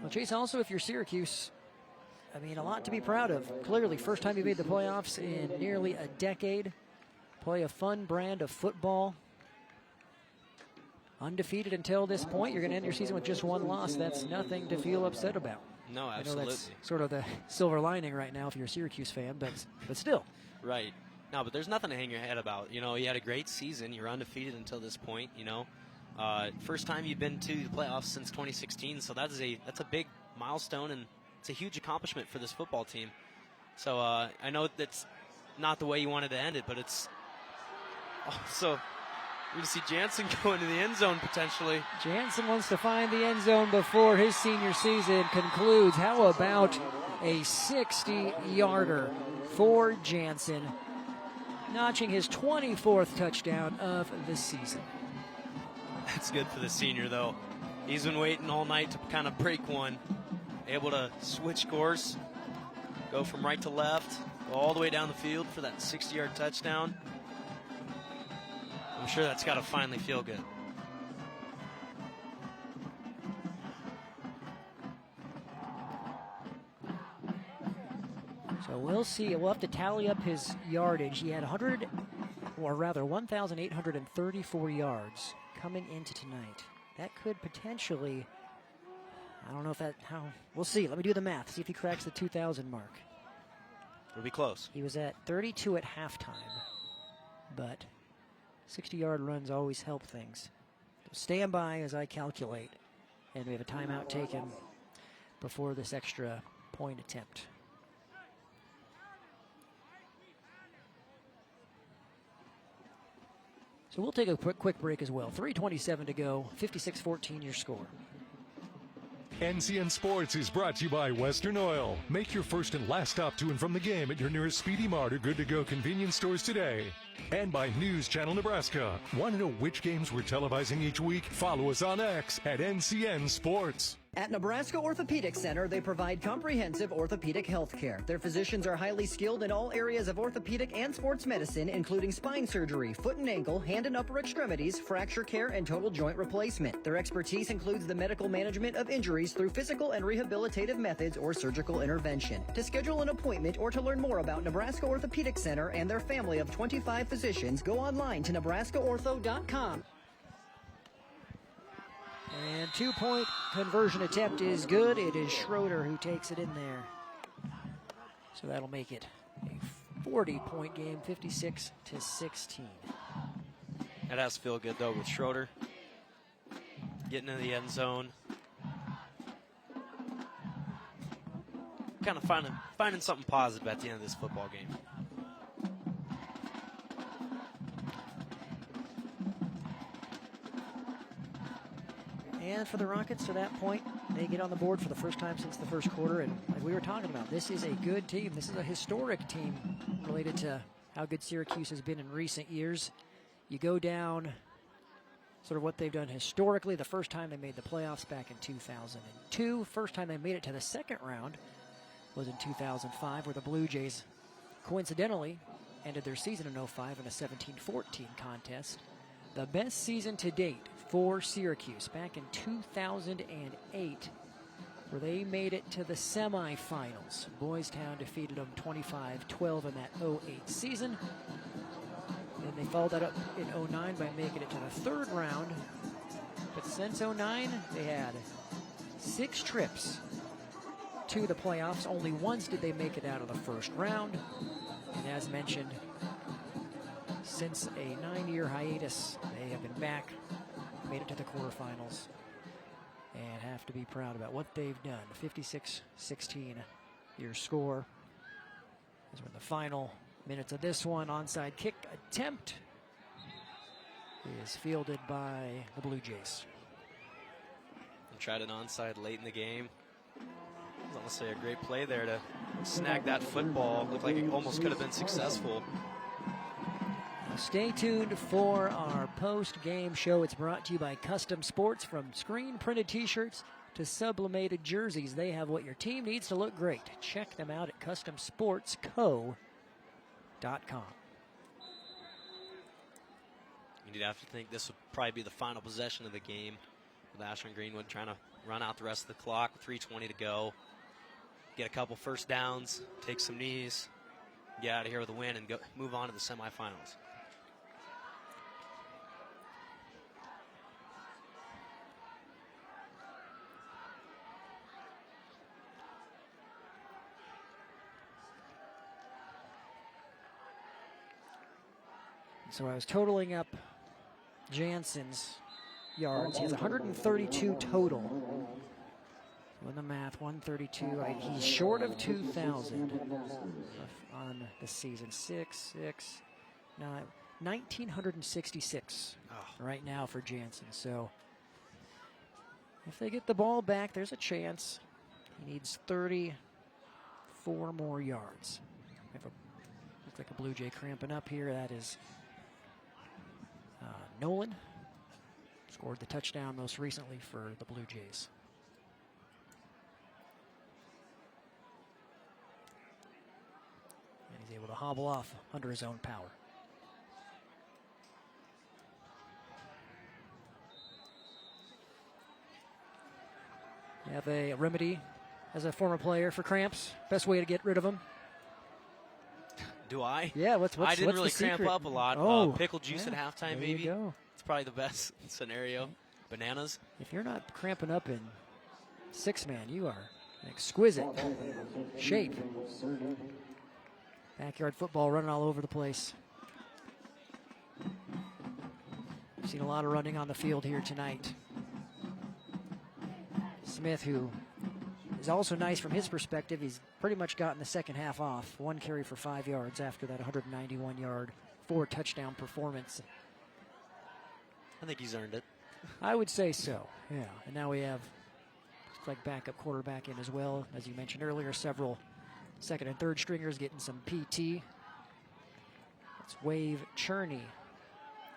Well, Chase, also, if you're Syracuse, I mean, a lot to be proud of. Clearly, first time you made the playoffs in nearly a decade. Play a fun brand of football. Undefeated until this point. You're going to end your season with just one loss. That's nothing to feel upset about. No, absolutely. I know that's sort of the silver lining right now if you're a Syracuse fan, but still. Right. No, but there's nothing to hang your head about. You know, you had a great season. You're undefeated until this point, you know. First time you've been to the playoffs since 2016, so that's a big milestone, and it's a huge accomplishment for this football team. So I know that's not the way you wanted to end it, but it's also you're going to see Jansen go into the end zone potentially. Jansen wants to find the end zone before his senior season concludes. How about a 60-yarder for Jansen, notching his 24th touchdown of the season. That's good for the senior, though. He's been waiting all night to kind of break one. Able to switch course, go from right to left, go all the way down the field for that 60-yard touchdown. I'm sure that's got to finally feel good. So we'll see. We'll have to tally up his yardage. He had 1,834 yards coming into tonight. That could potentially, I don't know if we'll see. Let me do the math, see if he cracks the 2,000 mark. It'll be close. He was at 32 at halftime, but 60-yard runs always help things. So stand by as I calculate, and we have a timeout taken before this extra point attempt. So we'll take a quick break as well. 3:27 to go, 56-14 your score. NCN Sports is brought to you by Western Oil. Make your first and last stop to and from the game at your nearest Speedy Mart or Good to Go convenience stores today. And by News Channel Nebraska. Want to know which games we're televising each week? Follow us on X at NCN Sports. At Nebraska Orthopedic Center, they provide comprehensive orthopedic health care. Their physicians are highly skilled in all areas of orthopedic and sports medicine, including spine surgery, foot and ankle, hand and upper extremities, fracture care, and total joint replacement. Their expertise includes the medical management of injuries through physical and rehabilitative methods or surgical intervention. To schedule an appointment or to learn more about Nebraska Orthopedic Center and their family of 25 physicians, go online to nebraskaortho.com. And 2-point conversion attempt is good. It is Schroeder who takes it in there. So that'll make it a 40-point game, 56-16. That has to feel good, though, with Schroeder getting in the end zone. Kind of finding something positive at the end of this football game. And for the Rockets, to that point, they get on the board for the first time since the first quarter. And like we were talking about, this is a good team. This is a historic team related to how good Syracuse has been in recent years. You go down sort of what they've done historically. The first time they made the playoffs back in 2002. First time they made it to the second round was in 2005, where the Blue Jays coincidentally ended their season in 05 in a 17-14 contest. The best season to date for Syracuse back in 2008, where they made it to the semifinals. Boys Town defeated them 25-12 in that 08 season. Then they followed that up in 09 by making it to the third round. But since 09, they had 6 trips to the playoffs. Only once did they make it out of the first round. And as mentioned, since a 9-year hiatus, they have been back, made it to the quarterfinals, and have to be proud about what they've done. 56-16 your score. As we're in the final minutes of this one, onside kick attempt is fielded by the Blue Jays. And tried an onside late in the game. It was honestly a great play there to snag that football. Looked like it almost could have been successful. Stay tuned for our post-game show. It's brought to you by Custom Sports. From screen-printed T-shirts to sublimated jerseys, they have what your team needs to look great. Check them out at CustomSportsCo.com. You'd have to think this would probably be the final possession of the game, with Ashland-Greenwood trying to run out the rest of the clock with 3:20 to go. Get a couple first downs, take some knees, get out of here with a win, and move on to the semifinals. So I was totaling up Jansen's yards. He has 132 total. With the math, 132. He's short of 2,000 on the season. 1,966 right now for Jansen. So if they get the ball back, there's a chance. He needs 34 more yards. Looks like a Blue Jay cramping up here. That is Nolan. Scored the touchdown most recently for the Blue Jays. And he's able to hobble off under his own power. You have a remedy as a former player for cramps. Best way to get rid of them. Do I? Yeah, what's I didn't what's really the cramp secret? up a lot. Oh, pickle juice at halftime, there maybe. You go. It's probably the best scenario. Bananas. If you're not cramping up in 6-man, you are in exquisite shape. Backyard football running all over the place. I've seen a lot of running on the field here tonight. Smith, who is also nice from his perspective, he's pretty much gotten the second half off. 1 carry for 5 yards after that 191-yard, 4-touchdown performance. I think he's earned it. I would say so, yeah. And now we have, looks like backup quarterback in as well. As you mentioned earlier, several second and third stringers getting some PT. It's Wave Cherney,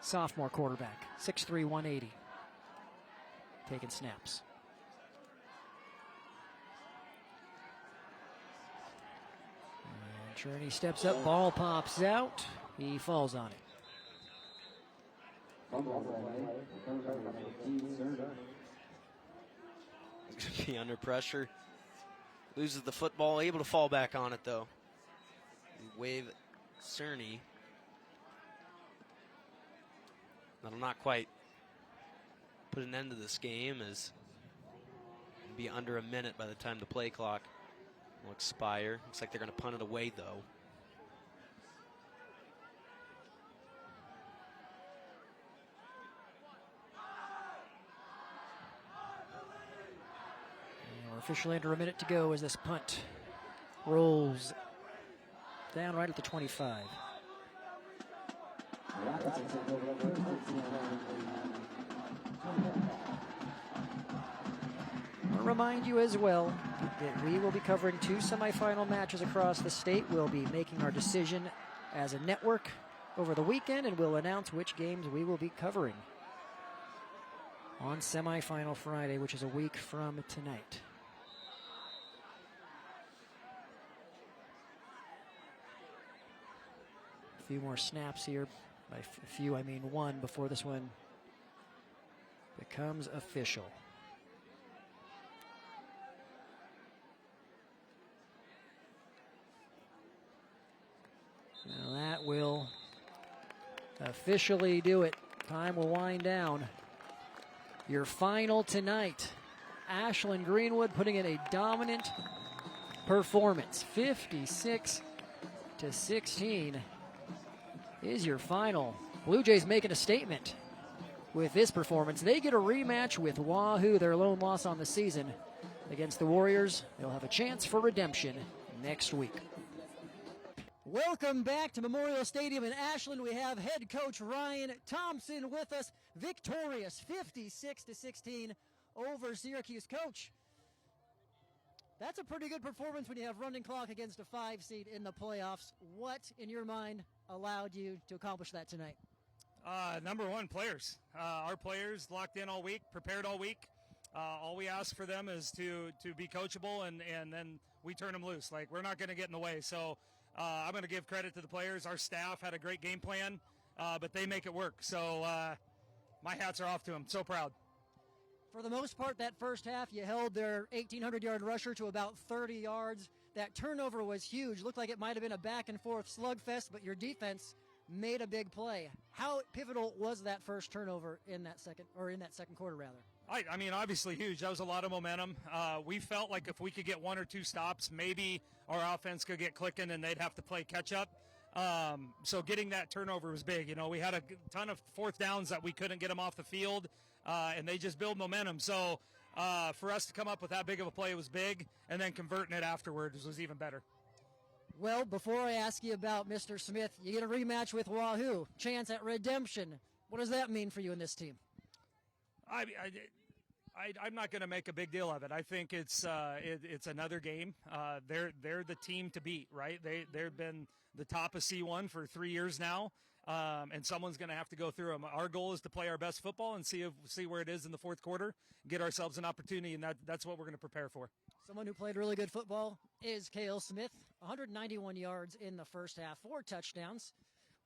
sophomore quarterback, 6'3", 180, taking snaps. Cherney steps up, ball pops out. He falls on it. He's going to be under pressure. Loses the football, able to fall back on it, though. Wave Cerny. That'll not quite put an end to this game, as it'll be under a minute by the time the play clock will expire. Looks like they're going to punt it away, though. And we're officially under a minute to go as this punt rolls down right at the 25. I'll remind you as well that we will be covering 2 semifinal matches across the state. We'll be making our decision as a network over the weekend, and we'll announce which games we will be covering on semifinal Friday, which is a week from tonight. A few more snaps here. By a few, I mean one, before this one becomes official. Now that will officially do it. Time will wind down. Your final tonight. Ashland-Greenwood putting in a dominant performance. 56-16 is your final. Blue Jays making a statement with this performance. They get a rematch with Wahoo, their lone loss on the season against the Warriors. They'll have a chance for redemption next week. Welcome back to Memorial Stadium in Ashland. We have head coach Ryan Thompson with us, victorious 56-16 over Syracuse. Coach, that's a pretty good performance when you have running clock against a 5 seed in the playoffs. What, in your mind, allowed you to accomplish that tonight? Number one, players. Our players locked in all week, prepared all week. All we ask for them is to be coachable, and then we turn them loose. Like, we're not going to get in the way. So I'm going to give credit to the players. Our staff had a great game plan, but they make it work. So my hats are off to them. So proud. For the most part, that first half, you held their 1,800-yard rusher to about 30 yards. That turnover was huge. Looked like it might have been a back-and-forth slugfest, but your defense made a big play. How pivotal was that first turnover in that second quarter, rather? I mean, obviously huge. That was a lot of momentum. We felt like if we could get 1 or 2 stops, maybe our offense could get clicking and they'd have to play catch-up. So getting that turnover was big. You know, we had a ton of 4th downs that we couldn't get them off the field, and they just build momentum. So for us to come up with that big of a play was big, and then converting it afterwards was even better. Well, before I ask you about Mr. Smith, you get a rematch with Wahoo, chance at redemption. What does that mean for you and this team? I'm not going to make a big deal of it. I think it's another game. They're the team to beat, right? They've been the top of C1 for 3 years now, and someone's going to have to go through them. Our goal is to play our best football and see where it is in the 4th quarter, get ourselves an opportunity, and that's what we're going to prepare for. Someone who played really good football is Cale Smith, 191 yards in the first half, 4 touchdowns.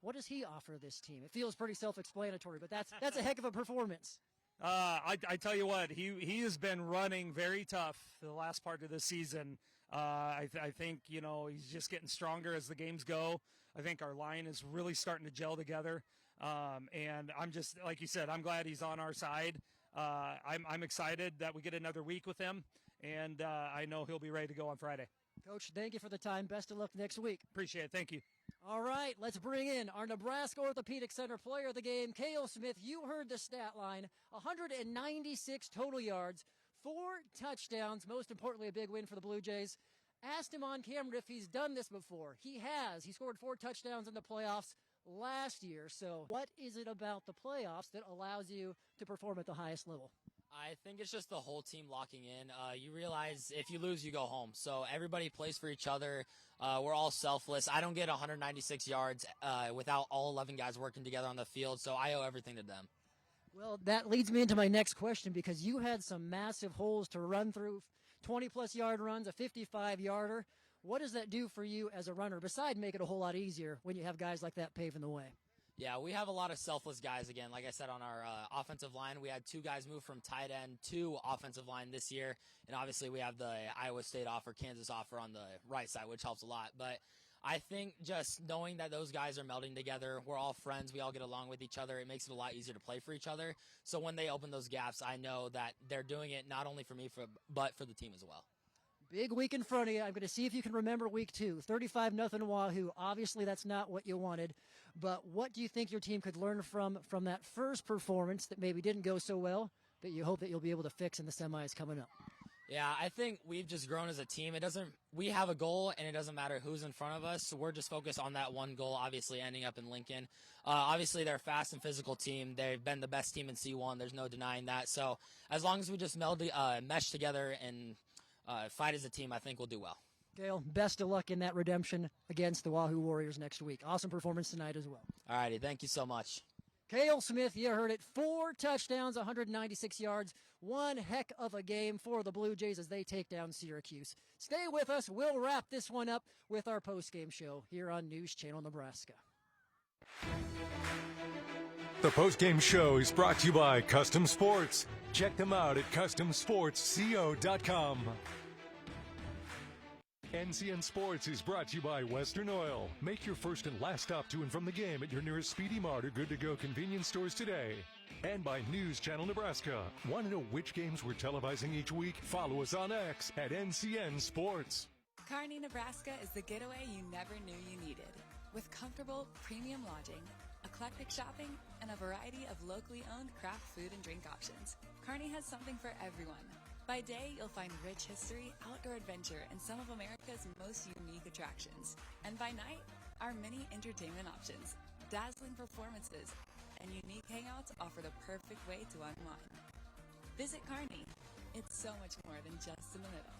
What does he offer this team? It feels pretty self-explanatory, but that's a heck of a performance. I tell you what, he has been running very tough for the last part of the season. I think, you know, he's just getting stronger as the games go. I think our line is really starting to gel together. And I'm just, like you said, I'm glad he's on our side. I'm excited that we get another week with him, and I know he'll be ready to go on Friday. Coach, thank you for the time. Best of luck next week. Appreciate it. Thank you. All right, let's bring in our Nebraska Orthopedic Center player of the game, Cale Smith. You heard the stat line, 196 total yards, 4 touchdowns, most importantly, a big win for the Blue Jays. Asked him on camera if he's done this before. He has. He scored 4 touchdowns in the playoffs last year. So what is it about the playoffs that allows you to perform at the highest level? I think it's just the whole team locking in. You realize if you lose, you go home. So everybody plays for each other. We're all selfless. I don't get 196 yards without all 11 guys working together on the field, so I owe everything to them. Well, that leads me into my next question, because you had some massive holes to run through, 20-plus yard runs, a 55-yarder. What does that do for you as a runner, besides make it a whole lot easier when you have guys like that paving the way? Yeah, we have a lot of selfless guys again. Like I said, on our offensive line, we had 2 guys move from tight end to offensive line this year. And obviously we have the Iowa State offer, Kansas offer on the right side, which helps a lot. But I think just knowing that those guys are melding together, we're all friends, we all get along with each other, it makes it a lot easier to play for each other. So when they open those gaps, I know that they're doing it not only for me, but for the team as well. Big week in front of you. I'm going to see if you can remember week 2. 35-0 Wahoo. Obviously, that's not what you wanted. But what do you think your team could learn from that first performance that maybe didn't go so well, that you hope that you'll be able to fix in the semis coming up? Yeah, I think we've just grown as a team. We have a goal, and it doesn't matter who's in front of us. So we're just focused on that one goal, obviously ending up in Lincoln. Obviously, they're a fast and physical team. They've been the best team in C1. There's no denying that. So as long as we just mesh together and fight as a team, I think we'll do well. Gail, best of luck in that redemption against the Wahoo Warriors next week. Awesome performance tonight as well. All righty, thank you so much. Cale Smith, you heard it, 4 touchdowns, 196 yards. One heck of a game for the Blue Jays as they take down Syracuse. Stay with us. We'll wrap this one up with our postgame show here on News Channel Nebraska. The postgame show is brought to you by Custom Sports. Check them out at CustomSportsCO.com. NCN Sports is brought to you by Western Oil. Make your first and last stop to and from the game at your nearest Speedy Mart or good-to-go convenience stores today. And by News Channel Nebraska. Want to know which games we're televising each week? Follow us on X at NCN Sports. Kearney, Nebraska is the getaway you never knew you needed. With comfortable, premium lodging, eclectic shopping, and a variety of locally owned craft food and drink options, Kearney has something for everyone. By day, you'll find rich history, outdoor adventure, and some of America's most unique attractions. And by night, our many entertainment options, dazzling performances, and unique hangouts offer the perfect way to unwind. Visit Kearney. It's so much more than just in the middle.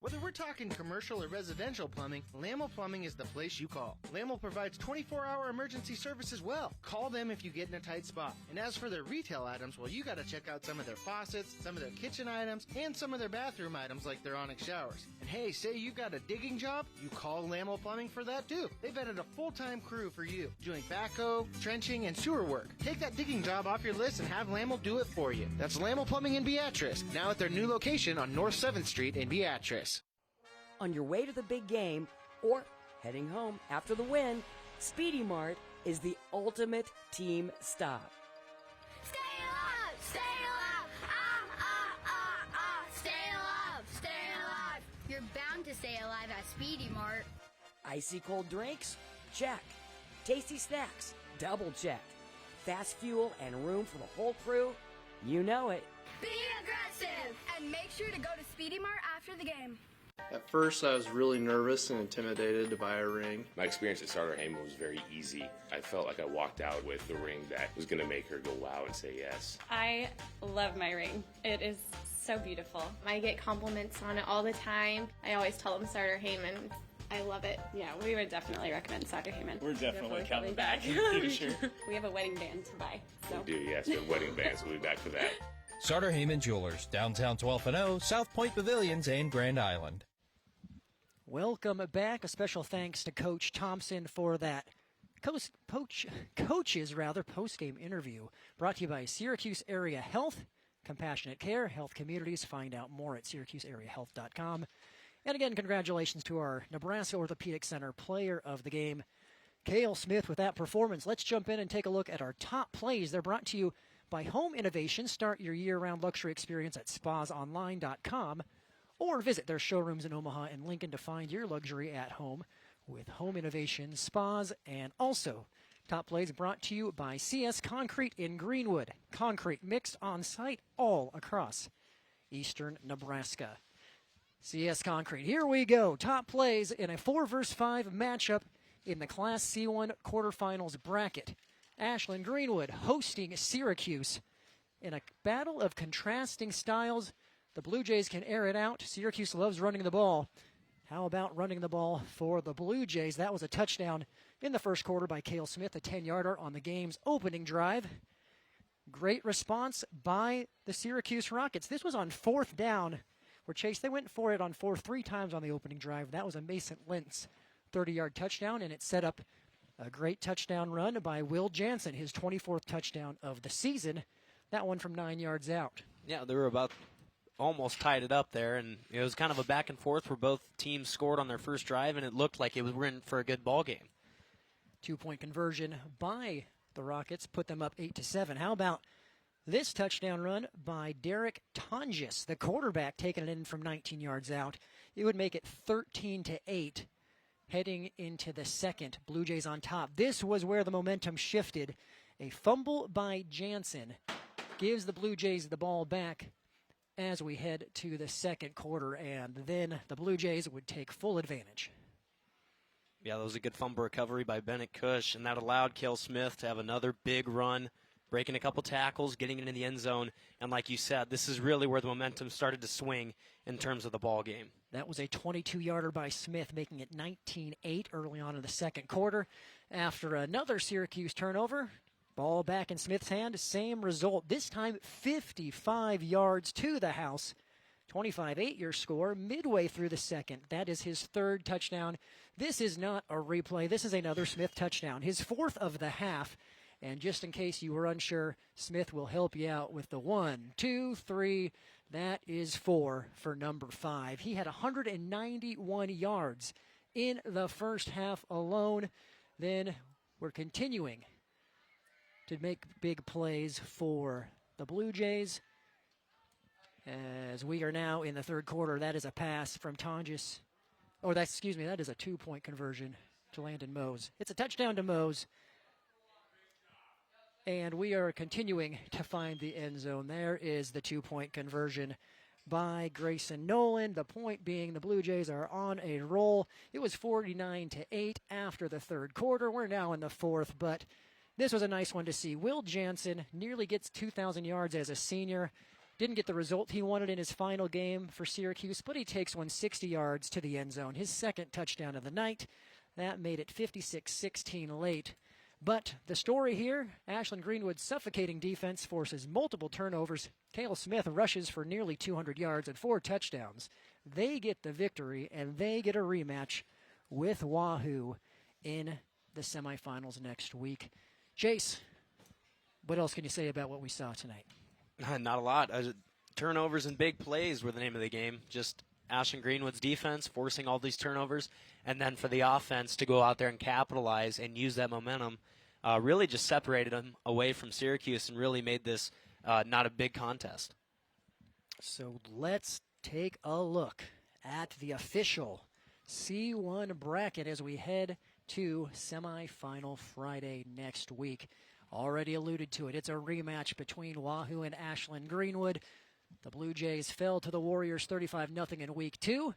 Whether we're talking commercial or residential plumbing, Lamel Plumbing is the place you call. Lamel provides 24-hour emergency service as well. Call them if you get in a tight spot. And as for their retail items, well, you got to check out some of their faucets, some of their kitchen items, and some of their bathroom items like their Onyx showers. And hey, say you got a digging job, you call Lamel Plumbing for that too. They've added a full-time crew for you, doing backhoe, trenching, and sewer work. Take that digging job off your list and have Lamel do it for you. That's Lamel Plumbing in Beatrice, now at their new location on North 7th Street in Beatrice. On your way to the big game or heading home after the win, Speedy Mart is the ultimate team stop. Stay alive! Stay alive! Stay alive! Stay alive! You're bound to stay alive at Speedy Mart. Icy cold drinks? Check. Tasty snacks? Double check. Fast fuel and room for the whole crew? You know it. Be aggressive! And make sure to go to Speedy Mart after the game. At first, I was really nervous and intimidated to buy a ring. My experience at Starter Heyman was very easy. I felt like I walked out with the ring that was going to make her go wow and say yes. I love my ring. It is so beautiful. I get compliments on it all the time. I always tell them Starter Heyman. I love it. Yeah, we would definitely recommend Starter Heyman. We're definitely coming back in the future. We have a wedding band to buy. So. We do, yes. The wedding bands. We'll be back for that. Starter Heyman Jewelers, downtown 12th and O, South Point Pavilions, and Grand Island. Welcome back. A special thanks to Coach Thompson for that coach's post-game interview brought to you by Syracuse Area Health, Compassionate Care, Health Communities. Find out more at syracuseareahealth.com. And again, congratulations to our Nebraska Orthopedic Center player of the game, Cale Smith, with that performance. Let's jump in and take a look at our top plays. They're brought to you by Home Innovation. Start your year-round luxury experience at spasonline.com. Or visit their showrooms in Omaha and Lincoln to find your luxury at home with Home Innovation Spas. And also, top plays brought to you by CS Concrete in Greenwood. Concrete mixed on site all across eastern Nebraska. CS Concrete. Here we go. Top plays in a 4-versus-5 matchup in the Class C1 quarterfinals bracket. Ashland-Greenwood hosting Syracuse in a battle of contrasting styles. The Blue Jays can air it out. Syracuse loves running the ball. How about running the ball for the Blue Jays? That was a touchdown in the first quarter by Cale Smith, a 10-yarder on the game's opening drive. Great response by the Syracuse Rockets. This was on 4th down, where Chase, they went for it on 4 3 times on the opening drive. That was a Mason Lentz 30-yard touchdown, and it set up a great touchdown run by Will Jansen, his 24th touchdown of the season. That one from 9 yards out. Yeah, they were about almost tied it up there, and it was kind of a back and forth where both teams scored on their first drive, and it looked like it was in for a good ball game. 2-point conversion by the Rockets put them up 8-7. How about this touchdown run by Derek Tonjes, the quarterback, taking it in from 19 yards out? It would make it 13-8 heading into the second. Blue Jays on top. This was where the momentum shifted. A fumble by Jansen gives the Blue Jays the ball back as we head to the second quarter, and then the Blue Jays would take full advantage. Yeah, that was a good fumble recovery by Bennett Cush, and that allowed Cale Smith to have another big run, breaking a couple tackles, getting into the end zone, and like you said, this is really where the momentum started to swing in terms of the ball game. That was a 22-yarder by Smith, making it 19-8 early on in the second quarter. After another Syracuse turnover, ball back in Smith's hand, same result. This time 55 yards to the house. 25-8 your score midway through the second. That is his third touchdown. This is not a replay. This is another Smith touchdown, his fourth of the half. And just in case you were unsure, Smith will help you out with the 1, 2, 3. That is 4 for number 5. He had 191 yards in the first half alone. Then we're continuing to make big plays for the Blue Jays. As we are now in the third quarter, that is a pass from Tonjes. Oh, that is a 2-point conversion to Landon Mose. It's a touchdown to Mose. And we are continuing to find the end zone. There is the 2-point conversion by Grayson Nolan. The point being the Blue Jays are on a roll. It was 49-8 after the third quarter. We're now in the fourth, but this was a nice one to see. Will Jansen nearly gets 2,000 yards as a senior. Didn't get the result he wanted in his final game for Syracuse, but he takes 160 yards to the end zone. His second touchdown of the night. That made it 56-16 late. But the story here, Ashland-Greenwood's suffocating defense forces multiple turnovers. Cale Smith rushes for nearly 200 yards and 4 touchdowns. They get the victory, and they get a rematch with Wahoo in the semifinals next week. Chase, what else can you say about what we saw tonight? Not a lot. Turnovers and big plays were the name of the game. Just Ashland-Greenwood's defense forcing all these turnovers, and then for the offense to go out there and capitalize and use that momentum really just separated them away from Syracuse and really made this not a big contest. So let's take a look at the official C1 bracket as we head to semifinal Friday next week. Already alluded to it. It's a rematch between Wahoo and Ashland-Greenwood. The Blue Jays fell to the Warriors 35-0 in week 2.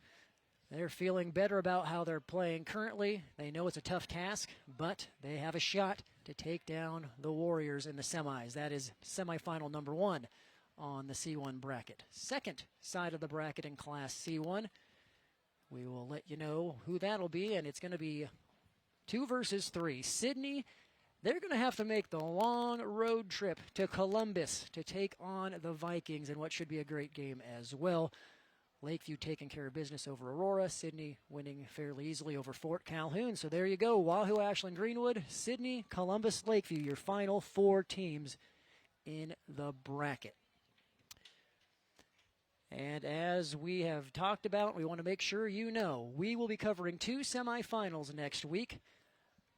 They're feeling better about how they're playing currently. They know it's a tough task, but they have a shot to take down the Warriors in the semis. That is semifinal number 1 on the C1 bracket. Second side of the bracket in Class C1. We will let you know who that'll be, and it's going to be 2 versus 3. Sydney, they're going to have to make the long road trip to Columbus to take on the Vikings in what should be a great game as well. Lakeview taking care of business over Aurora. Sydney winning fairly easily over Fort Calhoun. So there you go. Wahoo, Ashland-Greenwood, Sydney, Columbus, Lakeview, your final 4 teams in the bracket. And as we have talked about, we want to make sure you know, we will be covering 2 semifinals next week.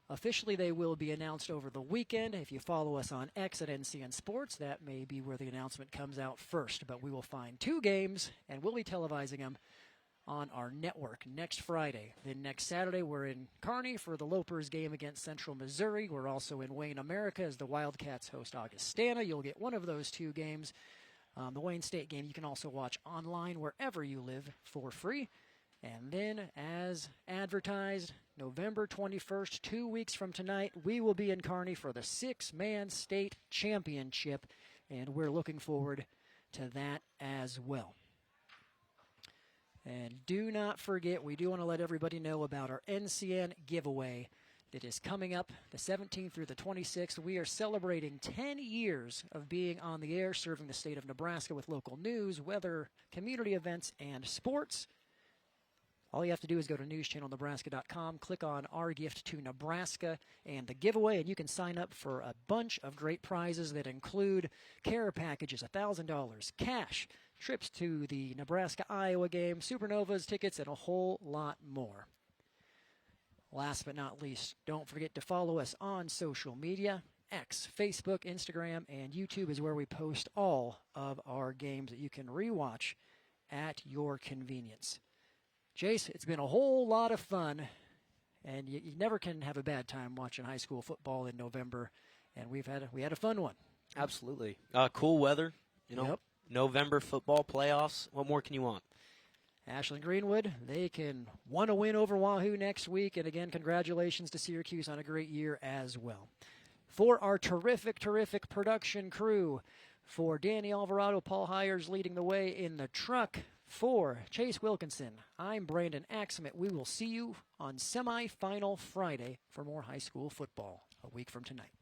Officially, they will be announced over the weekend. If you follow us on X at NCN Sports, that may be where the announcement comes out first. But we will find 2 games, and we'll be televising them on our network next Friday. Then next Saturday, we're in Kearney for the Lopers game against Central Missouri. We're also in Wayne, America, as the Wildcats host Augustana. You'll get one of those 2 games. The Wayne State game you can also watch online wherever you live for free. And then, as advertised, November 21st, 2 weeks from tonight, we will be in Kearney for the 6-man state championship, and we're looking forward to that as well. And do not forget, we do want to let everybody know about our NCN giveaway. It is coming up the 17th through the 26th. We are celebrating 10 years of being on the air, serving the state of Nebraska with local news, weather, community events, and sports. All you have to do is go to newschannelnebraska.com, click on Our Gift to Nebraska and the giveaway, and you can sign up for a bunch of great prizes that include care packages, $1,000, cash, trips to the Nebraska-Iowa game, Supernovas tickets, and a whole lot more. Last but not least, don't forget to follow us on social media. X, Facebook, Instagram, and YouTube is where we post all of our games that you can rewatch at your convenience. Chase, it's been a whole lot of fun, and you never can have a bad time watching high school football in November, and we had a fun one. Absolutely. Cool weather, Yep. November football playoffs. What more can you want? Ashland-Greenwood, they can want to win over Wahoo next week, and again, congratulations to Syracuse on a great year as well. For our terrific production crew, for Danny Alvarado, Paul Hyers leading the way in the truck, for Chase Wilkinson, I'm Brandon Axmit. We will see you on semifinal Friday for more high school football a week from tonight.